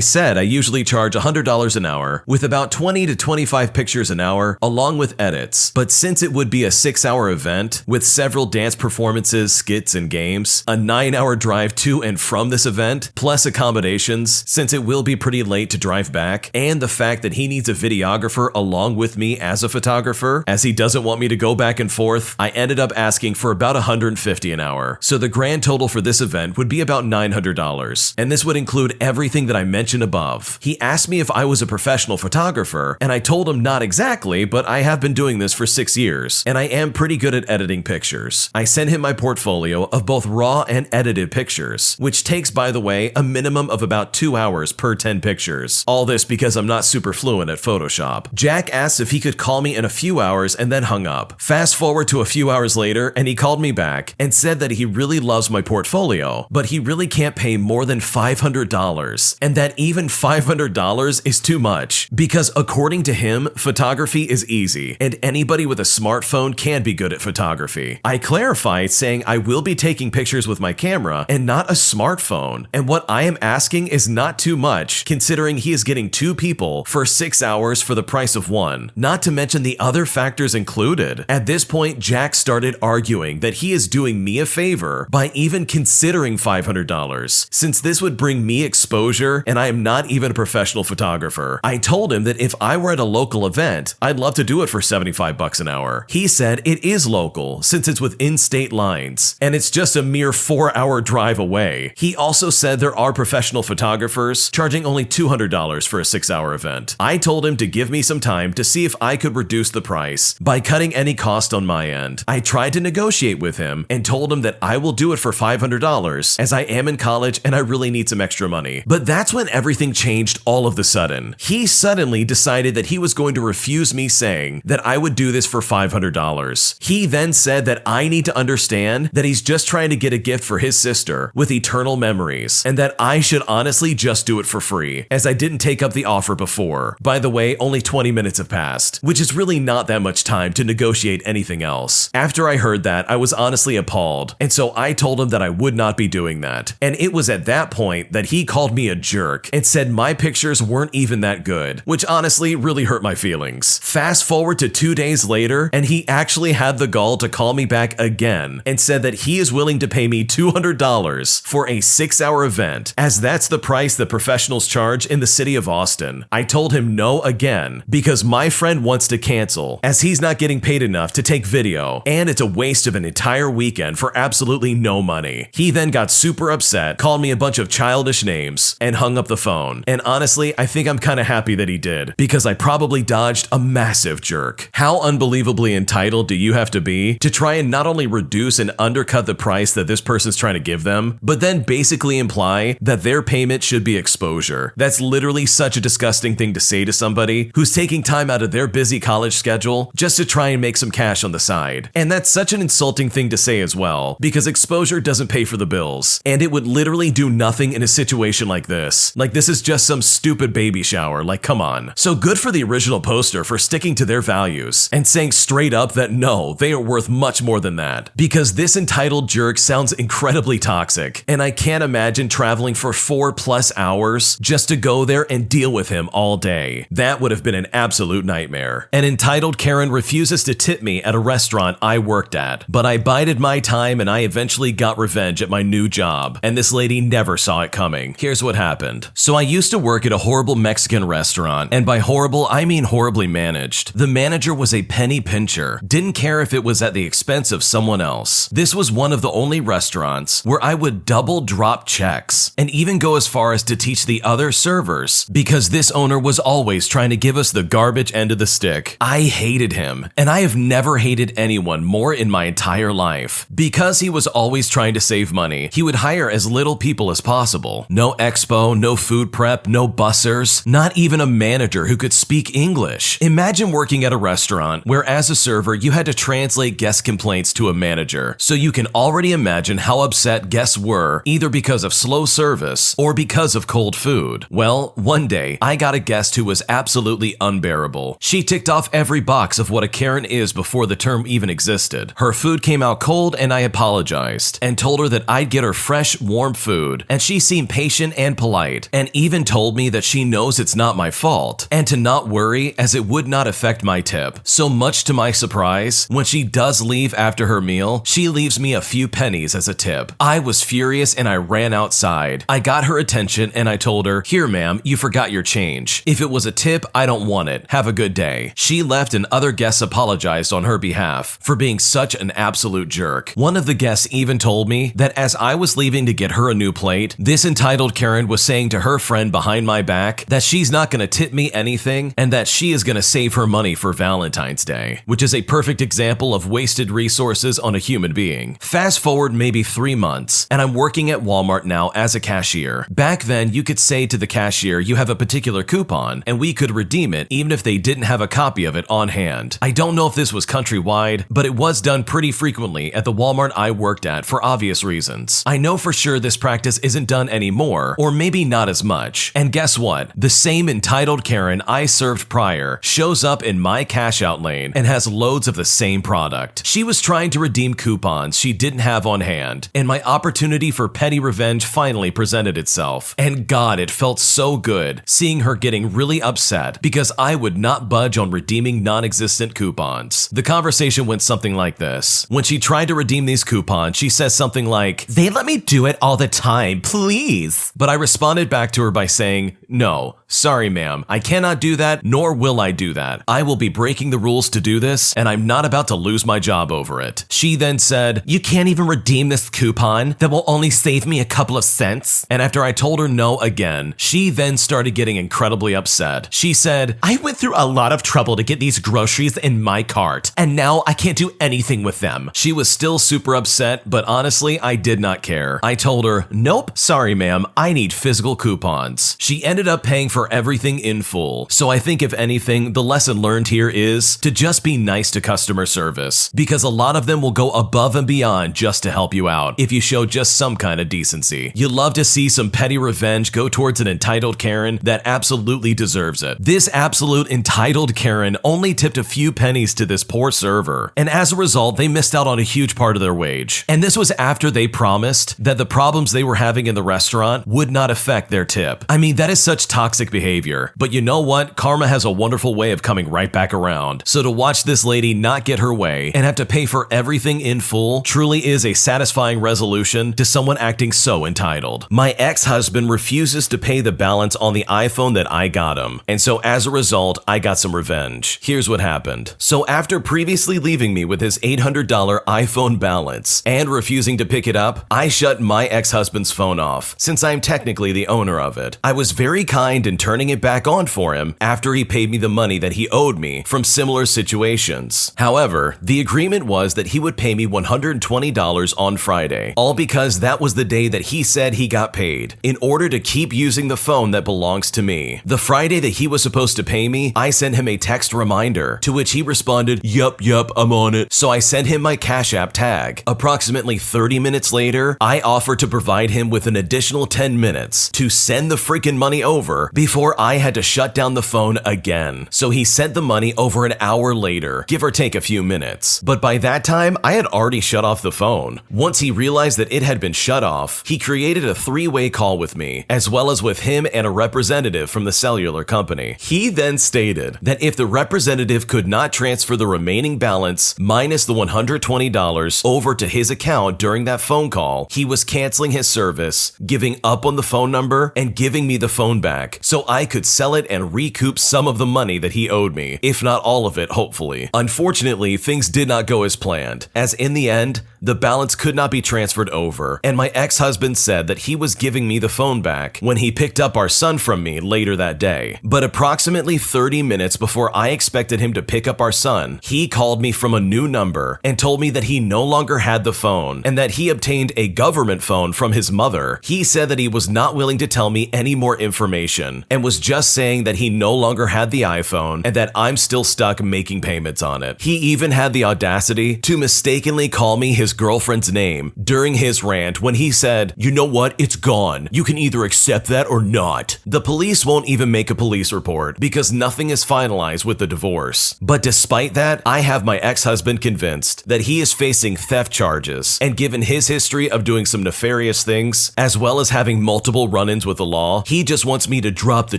said I usually charge $100 an hour with about 20 to 25 pictures an hour along with edits, but since it would be a 6-hour event with several dance performances, skits, and games, a 9-hour drive to and from this event, plus accommodations since it will be pretty late to drive back, and the fact that he needs a videographer along with me as a photographer, as he doesn't want me to go back and forth, I ended up asking for about $150 an hour. So the grand total for this event would be about $900, and this would include everything that I mentioned above. He asked me if I was a professional photographer, and I told him not exactly, but I have been doing this for 6 years, and I am pretty good at editing pictures. I sent him my portfolio of both raw and edited pictures, which takes, by the way, a minimum of about 2 hours per 10 pictures. All this because I'm not super fluent at Photoshop. Jack asked if he could call me in a few hours and then hung up. Fast forward to a few hours later, and he called me back and said that he really loves my portfolio, but he really can't pay more than $500, and that even $500 is too much because according to him, photography is easy and anybody with a smartphone can be good at photography. I clarified saying I will be taking pictures with my camera and not a smartphone, and what I am asking is not too much considering he is getting 2 people for 6 hours for the price of 1, not to mention the other factors included. At this point, Jack started arguing that he is doing me a favor by even considering $500, since this would bring me exposure and I am not even a professional photographer. I told him that if I were at a local event, I'd love to do it for $75 an hour. He said it is local since it's within state lines and it's just a mere 4-hour drive away. He also said there are professional photographers charging only $200 for a 6-hour event. I told him to give me some time to see if I could reduce the price by cutting any cost on my end. I tried to negotiate with him and told him that I will do it for $500 as I am in college and I really need some extra money. But that's when everything changed all of the sudden. He suddenly decided that he was going to refuse me saying that I would do this for $500. He then said that I need to understand that he's just trying to get a gift for his sister with eternal memories and that I should honestly just do it for free as I didn't take up the offer before. By the way, only 20 minutes have passed, which is really not that much time to negotiate anything else. After I heard that, I was honestly appalled, and so I told him that I would not be doing that. And it was at that point that he called me a jerk and said my pictures weren't even that good, which honestly really hurt my feelings. Fast forward to 2 days later, and he actually had the gall to call me back again and said that he is willing to pay me $200 for a 6-hour event, as that's the price that professionals charge in the city of Austin. I told him no again because my friend wants to cancel as he's not getting paid enough to take video, and it's a waste of an entire weekend for absolutely no money. He then got super upset, called me a bunch of childish names, and hung up the phone. And honestly, I think I'm kind of happy that he did because I probably dodged a massive jerk. How unbelievably entitled do you have to be to try and not only reduce and undercut the price that this person's trying to give them, but then basically imply that their payment should be exposure? That's literally such a disgusting thing to say to somebody who's taking time out of their busy college schedule just to try and make some cash on the side. And that's such an insulting thing to say as well, because exposure doesn't pay for the bills, and it would literally do nothing in a situation like this. Like, this is just some stupid baby shower, like, come on. So good for the original poster for sticking to their values and saying straight up that no, they are worth much more than that. Because this entitled jerk sounds incredibly toxic, and I can't imagine traveling for 4+ hours just to go there and deal with him all day. That would have been an absolute nightmare. An entitled Karen refuses to tip me at a restaurant I worked at, but I bided my time and I eventually got revenge at my new job, and this lady never saw it coming. Here's what happened. So I used to work at a horrible Mexican restaurant, and by horrible, I mean horribly managed. The manager was a penny pincher, didn't care if it was at the expense of someone else. This was one of the only restaurants where I would double drop checks, and even go as far as to teach the other servers, because this owner was always trying to give us the garbage end of the stick. I hated him, and I have never hated anyone more in my entire life. Because he was always trying to save money, he would hire as little people as possible. No expo, no food prep, no bussers, not even a manager who could speak English. Imagine working at a restaurant where as a server you had to translate guest complaints to a manager, so you can already imagine how upset guests were, either because of slow service or because of cold food. Well, one day I got a guest who was absolutely unbearable. She ticked off every box of what a Karen is before the term even existed. Her food came out cold and I apologized and told her that I'd get her fresh, warm food, and she seemed patient and polite, and even told me that she knows it's not my fault and to not worry as it would not affect my tip. So much to my surprise, when she does leave after her meal, she leaves me a few pennies as a tip. I was furious and I ran outside. I got her attention and I told her, "Here ma'am, you forgot your change. If it was a tip, I don't want it. Have a good day." She left and other guests apologized on her behalf for being such an absolute jerk. One of the guests even told me that as I was leaving to get her a new plate, this entitled Karen was saying to her friend behind my back that she's not going to tip me anything and that she is going to save her money for Valentine's Day, which is a perfect example of wasted resources on a human being. Fast forward maybe 3 months, and I'm working at Walmart now as a cashier. Back then, you could say to the cashier you have a particular coupon, and we could redeem it even if they didn't have a copy of it on hand. I don't know if this was countrywide, but it was done pretty frequently at the Walmart I worked at for obvious reasons. I know for sure this practice isn't done anymore, or maybe not as much. And guess what? The same entitled Karen I served prior shows up in my cash out lane and has loads of the same product. She was trying to redeem coupons she didn't have on hand, and my opportunity for petty revenge finally presented itself. And God, it felt so good seeing her getting really upset because I would not budge on redeeming non-existent coupons. The conversation went something like this. When she tried to redeem these coupons, she says something like, "They let me do it all the time, please." But I responded back to her by saying, "No, sorry ma'am, I cannot do that, nor will I do that. I will be breaking the rules to do this, and I'm not about to lose my job over it." She then said, "You can't even redeem this coupon that will only save me a couple of cents?" And after I told her no again, she then started getting incredibly upset. She said, "I went through a lot of trouble to get these groceries in my cart, and now I can't do anything with them." She was still super upset, but honestly, I did not care. I told her, "Nope, sorry ma'am, I need physical coupons." She ended up paying for everything in full. So I think if anything, the lesson learned here is to just be nice to customer service, because a lot of them will go above and beyond just to help you out if you show just some kind of decency. You love to see some petty revenge go towards an entitled Karen that absolutely deserves it. This absolute entitled Karen only tipped a few pennies to this poor server, and as a result, they missed out on a huge part of their wage. And this was after they promised that the problems they were having in the restaurant would not affect their tip. I mean, that is such toxic behavior, but you know what? Karma has a wonderful way of coming right back around. So to watch this lady not get her way and have to pay for everything in full truly is a satisfying resolution to someone acting so entitled. My ex-husband refuses to pay the balance on the iPhone that I got him, and so as a result, I got some revenge. Here's what happened. So after previously leaving me with his $800 iPhone balance and refusing to pick it up, I shut my ex-husband's phone off, since I'm technically the owner of it. I was very kind in turning it back on for him after he paid me the money that he owed me from similar situations. However, the agreement was that he would pay me $120 on Friday, all because that was the day that he said he got paid, in order to keep using the phone that belongs to me. The Friday that he was supposed to pay me, I sent him a text reminder, to which he responded, Yup, I'm on it." So I sent him my Cash App tag. Approximately 30 minutes later, I offered to provide him with an additional 10 minutes to send the freaking money over before I had to shut down the phone again. So he sent the money money over an hour later, give or take a few minutes. But by that time, I had already shut off the phone. Once he realized that it had been shut off, he created a three-way call with me, as well as with him and a representative from the cellular company. He then stated that if the representative could not transfer the remaining balance minus the $120 over to his account during that phone call, he was canceling his service, giving up on the phone number, and giving me the phone back so I could sell it and recoup some of the money that he owed me, if not all of it, hopefully. Unfortunately, things did not go as planned, as in the end, the balance could not be transferred over, and my ex-husband said that he was giving me the phone back when he picked up our son from me later that day. But approximately 30 minutes before I expected him to pick up our son, he called me from a new number and told me that he no longer had the phone and that he obtained a government phone from his mother. He said that he was not willing to tell me any more information and was just saying that he no longer had the iPhone and that I'm still stuck making payments on it. He even had the audacity to mistakenly call me his girlfriend's name during his rant when he said, "You know what? It's gone. You can either accept that or not." The police won't even make a police report because nothing is finalized with the divorce. But despite that, I have my ex-husband convinced that he is facing theft charges, and given his history of doing some nefarious things, as well as having multiple run-ins with the law, he just wants me to drop the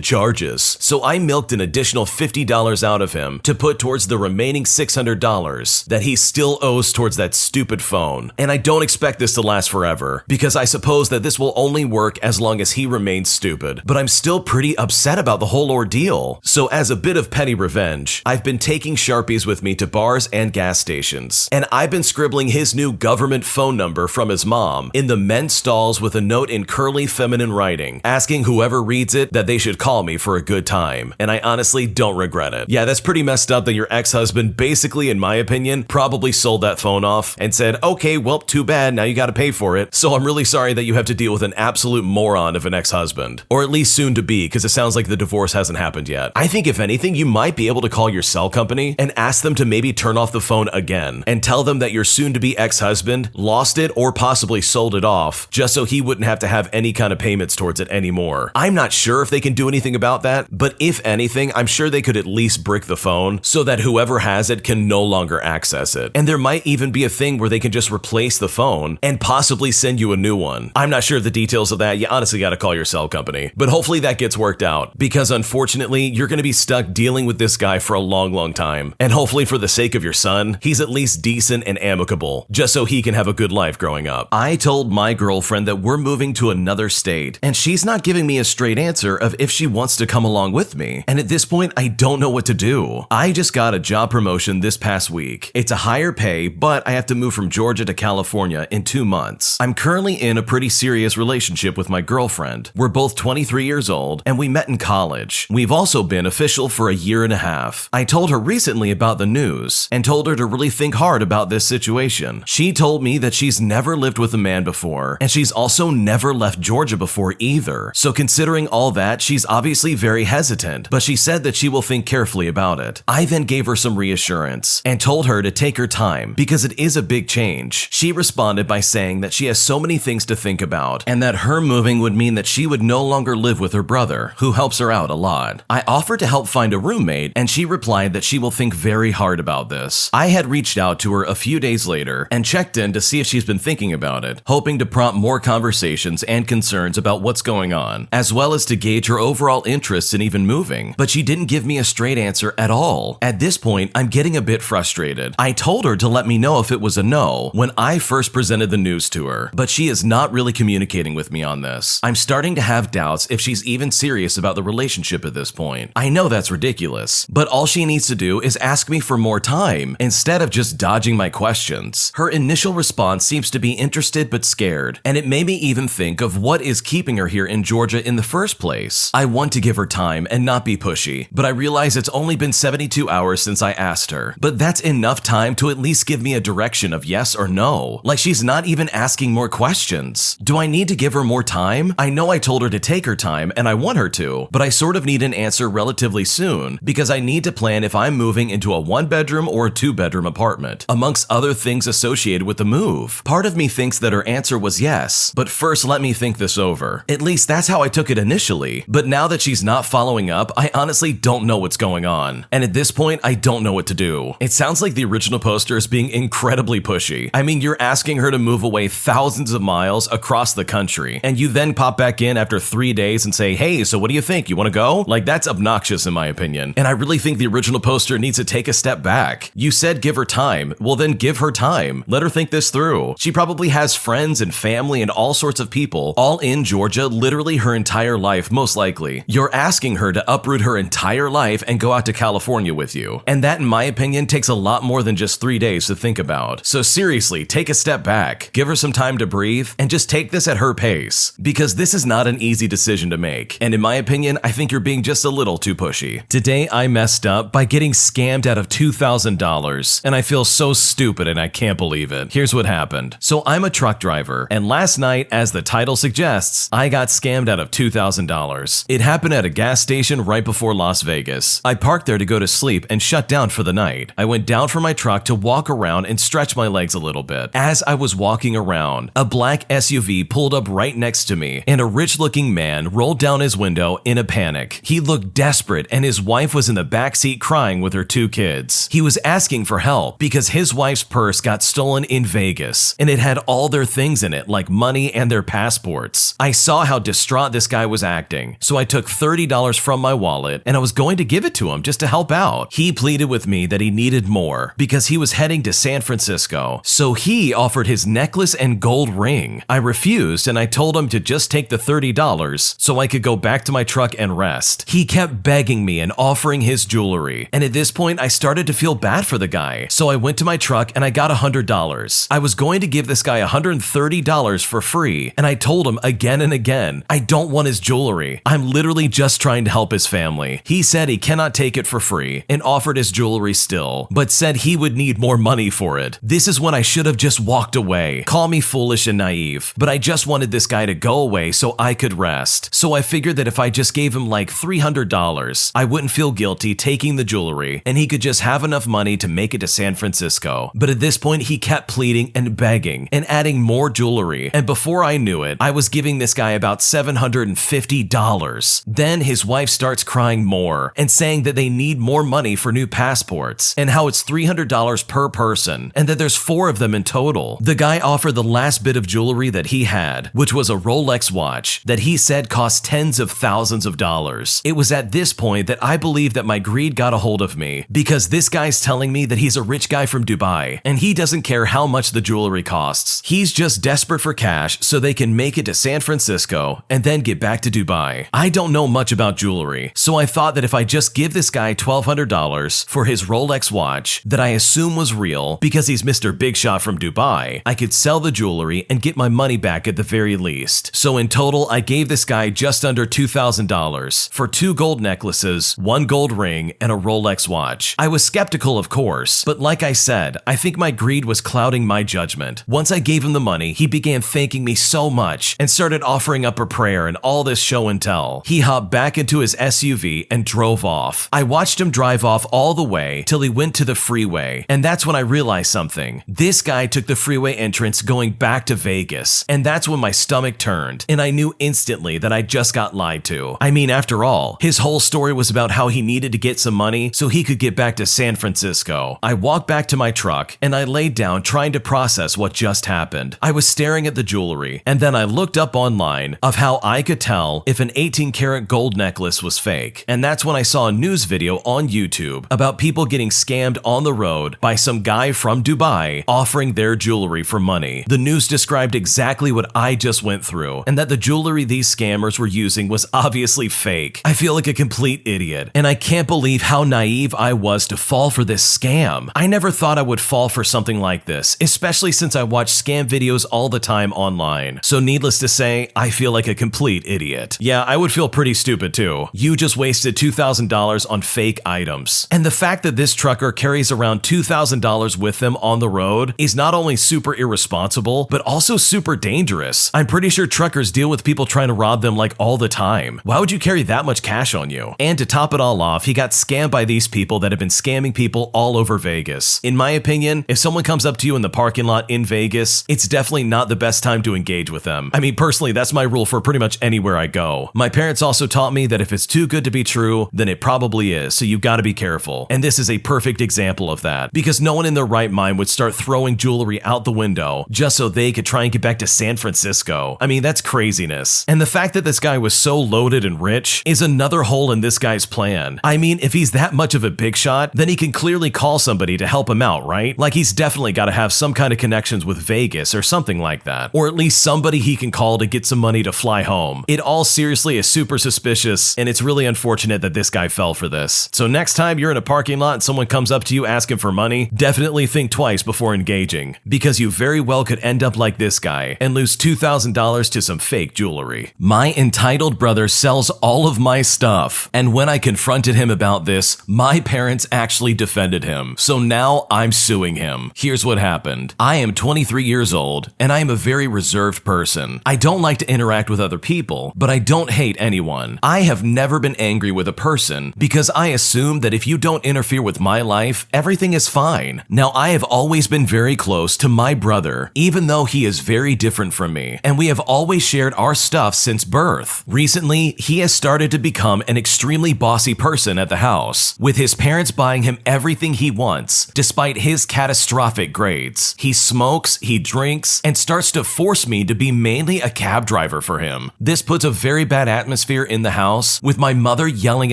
charges. So I milked an additional $50 out of him to put towards the remaining $600 that he still owes towards that stupid phone. And I don't expect this to last forever, because I suppose that this will only work as long as he remains stupid. But I'm still pretty upset about the whole ordeal. So as a bit of petty revenge, I've been taking Sharpies with me to bars and gas stations, and I've been scribbling his new government phone number from his mom in the men's stalls with a note in curly feminine writing, asking whoever reads it that they should call me for a good time. And I honestly don't regret it. Yeah, that's pretty messed up that your ex-husband basically, in my opinion, probably sold that phone off and said, "Okay, well, too bad, now you gotta pay for it." So I'm really sorry that you have to deal with an absolute moron of an ex-husband. Or at least soon to be, because it sounds like the divorce hasn't happened yet. I think if anything, you might be able to call your cell company and ask them to maybe turn off the phone again and tell them that your soon-to-be ex-husband lost it or possibly sold it off just so he wouldn't have to have any kind of payments towards it anymore. I'm not sure if they can do anything about that, but if anything, I'm sure they could at least brick the phone so that whoever has it can no longer access it. And there might even be a thing where they can just replace the phone and possibly send you a new one. I'm not sure of the details of that. You honestly gotta call your cell company. But hopefully that gets worked out, because unfortunately, you're gonna be stuck dealing with this guy for a long, long time. And hopefully for the sake of your son, he's at least decent and amicable, just so he can have a good life growing up. I told my girlfriend that we're moving to another state, and she's not giving me a straight answer of if she wants to come along with me. And at this point, I don't know what to do. I just got a job promotion this past week. It's a higher pay, but I have to move from Georgia to California in 2 months. I'm currently in a pretty serious relationship with my girlfriend. We're both 23 years old, and we met in college. We've also been official for a year and a half. I told her recently about the news and told her to really think hard about this situation. She told me that she's never lived with a man before, and she's also never left Georgia before either. So considering all that, she's obviously very hesitant, but she said that she will think carefully about it. I then gave her some reassurance and told her to take her time because it is a big change. She responded by saying that she has so many things to think about and that her moving would mean that she would no longer live with her brother, who helps her out a lot. I offered to help find a roommate, and she replied that she will think very hard about this. I had reached out to her a few days later and checked in to see if she's been thinking about it, hoping to prompt more conversations and concerns about what's going on, as well as to gauge her overall interest in even moving. But she didn't give me a straight answer at all. At this point, I'm getting a bit frustrated. I told her to let me know if it was a no when I first presented the news to her, but she is not really communicating with me on this. I'm starting to have doubts if she's even serious about the relationship at this point. I know that's ridiculous, but all she needs to do is ask me for more time instead of just dodging my questions. Her initial response seems to be interested but scared, and it made me even think of what is keeping her here in Georgia in the first place. I want to give her time and not be pushy, but I realize it's only been 72 hours since I asked her. But that's enough time to at least give me a direction of yes or no. Like, she's not even asking more questions. Do I need to give her more time? I know I told her to take her time and I want her to, but I sort of need an answer relatively soon because I need to plan if I'm moving into a 1-bedroom or a 2-bedroom apartment, amongst other things associated with the move. Part of me thinks that her answer was yes, but first let me think this over. At least that's how I took it initially, but now that she's not following up, I honestly don't know what's going on. on. And at this point, I don't know what to do. It sounds like the original poster is being incredibly pushy. I mean, you're asking her to move away thousands of miles across the country, and you then pop back in after 3 days and say, hey, so what do you think? You want to go? Like, that's obnoxious in my opinion. And I really think the original poster needs to take a step back. You said give her time. Well, then give her time. Let her think this through. She probably has friends and family and all sorts of people all in Georgia literally her entire life, most likely. You're asking her to uproot her entire life and go out to California with you. And that, in my opinion, takes a lot more than just 3 days to think about. So seriously, take a step back, give her some time to breathe, and just take this at her pace. Because this is not an easy decision to make. And in my opinion, I think you're being just a little too pushy. Today, I messed up by getting scammed out of $2,000, and I feel so stupid and I can't believe it. Here's what happened. So I'm a truck driver, and last night, as the title suggests, I got scammed out of $2,000. It happened at a gas station right before Las Vegas. I parked there to go to sleep and shut down for the night. I went down from my truck to walk around and stretch my legs a little bit. As I was walking around, a black SUV pulled up right next to me, and a rich-looking man rolled down his window in a panic. He looked desperate, and his wife was in the back seat crying with her 2 kids. He was asking for help because his wife's purse got stolen in Vegas, and it had all their things in it, like money and their passports. I saw how distraught this guy was acting, so I took $30 from my wallet, and I was going to give it to him just to help out. He pleaded with me that he needed more because he was heading to San Francisco, so he offered his necklace and gold ring. I refused, and I told him to just take the $30 so I could go back to my truck and rest. He kept begging me and offering his jewelry, and at this point I started to feel bad for the guy, so I went to my truck and I got $100. I was going to give this guy $130 for free, and I told him again and again, I don't want his jewelry. I'm literally just trying to help his family. He said he cannot take it for free and offered his jewelry still, but said he would need more money for it. This is when I should have just walked away. Call me foolish and naive, but I just wanted this guy to go away so I could rest. So I figured that if I just gave him like $300, I wouldn't feel guilty taking the jewelry, and he could just have enough money to make it to San Francisco. But at this point, he kept pleading and begging and adding more jewelry, and before I knew it, I was giving this guy about $750. Then his wife starts crying more and saying that they need more money for new passports and how it's $300 per person and that there's 4 of them in total. The guy offered the last bit of jewelry that he had, which was a Rolex watch that he said cost tens of thousands of dollars. It was at this point that I believed that my greed got a hold of me, because this guy's telling me that he's a rich guy from Dubai and he doesn't care how much the jewelry costs. He's just desperate for cash so they can make it to San Francisco and then get back to Dubai. I don't know much about jewelry, so I thought that if I just give this guy $1,200 for his Rolex watch that I assume was real because he's Mr. Big Shot from Dubai, I could sell the jewelry and get my money back at the very least. So in total, I gave this guy just under $2,000 for 2 gold necklaces, 1 gold ring, and a Rolex watch. I was skeptical, of course, but like I said, I think my greed was clouding my judgment. Once I gave him the money, he began thanking me so much and started offering up a prayer and all this show and tell. He hopped back into his SUV and drove off. I watched him drive off all the way till he went to the freeway, and that's when I realized something. This guy took the freeway entrance going back to Vegas, and that's when my stomach turned, and I knew instantly that I just got lied to. I mean, after all, his whole story was about how he needed to get some money so he could get back to San Francisco. I walked back to my truck, and I laid down trying to process what just happened. I was staring at the jewelry, and then I looked up online of how I could tell if an 18-karat gold necklace was fake, and that's when I saw a news video on YouTube about people getting scammed on the road by some guy from Dubai offering their jewelry for money. The news described exactly what I just went through, and that the jewelry these scammers were using was obviously fake. I feel like a complete idiot, and I can't believe how naive I was to fall for this scam. I never thought I would fall for something like this, especially since I watch scam videos all the time online. So needless to say, I feel like a complete idiot. Yeah, I would feel pretty stupid too. You just wasted $2,000 on fake items. And the fact that this trucker carries around $2,000 with them on the road is not only super irresponsible, but also super dangerous. I'm pretty sure truckers deal with people trying to rob them like all the time. Why would you carry that much cash on you? And to top it all off, he got scammed by these people that have been scamming people all over Vegas. In my opinion, if someone comes up to you in the parking lot in Vegas, it's definitely not the best time to engage with them. I mean, personally, that's my rule for pretty much anywhere I go. My parents also taught me that if it's too good to be true, then it probably really is, so you've got to be careful. And this is a perfect example of that, because no one in their right mind would start throwing jewelry out the window just so they could try and get back to San Francisco. I mean, that's craziness. And the fact that this guy was so loaded and rich is another hole in this guy's plan. I mean, if he's that much of a big shot, then he can clearly call somebody to help him out, right? Like, he's definitely got to have some kind of connections with Vegas or something like that. Or at least somebody he can call to get some money to fly home. It all seriously is super suspicious, and it's really unfortunate that this guy fell for this. So next time you're in a parking lot and someone comes up to you asking for money, definitely think twice before engaging, because you very well could end up like this guy and lose $2,000 to some fake jewelry. My entitled brother sells all of my stuff, and when I confronted him about this, my parents actually defended him. So now I'm suing him. Here's what happened. I am 23 years old, and I am a very reserved person. I don't like to interact with other people, but I don't hate anyone. I have never been angry with a person because I assume that if you don't interfere with my life, everything is fine. Now, I have always been very close to my brother, even though he is very different from me, and we have always shared our stuff since birth. Recently, he has started to become an extremely bossy person at the house, with his parents buying him everything he wants, despite his catastrophic grades. He smokes, he drinks, and starts to force me to be mainly a cab driver for him. This puts a very bad atmosphere in the house, with my mother yelling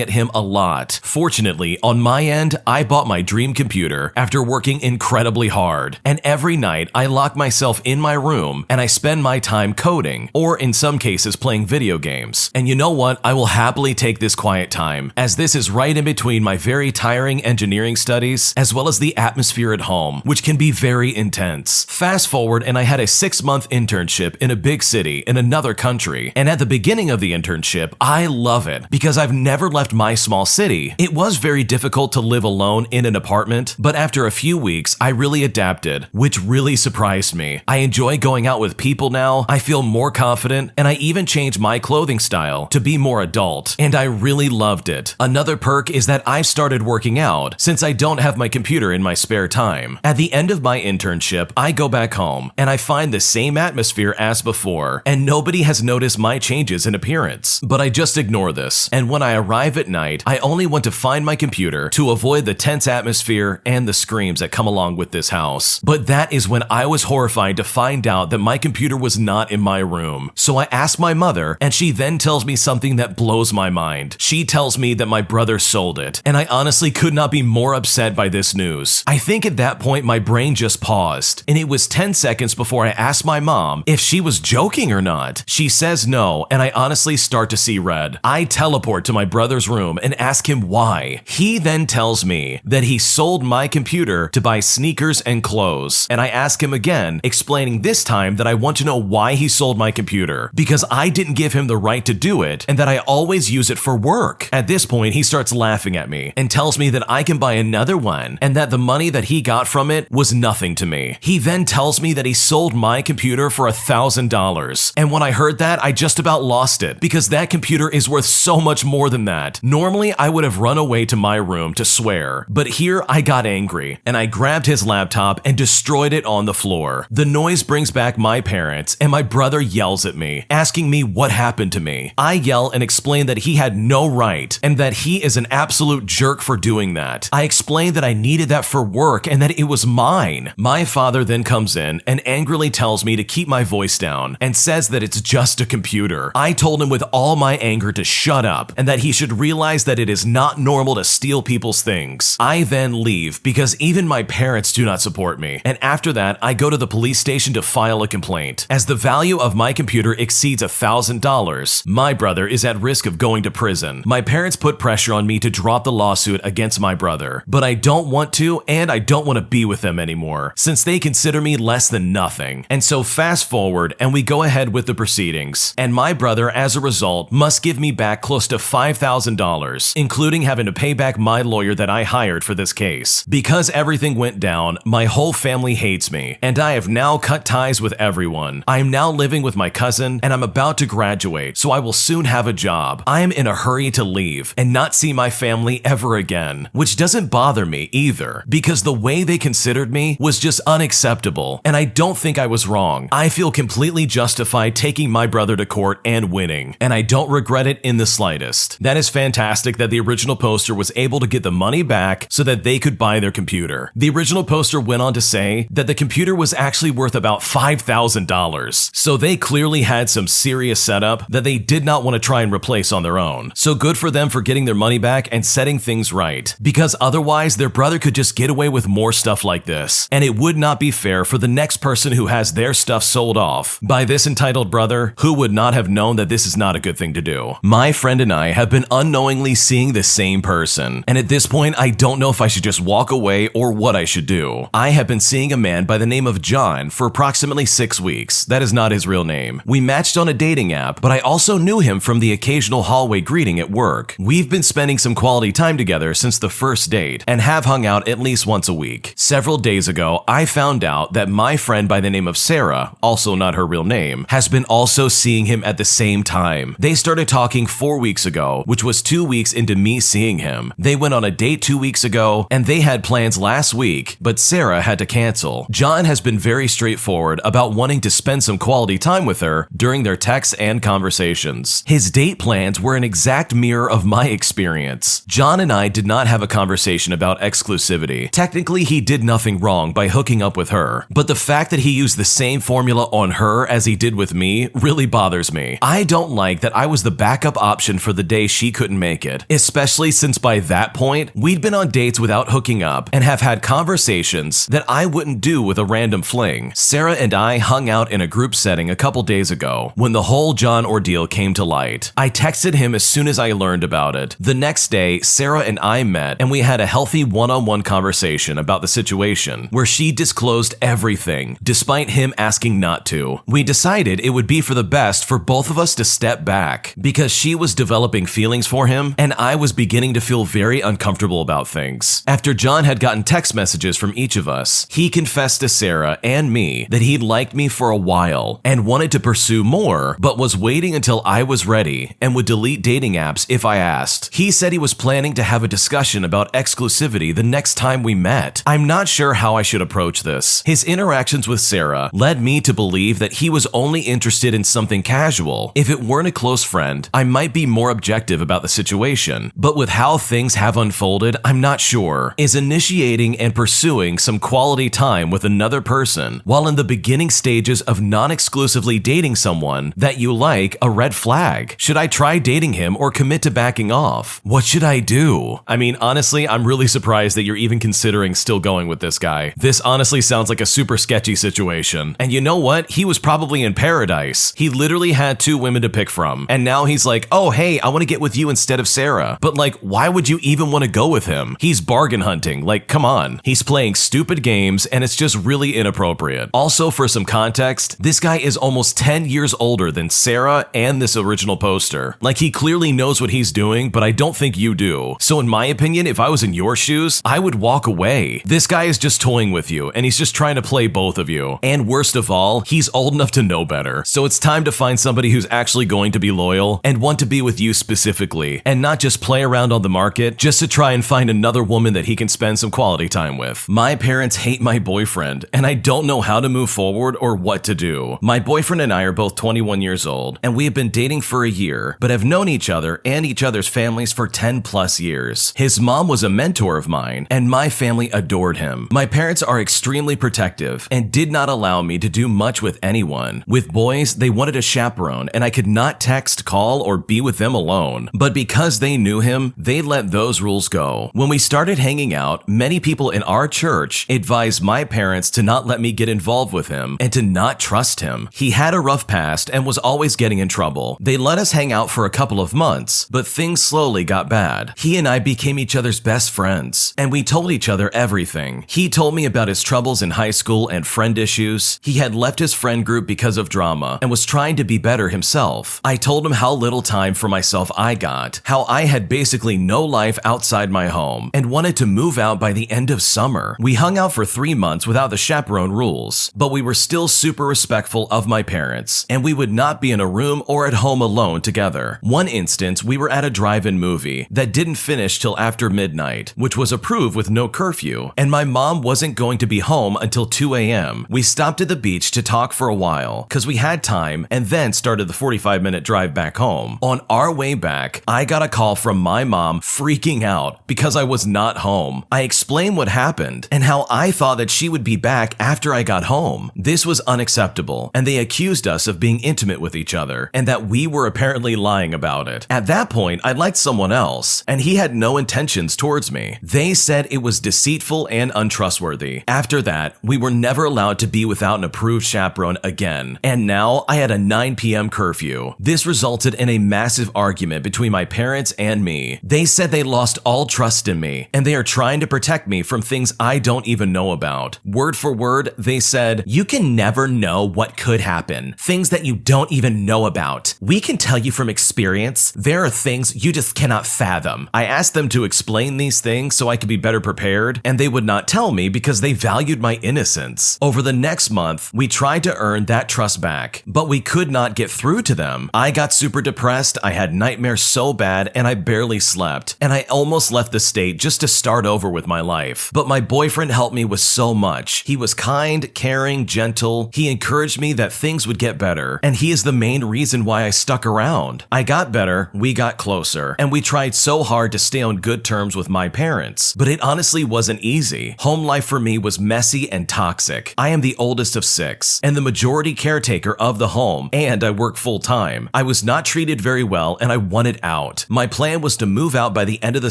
at him a lot. Fortunately, on my end, I bought my dream computer after working incredibly hard, and every night I lock myself in my room and I spend my time coding, or in some cases playing video games. And you know what? I will happily take this quiet time, as this is right in between my very tiring engineering studies as well as the atmosphere at home, which can be very intense. Fast forward, and I had a 6-month internship in a big city in another country, and at the beginning of the internship, I love it because I've never left my small city. It was very difficult to live alone in an apartment, but after a few weeks, I really adapted, which really surprised me. I enjoy going out with people now, I feel more confident, and I even changed my clothing style to be more adult, and I really loved it. Another perk is that I've started working out since I don't have my computer in my spare time. At the end of my internship, I go back home, and I find the same atmosphere as before, and nobody has noticed my changes in appearance. But I just ignore this, and when I arrive at night, I only want to find my computer to avoid the tense atmosphere and the screams that come along with this house. But that is when I was horrified to find out that my computer was not in my room. So I ask my mother, and she then tells me something that blows my mind. She tells me that my brother sold it, and I honestly could not be more upset by this news. I think at that point my brain just paused, and it was 10 seconds before I asked my mom if she was joking or not. She says no, and I honestly start to see red. I teleport to my brother's room and ask him why. He then tells me that he sold my computer to buy sneakers and clothes, and I ask him again, explaining this time that I want to know why he sold my computer, because I didn't give him the right to do it, and that I always use it for work. At this point, he starts laughing at me and tells me that I can buy another one, and that the money that he got from it was nothing to me. He then tells me that he sold my computer for $1,000, and when I heard that, I just about lost it, because that computer is worth so much more than that. Normally, I would have run away to my room to swear, but here I got angry, and I grabbed his laptop and destroyed it on the floor. The noise brings back my parents, and my brother yells at me, asking me what happened to me. I yell and explain that he had no right, and that he is an absolute jerk for doing that. I explain that I needed that for work and that it was mine. My father then comes in and angrily tells me to keep my voice down, and says that it's just a computer. I told him with all my anger to shut up, and that he should realize that it is not normal to steal people's things. I then leave because even my parents do not support me, and after that, I go to the police station to file a complaint. As the value of my computer exceeds $1,000, my brother is at risk of going to prison. My parents put pressure on me to drop the lawsuit against my brother, but I don't want to, and I don't want to be with them anymore, since they consider me less than nothing. And so fast forward, and we go ahead with the proceedings, and my brother, as a result, must give me back close to $5,000, including having to pay back my lawyer that I hired for this case. Because everything went down, my whole family hates me, and I have now cut ties with everyone. I am now living with my cousin, and I'm about to graduate, so I will soon have a job. I am in a hurry to leave and not see my family ever again, which doesn't bother me either, because the way they considered me was just unacceptable, and I don't think I was wrong. I feel completely justified taking my brother to court and winning, and I don't regret it in the slightest. That is fantastic that the original poster was able to get the money back so that they could buy their computer. The original poster went on to say that the computer was actually worth about $5,000. So they clearly had some serious setup that they did not want to try and replace on their own. So good for them for getting their money back and setting things right, because otherwise their brother could just get away with more stuff like this, and it would not be fair for the next person who has their stuff sold off by this entitled brother who would not have known that this is not a good thing to do. My friend and I have been unknowingly seeing the same person, and at this point I don't know if I should just walk away or what I should do. I have been seeing a man by the name of John for approximately 6 weeks. That is not his real name. We matched on a dating app, but I also knew him from the occasional hallway greeting at work. We've been spending some quality time together since the first date and have hung out at least once a week. Several days ago, I found out that my friend by the name of Sarah, also not her real name, has been also seeing him at the same time. They started talking 4 weeks ago, which was 2 weeks into me seeing him. They went on a date 2 weeks ago, and they had plans last week, but Sarah had to cancel. John has been very straightforward about wanting to spend some quality time with her during their texts and conversations. His date plans were an exact mirror of my experience. John and I did not have a conversation about exclusivity. Technically, he did nothing wrong by hooking up with her, but the fact that he used the same formula on her as he did with me really bothers me. I don't like that I was the backup option for the day she couldn't make it, especially since by that point, we'd been on dates without hooking up and have had conversations that I wouldn't do with a random fling. Sarah and I hung out in a group setting a couple days ago when the whole John ordeal came to light. I texted him as soon as I learned about it. The next day, Sarah and I met and we had a healthy one-on-one conversation about the situation where she disclosed everything despite him asking not to. We decided it would be for the best for both of us to step back because she was developing feelings for him and I was beginning to feel very uncomfortable about things. After John had gotten text messages from each of us, he confessed to Sarah and me that he'd liked me for a while and wanted to pursue more, but was waiting until I was ready and would delete dating apps if I asked. He said he was planning to have a discussion about exclusivity the next time we met. I'm not sure how I should approach this. His interactions with Sarah led me to believe that he was only interested in something casual. If it weren't a close friend, I might be more objective about the situation, but with how things have unfolded, I'm not sure. Is initiating and pursuing some quality time with another person while in the beginning stages of non-exclusively dating someone that you like a red flag? Should I try dating him or commit to backing off? What should I do? I mean, honestly, I'm really surprised that you're even considering still going with this guy. This honestly sounds like a super sketchy situation. And you know what? He was probably in paradise. He literally had 2 women to pick from. And now he's like, oh, hey, I want to get with you instead of Sarah. But like, why would you even want to go with him? He's bargain hunting. Like, come on. He's playing stupid games and it's just really inappropriate. Also, for some context, this guy is almost 10 years older than Sarah and this original poster. Like, he clearly knows what he's doing, but I don't think you do. So in my opinion, if I was in your shoes, I would walk away. This guy is just toying with you and he's just trying to play both of you. And worst of all, he's old enough to know better. So it's time to find somebody who's actually going to be loyal and want to be with you specifically, and not just play around on the market just to try and find another woman that he can spend some quality time with. My parents hate my boyfriend, and I don't know how to move forward or what to do. My boyfriend and I are both 21 years old, and we have been dating for a year, but have known each other and each other's families for 10 plus years. His mom was a mentor of mine, and my family adored him. My parents are extremely protective and did not allow me to do much with anyone. With boys, they wanted a chaperone, and I could not text, call, or be with them alone. But because they knew him, they let those rules go. When we started hanging out, many people in our church advised my parents to not let me get involved with him and to not trust him. He had a rough past and was always getting in trouble. They let us hang out for a couple of months, but things slowly got bad. He and I became each other's best friends, and we told each other everything. He told me about his troubles in high school and friend issues. He had left his friend group because of drama and was trying to be better himself. I told him how little time for myself I got, how I had basically no life outside my home, and wanted to move out by the end of summer. We hung out for 3 months without the chaperone rules, but we were still super respectful of my parents, and we would not be in a room or at home alone together. One instance, we were at a drive-in movie that didn't finish till after midnight, which was approved with no curfew, and my mom wasn't going to be home until 2 a.m. We stopped at the beach to talk for a while, cause we had time, and then started the 45-minute drive back home. On our way back, I got a call from my mom freaking out because I was not home. I explained what happened and how I thought that she would be back after I got home. This was unacceptable, and they accused us of being intimate with each other and that we were apparently lying about it. At that point, I liked someone else, and he had no intentions towards me. They said it was deceitful and untrustworthy. After that, we were never allowed to be without an approved chaperone again, and now I had a 9 p.m. curfew. This resulted in a massive argument between my parents and me. They said they lost all trust in me, and they are trying to protect me from things I don't even know about. Word for word, they said, "You can never know what could happen. Things that you don't even know about. We can tell you from experience, there are things you just cannot fathom." I asked them to explain these things so I could be better prepared, and they would not tell me because they valued my innocence. Over the next month, we tried to earn that trust back, but we could not get through to them. I got super depressed, I had nightmares so bad, and I barely slept, and I almost left the state just to start over with my life. But my boyfriend helped me with so much. He was kind, caring, gentle. He encouraged me that things would get better, and he is the main reason why I stuck around. I got better, we got closer, and we tried so hard to stay on good terms with my parents, but it honestly wasn't easy. Home life for me was messy and toxic. I am the oldest of 6, and the majority caretaker of the home, and I work full-time. I was not treated very well, and I wanted out. My plan was to move out by the end of the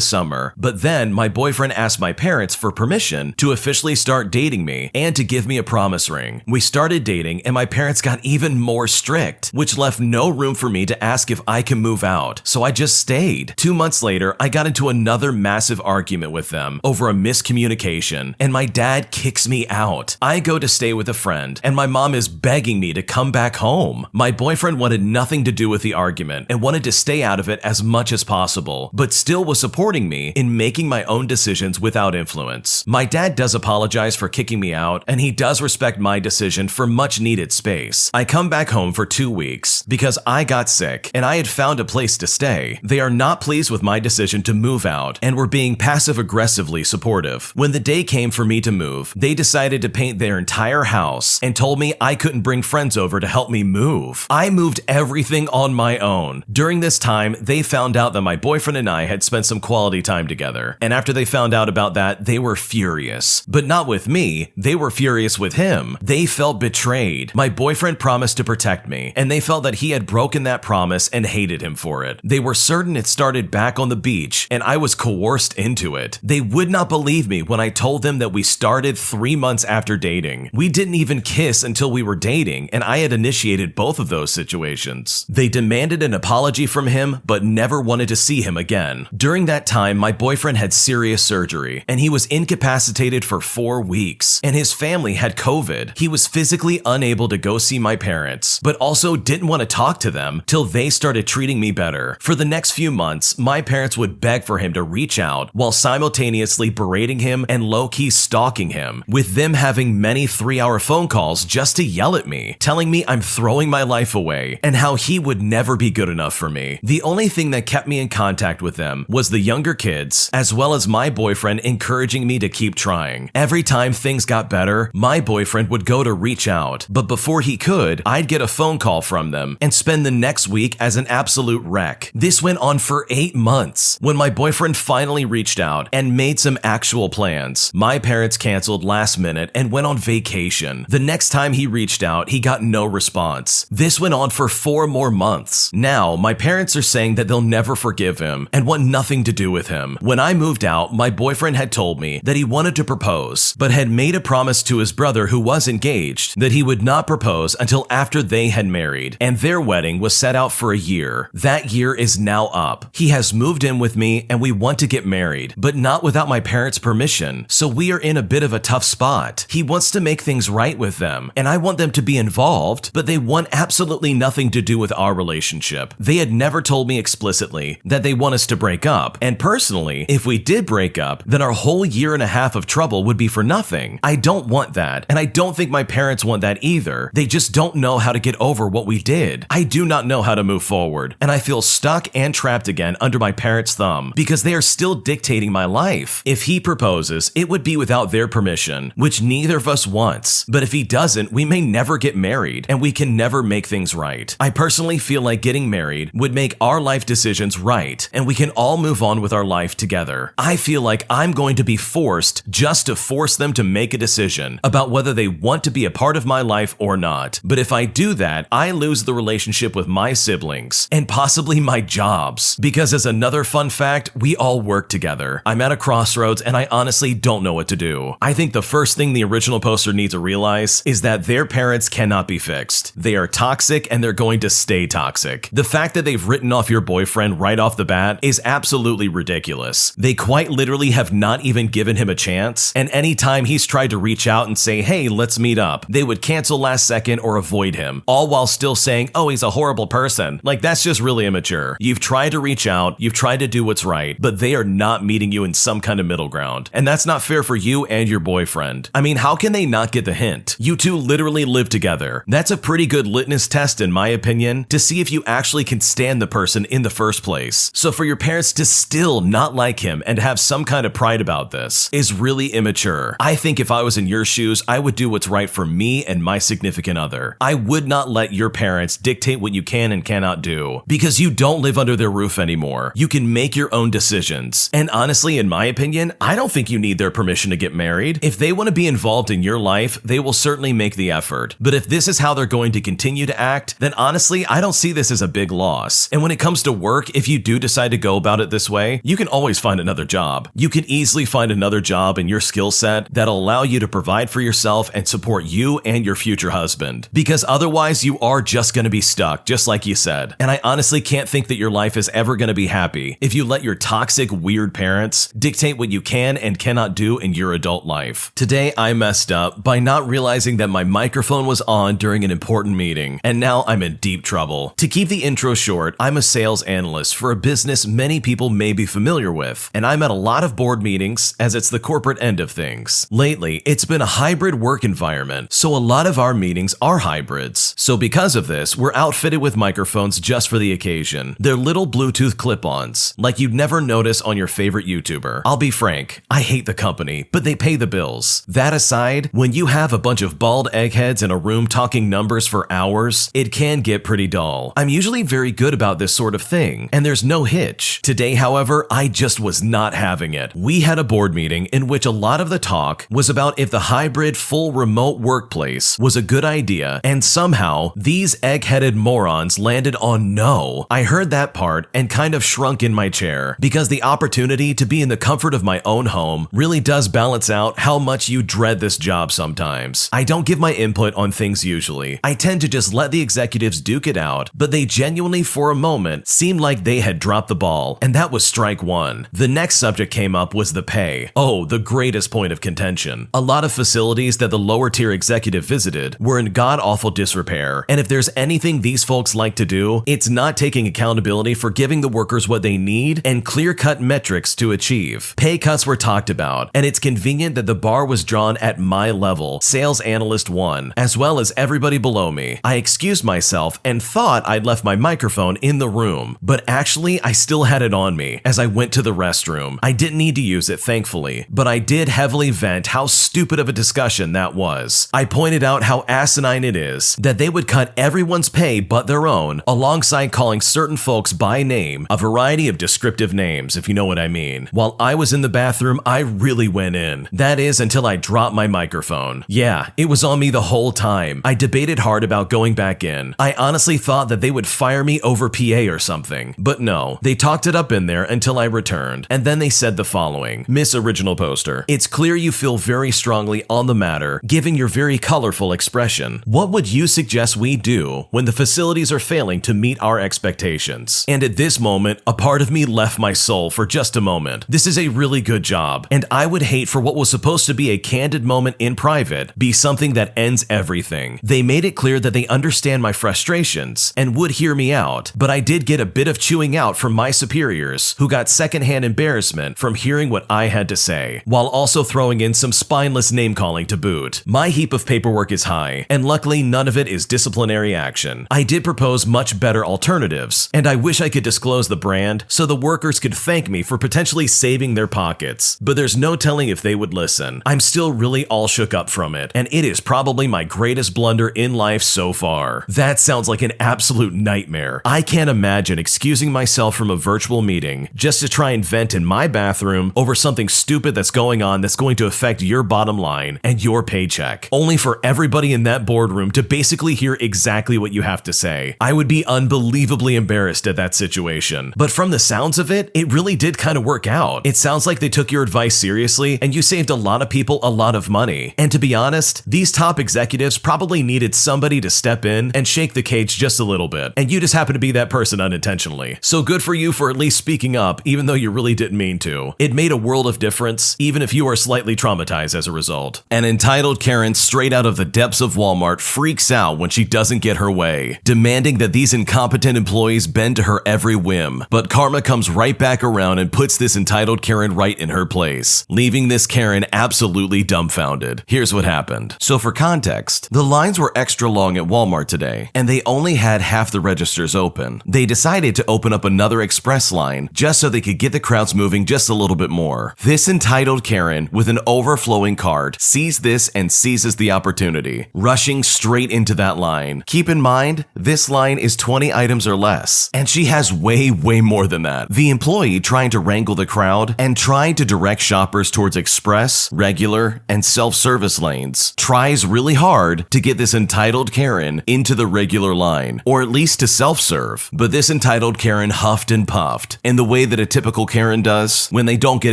summer, but then my boyfriend asked my parents for permission to officially start dating me and to give me a promise ring. We started dating, and my parents got even more strict, which left no room for me to ask if I can move out, so I just stayed. 2 months later, I got into another massive argument with them over a miscommunication, and my dad kicks me out. I go to stay with a friend, and my mom is begging me to come back home. My boyfriend wanted nothing to do with the argument and wanted to stay out of it as much as possible, but still was supporting me in making my own decisions without influence. My dad does apologize for kicking me out, and he does respect my decision for much needed space. I come back home for 2 weeks because I got sick and I had found a place to stay. They are not pleased with my decision to move out and were being passive-aggressively supportive. When the day came for me to move, they decided to paint their entire house and told me I couldn't bring friends over to help me move. I moved everything on my own. During this time, they found out that my boyfriend and I had spent some quality time together, and after they found out about that, they were furious. But not with me, they were furious with him. They felt betrayed. My boyfriend promised to protect me, and they felt that he had broken that promise and hated him for it. They were certain it started back on the beach, and I was coerced into it. They would not believe me when I told them that we started 3 months after dating. We didn't even kiss until we were dating, and I had initiated both of those situations. They demanded an apology from him, but never wanted to see him again. During that time, my boyfriend had serious surgery, and he was incapacitated for 4 weeks, and his family had COVID. He was physically unable to go see my parents, but also didn't want to talk to them till they started treating me better. For the next few months, my parents would beg for him to reach out while simultaneously berating him and low-key stalking him, with them having many 3-hour phone calls just to yell at me, telling me I'm throwing my life away and how he would never be good enough for me. The only thing that kept me in contact with them was the younger kids, as well as my boyfriend encouraging me to keep trying. Every time things got better, my boyfriend would go to reach out, but before he could, I'd get a phone call from them and spend the next week as an absolute wreck. This went on for 8 months. When my boyfriend finally reached out and made some actual plans, my parents canceled last minute and went on vacation. The next time he reached out, he got no response. This went on for 4 more months. Now, my parents are saying that they'll never forgive him and want nothing to do with him. When I moved out, my boyfriend had told me that he wanted to propose, but had made a promise to his brother who was engaged that he would not propose until after they had married, and their wedding was set out for a year. That year is now up. He has moved in with me and we want to get married, but not without my parents' permission, so we are in a bit of a tough spot. He wants to make things right with them, and I want them to be involved, but they want absolutely nothing to do with our relationship. They had never told me explicitly that they want us to break up, and personally, if we did break up, then our whole 1.5 years of trouble would be for nothing. I don't want that, and I don't think my parents want that either. They just don't know how to get over what we did. I do not know how to move forward, and I feel stuck and trapped again under my parents' thumb because they are still dictating my life. If he proposes, it would be without their permission, which neither of us wants. But if he doesn't, we may never get married, and we can never make things right. I personally feel like getting married would make our life decisions right, right, and we can all move on with our life together. I feel like I'm going to be forced just to force them to make a decision about whether they want to be a part of my life or not. But if I do that, I lose the relationship with my siblings and possibly my jobs. Because as another fun fact, we all work together. I'm at a crossroads and I honestly don't know what to do. I think the first thing the original poster needs to realize is that their parents cannot be fixed. They are toxic and they're going to stay toxic. The fact that they've written off your boyfriend right off the bat is absolutely ridiculous. They quite literally have not even given him a chance, and anytime he's tried to reach out and say, hey, let's meet up, they would cancel last second or avoid him, all while still saying, oh, he's a horrible person. Like, that's just really immature. You've tried to reach out, you've tried to do what's right, but they are not meeting you in some kind of middle ground. And that's not fair for you and your boyfriend. I mean, how can they not get the hint? You two literally live together. That's a pretty good litmus test, in my opinion, to see if you actually can stand the person in the first place. So for your parents to still not like him and have some kind of pride about this is really immature. I think if I was in your shoes, I would do what's right for me and my significant other. I would not let your parents dictate what you can and cannot do, because you don't live under their roof anymore. You can make your own decisions. And honestly, in my opinion, I don't think you need their permission to get married. If they want to be involved in your life, they will certainly make the effort. But if this is how they're going to continue to act, then honestly, I don't see this as a big loss. And when it comes to work, if you do decide to go about it this way, you can always find another job. You can easily find another job in your skill set that'll allow you to provide for yourself and support you and your future husband. Because otherwise, you are just going to be stuck, just like you said. And I honestly can't think that your life is ever going to be happy if you let your toxic, weird parents dictate what you can and cannot do in your adult life. Today, I messed up by not realizing that my microphone was on during an important meeting, and now I'm in deep trouble. To keep the intro short, I'm a sales analyst for a business many people may be familiar with, and I'm at a lot of board meetings as it's the corporate end of things. Lately, it's been a hybrid work environment, so a lot of our meetings are hybrids. So because of this, we're outfitted with microphones just for the occasion. They're little Bluetooth clip-ons, like you'd never notice on your favorite YouTuber. I'll be frank, I hate the company, but they pay the bills. That aside, when you have a bunch of bald eggheads in a room talking numbers for hours, it can get pretty dull. I'm usually very good about this sort of thing, and there's no hitch. Today, however, I just was not having it. We had a board meeting in which a lot of the talk was about if the hybrid full remote workplace was a good idea, and somehow these egg-headed morons landed on no. I heard that part and kind of shrunk in my chair, because the opportunity to be in the comfort of my own home really does balance out how much you dread this job sometimes. I don't give my input on things usually. I tend to just let the executives duke it out, but they genuinely for a moment seemed like they had dropped the ball, and that was strike one. The next subject came up was the pay. Oh, the greatest point of contention. A lot of facilities that the lower tier executive visited were in god-awful disrepair, and if there's anything these folks like to do, it's not taking accountability for giving the workers what they need and clear-cut metrics to achieve. Pay cuts were talked about, and it's convenient that the bar was drawn at my level, Sales Analyst 1, as well as everybody below me. I excused myself and thought I'd left my microphone in the room, but actually I still had it on me as I went to the restroom. I didn't need to use it, thankfully, but I did heavily vent how stupid of a discussion that was. I pointed out how asinine it is that they would cut everyone's pay but their own, alongside calling certain folks by name, a variety of descriptive names, if you know what I mean. While I was in the bathroom, I really went in. That is, until I dropped my microphone. Yeah, it was on me the whole time. I debated hard about going back in. I honestly thought that they would fire me over PA or something, but no, they talked it up in there until I returned, and then they said the following: Miss Original Poster, it's clear you feel very strongly on the matter, given your very colorful expression. What would you suggest we do when the facilities are failing to meet our expectations? And at this moment, a part of me left my soul for just a moment. This is a really good job, and I would hate for what was supposed to be a candid moment in private be something that ends everything. They made it clear that they understand my frustrations and would hear me out, but I did get a bit of chewing out from my superiors, who got secondhand embarrassment from hearing what I had to say, while also throwing in some spineless name-calling to boot. My heap of paperwork is high, and luckily none of it is disciplinary action. I did propose much better alternatives, and I wish I could disclose the brand so the workers could thank me for potentially saving their pockets, but there's no telling if they would listen. I'm still really all shook up from it, and it is probably my greatest blunder in life so far. That sounds like an absolute nightmare. I can't imagine excusing myself myself from a virtual meeting just to try and vent in my bathroom over something stupid that's going on that's going to affect your bottom line and your paycheck, only for everybody in that boardroom to basically hear exactly what you have to say. I would be unbelievably embarrassed at that situation. But from the sounds of it, it really did kind of work out. It sounds like they took your advice seriously and you saved a lot of people a lot of money. And to be honest, these top executives probably needed somebody to step in and shake the cage just a little bit. And you just happen to be that person unintentionally. So good for you for at least speaking up, even though you really didn't mean to. It made a world of difference, even if you are slightly traumatized as a result. An entitled Karen straight out of the depths of Walmart freaks out when she doesn't get her way, demanding that these incompetent employees bend to her every whim. But karma comes right back around and puts this entitled Karen right in her place, leaving this Karen absolutely dumbfounded. Here's what happened. So for context, the lines were extra long at Walmart today, and they only had half the registers open. They decided to open up another express line just so they could get the crowds moving just a little bit more. This entitled Karen with an overflowing cart sees this and seizes the opportunity, rushing straight into that line. Keep in mind, this line is 20 items or less, and she has way more than that. The employee trying to wrangle the crowd and trying to direct shoppers towards express, regular, and self-service lanes tries really hard to get this entitled Karen into the regular line, or at least to self-serve. But this entitled Karen huffed and puffed in the way that a typical Karen does when they don't get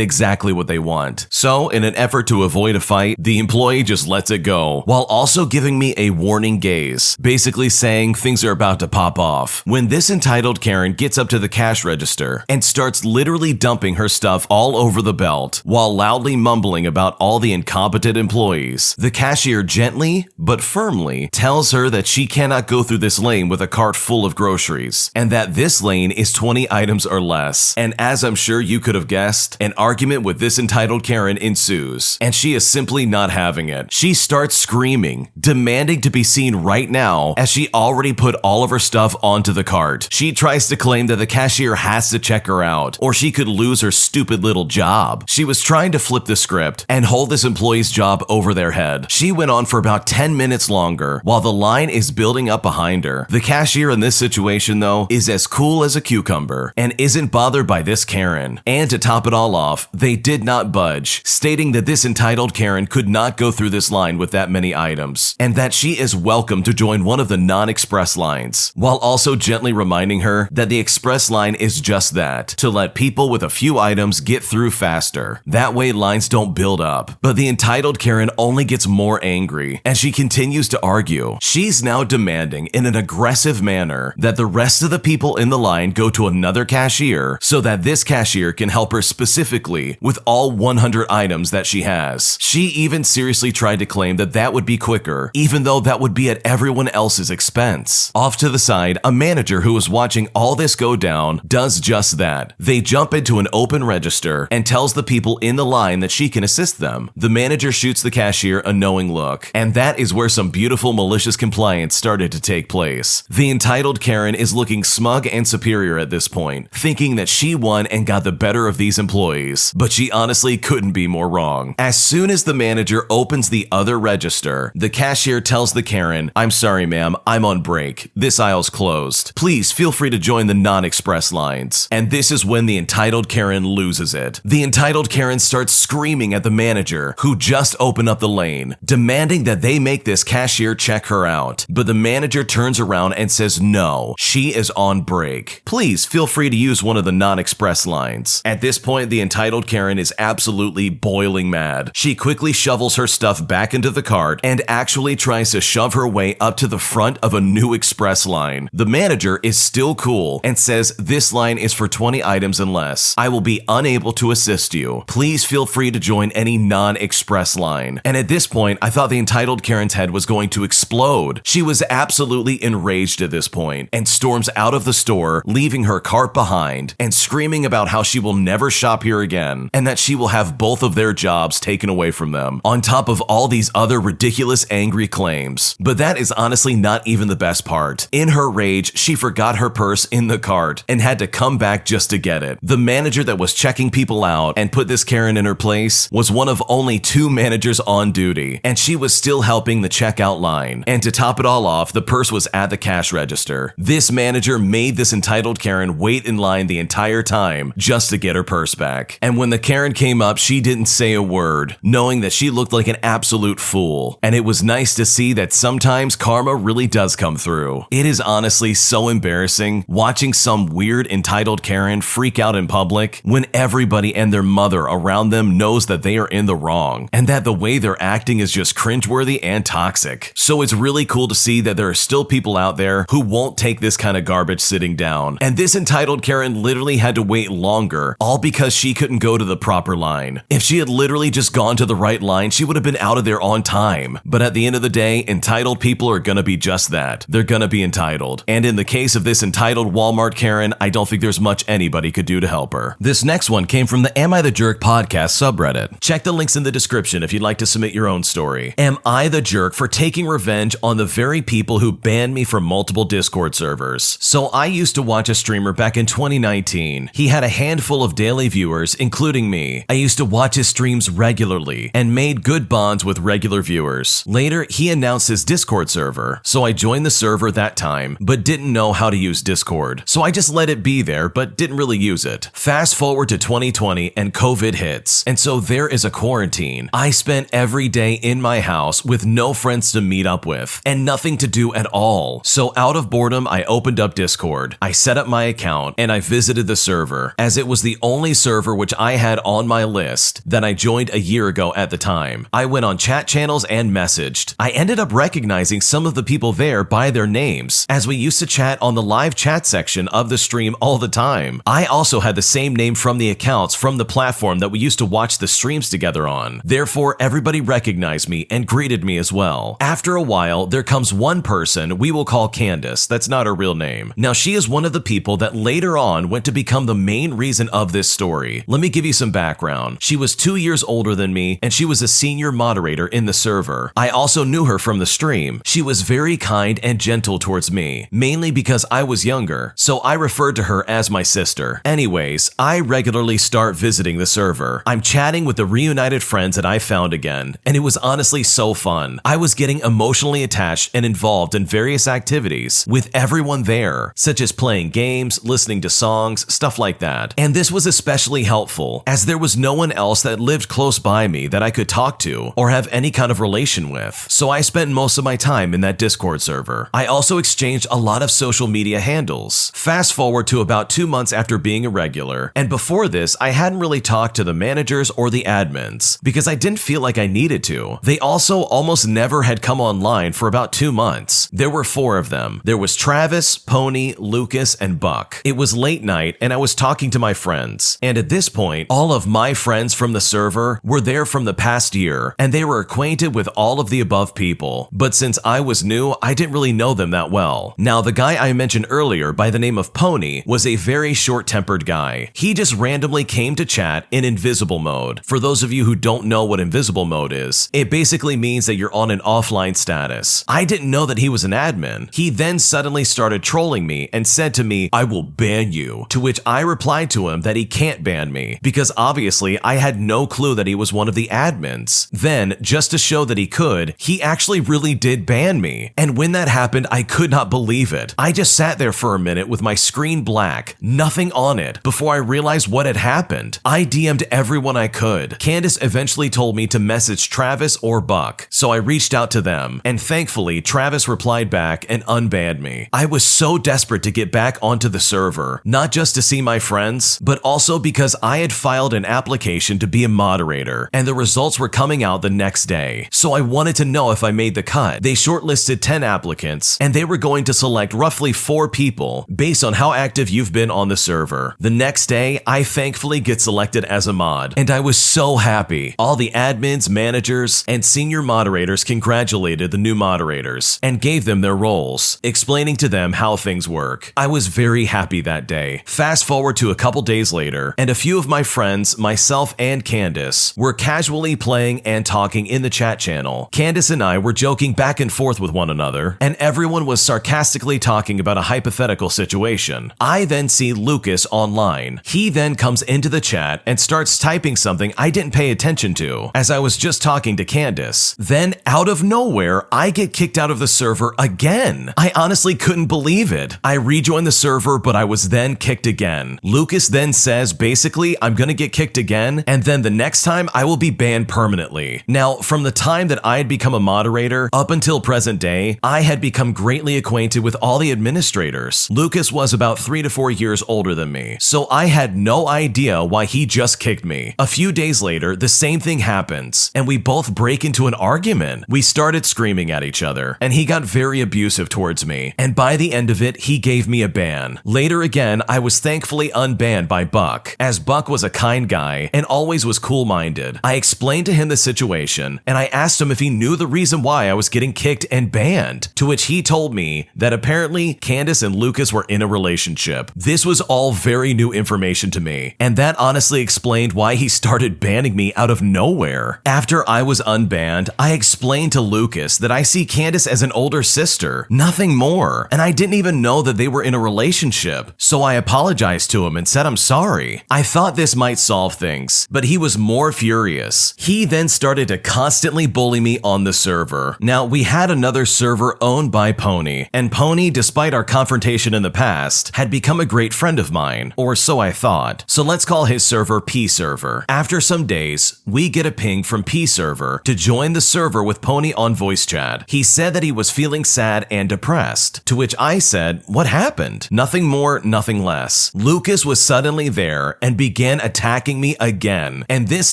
exactly what they want. So in an effort to avoid a fight, the employee just lets it go, while also giving me a warning gaze, basically saying things are about to pop off. When this entitled Karen gets up to the cash register and starts literally dumping her stuff all over the belt, while loudly mumbling about all the incompetent employees, the cashier gently but firmly tells her that she cannot go through this lane with a cart full of groceries, and that this lane is 20 items or less. And as I'm sure you could have guessed, an argument with this entitled Karen ensues, and she is simply not having it. She starts screaming, demanding to be seen right now, as she already put all of her stuff onto the cart. She tries to claim that the cashier has to check her out, or she could lose her stupid little job. She was trying to flip the script and hold this employee's job over their head. She went on for about 10 minutes longer while the line is building up behind her. The cashier in this situation, though, is as cool as a cucumber and isn't bothered by this Karen. And to top it all off, they did not budge, stating that this entitled Karen could not go through this line with that many items, and that she is welcome to join one of the non-express lines, while also gently reminding her that the express line is just that, to let people with a few items get through faster. That way lines don't build up. But the entitled Karen only gets more angry as she continues to argue. She's now demanding in an aggressive manner that the rest of the people in the line go to another cashier so that this cashier can help her specifically with all 100 items that she has. She even seriously tried to claim that that would be quicker, even though that would be at everyone else's expense. Off to the side, a manager who was watching all this go down does just that. They jump into an open register and tells the people in the line that she can assist them. The manager shoots the cashier a knowing look, and that is where some beautiful malicious compliance started to take place. The entitled Karen is looking smug and superior at this point, thinking that she won and got the better of these employees, but she honestly couldn't be more wrong. As soon as the manager opens the other register, the cashier tells the Karen, "I'm sorry ma'am, I'm on break. This aisle's closed. Please feel free to join the non-express lines." And this is when the entitled Karen loses it. The entitled Karen starts screaming at the manager, who just opened up the lane, demanding that they make this cashier check her out. But the manager turns around and says no, she is on break. Please feel free to use one of the non-express lines. At this point, the entitled Karen is absolutely boiling mad. She quickly shovels her stuff back into the cart and actually tries to shove her way up to the front of a new express line. The manager is still cool and says this line is for 20 items and less. I will be unable to assist you. Please feel free to join any non-express line. And at this point, I thought the entitled Karen's head was going to explode. She was absolutely enraged at this point and storms out of the store, leaving her cart behind and screaming about how she will never shop here again and that she will have both of their jobs taken away from them, on top of all these other ridiculous angry claims. But that is honestly not even the best part. In her rage, she forgot her purse in the cart and had to come back just to get it. The manager that was checking people out and put this Karen in her place was one of only 2 managers on duty, and she was still helping the checkout line. And to top it all off, the purse was at the cash register. This manager made this entitled Karen Karen wait in line the entire time just to get her purse back. And when the Karen came up, she didn't say a word, knowing that she looked like an absolute fool. And it was nice to see that sometimes karma really does come through. It is honestly so embarrassing watching some weird entitled Karen freak out in public when everybody and their mother around them knows that they are in the wrong and that the way they're acting is just cringeworthy and toxic. So it's really cool to see that there are still people out there who won't take this kind of garbage sitting down. And this entitled Karen literally had to wait longer, all because she couldn't go to the proper line. If she had literally just gone to the right line, she would have been out of there on time. But at the end of the day, entitled people are gonna be just that. They're gonna be entitled. And in the case of this entitled Walmart Karen, I don't think there's much anybody could do to help her. This next one came from the Am I the Jerk podcast subreddit. Check the links in the description if you'd like to submit your own story. Am I the jerk for taking revenge on the very people who banned me from multiple Discord servers? So I used to watch a streamer back in 2019. He had a handful of daily viewers, including me. I used to watch his streams regularly and made good bonds with regular viewers. Later, he announced his Discord server, so I joined the server that time, but didn't know how to use Discord. So I just let it be there, but didn't really use it. Fast forward to 2020 and COVID hits, and so there is a quarantine. I spent every day in my house with no friends to meet up with and nothing to do at all. So out of boredom, I opened up Discord. I set up my account and I visited the server, as it was the only server which I had on my list that I joined a year ago at the time. I went on chat channels and messaged. I ended up recognizing some of the people there by their names, as we used to chat on the live chat section of the stream all the time. I also had the same name from the accounts from the platform that we used to watch the streams together on. Therefore, everybody recognized me and greeted me as well. After a while, there comes one person we will call Candace. That's not her real name. Now, she is one of the people that later on went to become the main reason of this story. Let me give you some background. She was 2 years older than me, and she was a senior moderator in the server. I also knew her from the stream. She was very kind and gentle towards me, mainly because I was younger, so I referred to her as my sister. Anyways, I regularly start visiting the server. I'm chatting with the reunited friends that I found again, and it was honestly so fun. I was getting emotionally attached and involved in various activities with everyone there, such as playing games, listening to songs, stuff like that. And this was especially helpful, as there was no one else that lived close by me that I could talk to or have any kind of relation with. So I spent most of my time in that Discord server. I also exchanged a lot of social media handles. Fast forward to about 2 months after being a regular, and before this, I hadn't really talked to the managers or the admins because I didn't feel like I needed to. They also almost never had come online for about 2 months. There were 4 of them. There was Travis, Pony, Lucas, and Buck. It was late night and I was talking to my friends. And at this point, all of my friends from the server were there from the past year and they were acquainted with all of the above people. But since I was new, I didn't really know them that well. Now, the guy I mentioned earlier by the name of Pony was a very short-tempered guy. He just randomly came to chat in invisible mode. For those of you who don't know what invisible mode is, it basically means that you're on an offline status. I didn't know that he was an admin. He then suddenly started trolling me and said to me, "I will ban you," to which I replied to him that he can't ban me because obviously I had no clue that he was one of the admins. Then, just to show that he could, he actually really did ban me. And when that happened, I could not believe it. I just sat there for a minute with my screen black, nothing on it, before I realized what had happened. I DM'd everyone I could. Candace eventually told me to message Travis or Buck, so I reached out to them, and thankfully Travis replied back and unbanned me. I was so desperate to get back onto the server, not just to see my friends, but also because I had filed an application to be a moderator, and the results were coming out the next day. So I wanted to know if I made the cut. They shortlisted 10 applicants, and they were going to select roughly 4 people based on how active you've been on the server. The next day, I thankfully get selected as a mod, and I was so happy. All the admins, managers, and senior moderators congratulated the new moderators and gave them their roles, explaining to them how things work. I was very happy that day. Fast forward to a couple days later, and a few of my friends, myself and Candace, were casually playing and talking in the chat channel. Candace and I were joking back and forth with one another, and everyone was sarcastically talking about a hypothetical situation. I then see Lucas online. He then comes into the chat and starts typing something I didn't pay attention to, as I was just talking to Candace. Then, out of nowhere, I get kicked out of the server again. I honestly couldn't believe it. I rejoined the server server, but I was then kicked again. Lucas then says basically I'm gonna get kicked again, and then the next time I will be banned permanently. Now, from the time that I had become a moderator up until present day, I had become greatly acquainted with all the administrators. Lucas was about 3 to 4 years older than me, so I had no idea why he just kicked me. A few days later, the same thing happens, and we both break into an argument. We started screaming at each other, and he got very abusive towards me, and by the end of it, he gave me a ban. Later again, I was thankfully unbanned by Buck, as Buck was a kind guy and always was cool-minded. I explained to him the situation, and I asked him if he knew the reason why I was getting kicked and banned, to which he told me that apparently Candace and Lucas were in a relationship. This was all very new information to me, and that honestly explained why he started banning me out of nowhere. After I was unbanned, I explained to Lucas that I see Candace as an older sister, nothing more, and I didn't even know that they were in a relationship, so I apologized to him and said I'm sorry. I thought this might solve things, but he was more furious. He then started to constantly bully me on the server. Now, we had another server owned by Pony, and Pony, despite our confrontation in the past, had become a great friend of mine, or so I thought. So let's call his server P server. After some days, we get a ping from P server to join the server with Pony on voice chat. He said that he was feeling sad and depressed, to which I said, what happened? Nothing more, nothing less. Lucas was suddenly there and began attacking me again, and this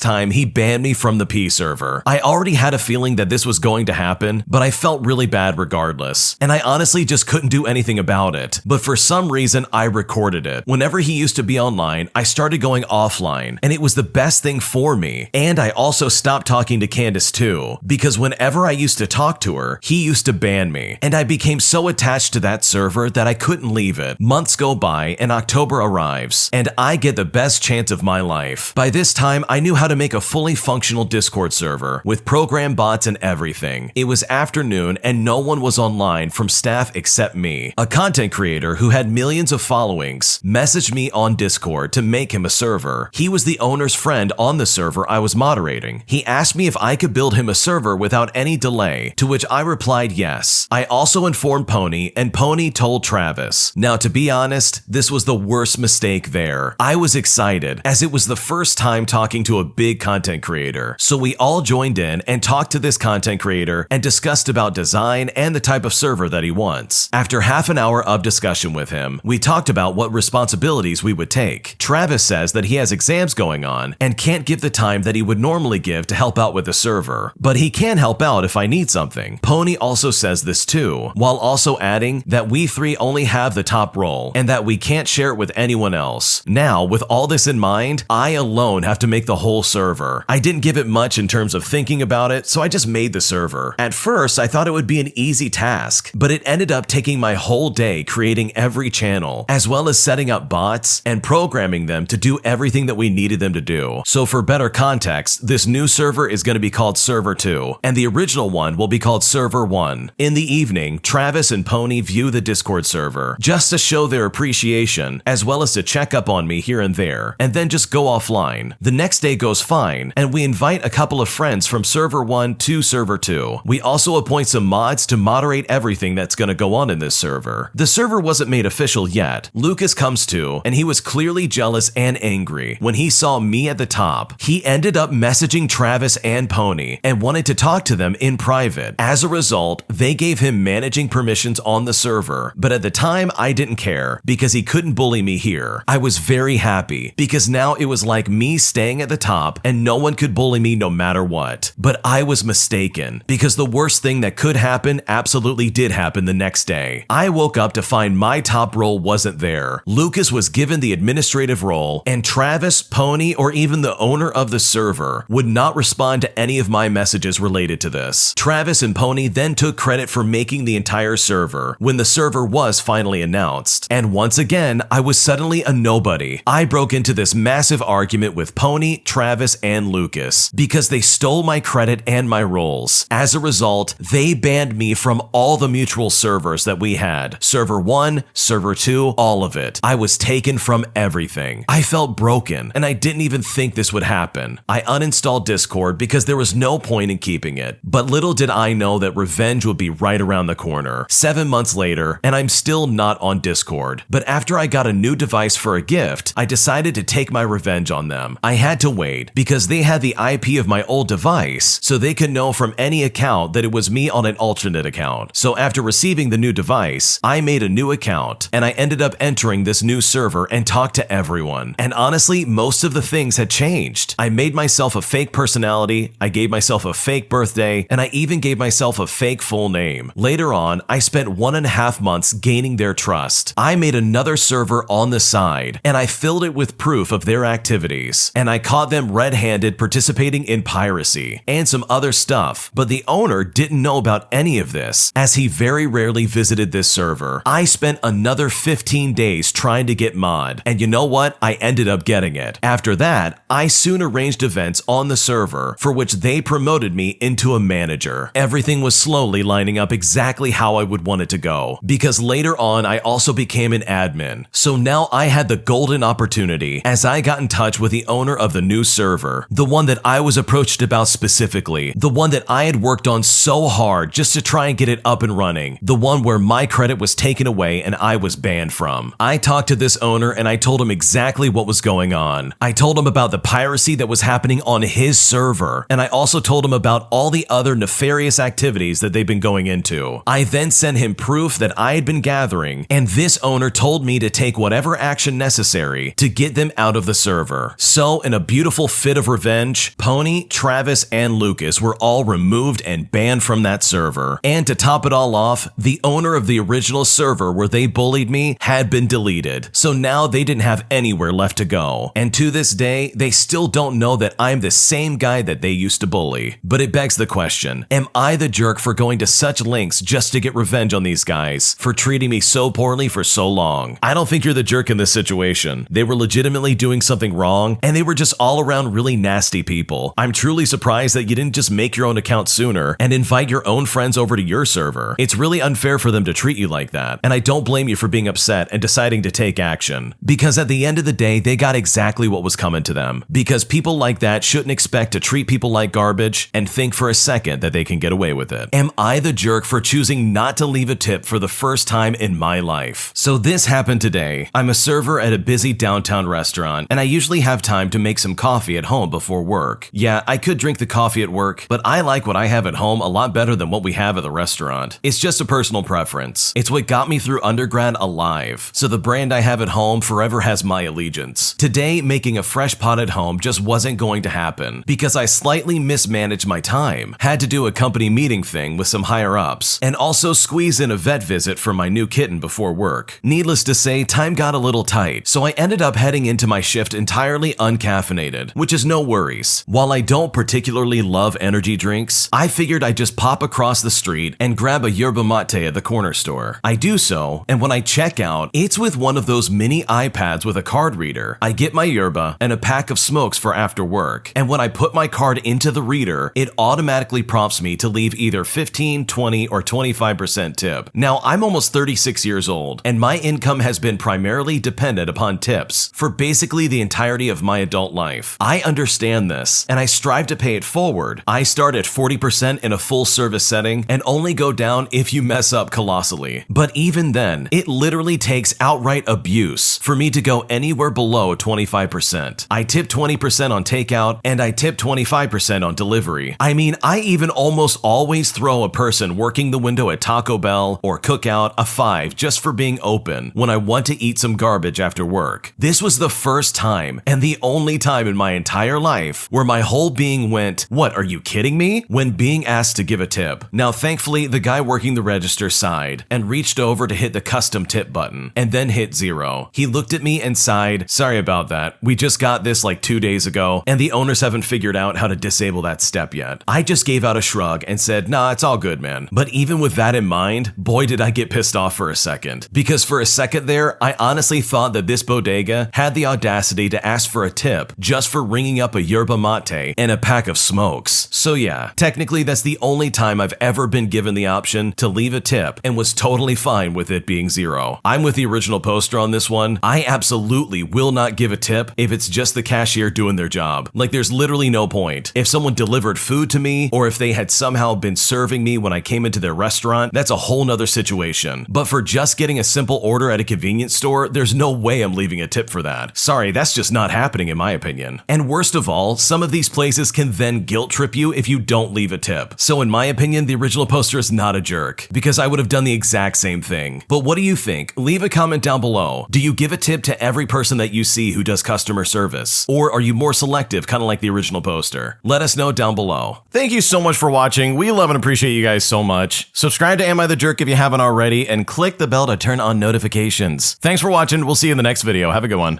time he banned me from the P server. I already had a feeling that this was going to happen, but I felt really bad regardless, and I honestly just couldn't do anything about it. But for some reason, I recorded it. Whenever he used to be online, I started going offline, and it was the best thing for me. And I also stopped talking to Candace too, because whenever I used to talk to her, he used to ban me, and I became so attached to that server that I couldn't leave it. Months go by, and October arrives, and I get the best chance of my life. By this time, I knew how to make a fully functional Discord server, with program bots and everything. It was afternoon, and no one was online from staff except me. A content creator who had millions of followings messaged me on Discord to make him a server. He was the owner's friend on the server I was moderating. He asked me if I could build him a server without any delay, to which I replied yes. I also informed Pony, and Pony told Travis. Now, to be honest, this was the worst mistake there. I was excited, as it was the first time talking to a big content creator. So we all joined in and talked to this content creator and discussed about design and the type of server that he wants. After half an hour of discussion with him, we talked about what responsibilities we would take. Travis says that he has exams going on and can't give the time that he would normally give to help out with the server, but he can help out if I need something. Pony also says this too, while also adding that we three only have the top role and that we can't share it with anyone else. Now, with all this in mind, I alone have to make the whole server. I didn't give it much in terms of thinking about it, so I just made the server. At first, I thought it would be an easy task, but it ended up taking my whole day creating every channel, as well as setting up bots and programming them to do everything that we needed them to do. So for better context, this new server is going to be called Server 2, and the original one will be called Server 1. In the evening, Travis and Pony view the Discord server, just to show their appreciation, as well as to check up on me here and there, and then just go offline. The next day goes fine, and we invite a couple of friends from Server 1 to Server 2. We also appoint some mods to moderate everything that's going to go on in this server. The server wasn't made official yet. Lucas comes to, and he was clearly jealous and angry when he saw me at the top. He ended up messaging Travis and Pony and wanted to talk to them in private. As a result, they gave him managing permissions on the server, but at the time I didn't care because he couldn't bully me here. I was very happy because now it was like me staying at the top and no one could bully me no matter what. But I was mistaken because the worst thing that could happen absolutely did happen the next day. I woke up to find my top role wasn't there. Lucas was given the administrative role, and Travis, Pony, or even the owner of the server would not respond to any of my messages related to this. Travis and Pony then took credit for making the entire server when the server was finally announced. And once again, I was suddenly a nobody. I broke into this massive argument with Pony, Travis, and Lucas because they stole my credit and my roles. As a result, they banned me from all the mutual servers that we had. Server 1, Server 2, all of it. I was taken from everything. I felt broken, and I didn't even think this would happen. I uninstalled Discord because there was no point in keeping it. But little did I know that revenge would be right around the corner. 7 months later, and I'm still not on Discord. Discord. But after I got a new device for a gift, I decided to take my revenge on them. I had to wait because they had the IP of my old device, so they could know from any account that it was me on an alternate account. So after receiving the new device, I made a new account and I ended up entering this new server and talked to everyone. And honestly, most of the things had changed. I made myself a fake personality, I gave myself a fake birthday, and I even gave myself a fake full name. Later on, I spent 1.5 months gaining their trust. I made another server on the side, and I filled it with proof of their activities. And I caught them red-handed participating in piracy and some other stuff, but the owner didn't know about any of this, as he very rarely visited this server. I spent another 15 days trying to get mod, and you know what? I ended up getting it. After that, I soon arranged events on the server for which they promoted me into a manager. Everything was slowly lining up exactly how I would want it to go, because later on I also became an admin. So now I had the golden opportunity as I got in touch with the owner of the new server, the one that I was approached about specifically, the one that I had worked on so hard just to try and get it up and running, the one where my credit was taken away and I was banned from. I talked to this owner and I told him exactly what was going on. I told him about the piracy that was happening on his server, and I also told him about all the other nefarious activities that they've been going into. I then sent him proof that I had been gathering, and this owner told me to take whatever action necessary to get them out of the server. So, in a beautiful fit of revenge, Pony, Travis, and Lucas were all removed and banned from that server. And to top it all off, the owner of the original server where they bullied me had been deleted. So now they didn't have anywhere left to go. And to this day, they still don't know that I'm the same guy that they used to bully. But it begs the question, am I the jerk for going to such lengths just to get revenge on these guys for treating me so poorly for so long? I don't think you're the jerk in this situation. They were legitimately doing something wrong, and they were just all around really nasty people. I'm truly surprised that you didn't just make your own account sooner and invite your own friends over to your server. It's really unfair for them to treat you like that, and I don't blame you for being upset and deciding to take action. Because at the end of the day, they got exactly what was coming to them. Because people like that shouldn't expect to treat people like garbage and think for a second that they can get away with it. Am I the jerk for choosing not to leave a tip for the first time in my life? So this happened today. I'm a server at a busy downtown restaurant, and I usually have time to make some coffee at home before work. Yeah, I could drink the coffee at work, but I like what I have at home a lot better than what we have at the restaurant. It's just a personal preference. It's what got me through undergrad alive. So the brand I have at home forever has my allegiance. Today, making a fresh pot at home just wasn't going to happen because I slightly mismanaged my time, had to do a company meeting thing with some higher ups, and also squeeze in a vet visit for my new kitten before work. Needless to say, time got a little tight, so I ended up heading into my shift entirely uncaffeinated, which is no worries. While I don't particularly love energy drinks, I figured I'd just pop across the street and grab a yerba mate at the corner store. I do so, and when I check out, it's with one of those mini iPads with a card reader. I get my yerba and a pack of smokes for after work, and when I put my card into the reader, it automatically prompts me to leave either 15, 20, or 25% tip. Now, I'm almost 36 years old, and my income has been primarily dependent upon tips for basically the entirety of my adult life. I understand this, and I strive to pay it forward. I start at 40% in a full service setting and only go down if you mess up colossally. But even then, it literally takes outright abuse for me to go anywhere below 25%. I tip 20% on takeout, and I tip 25% on delivery. I mean, I even almost always throw a person working the window at Taco Bell or Cookout a 5 just for being open when I want to eat some garbage after work. This was the first time and the only time in my entire life where my whole being went, "What, are you kidding me?" when being asked to give a tip. Now, thankfully, the guy working the register sighed and reached over to hit the custom tip button and then hit 0. He looked at me and sighed, "Sorry about that. We just got this like 2 days ago, and the owners haven't figured out how to disable that step yet." I just gave out a shrug and said, "Nah, it's all good, man." But even with that in mind, boy did I get pissed off for a second. Because for a second there, I honestly thought that this bodega had the audacity to ask for a tip just for ringing up a yerba mate and a pack of smokes. So yeah, technically that's the only time I've ever been given the option to leave a tip and was totally fine with it being 0. I'm with the original poster on this one. I absolutely will not give a tip if it's just the cashier doing their job. Like, there's literally no point. If someone delivered food to me or if they had somehow been serving me when I came into their restaurant, that's a whole nother situation. But for just getting a simple order at a convenience store, there's no way I'm leaving a tip for that. Sorry, that's just not happening in my opinion. And worst of all, some of these places can then guilt trip you if you don't leave a tip. So in my opinion, the original poster is not a jerk, because I would have done the exact same thing. But what do you think? Leave a comment down below. Do you give a tip to every person that you see who does customer service? Or are you more selective, kind of like the original poster? Let us know down below. Thank you so much for watching. We love and appreciate you guys so much. Subscribe to Am I the Jerk if you haven't already, and click the bell to turn on notifications. Thanks for watching. We'll see you in the next video. Have a good one.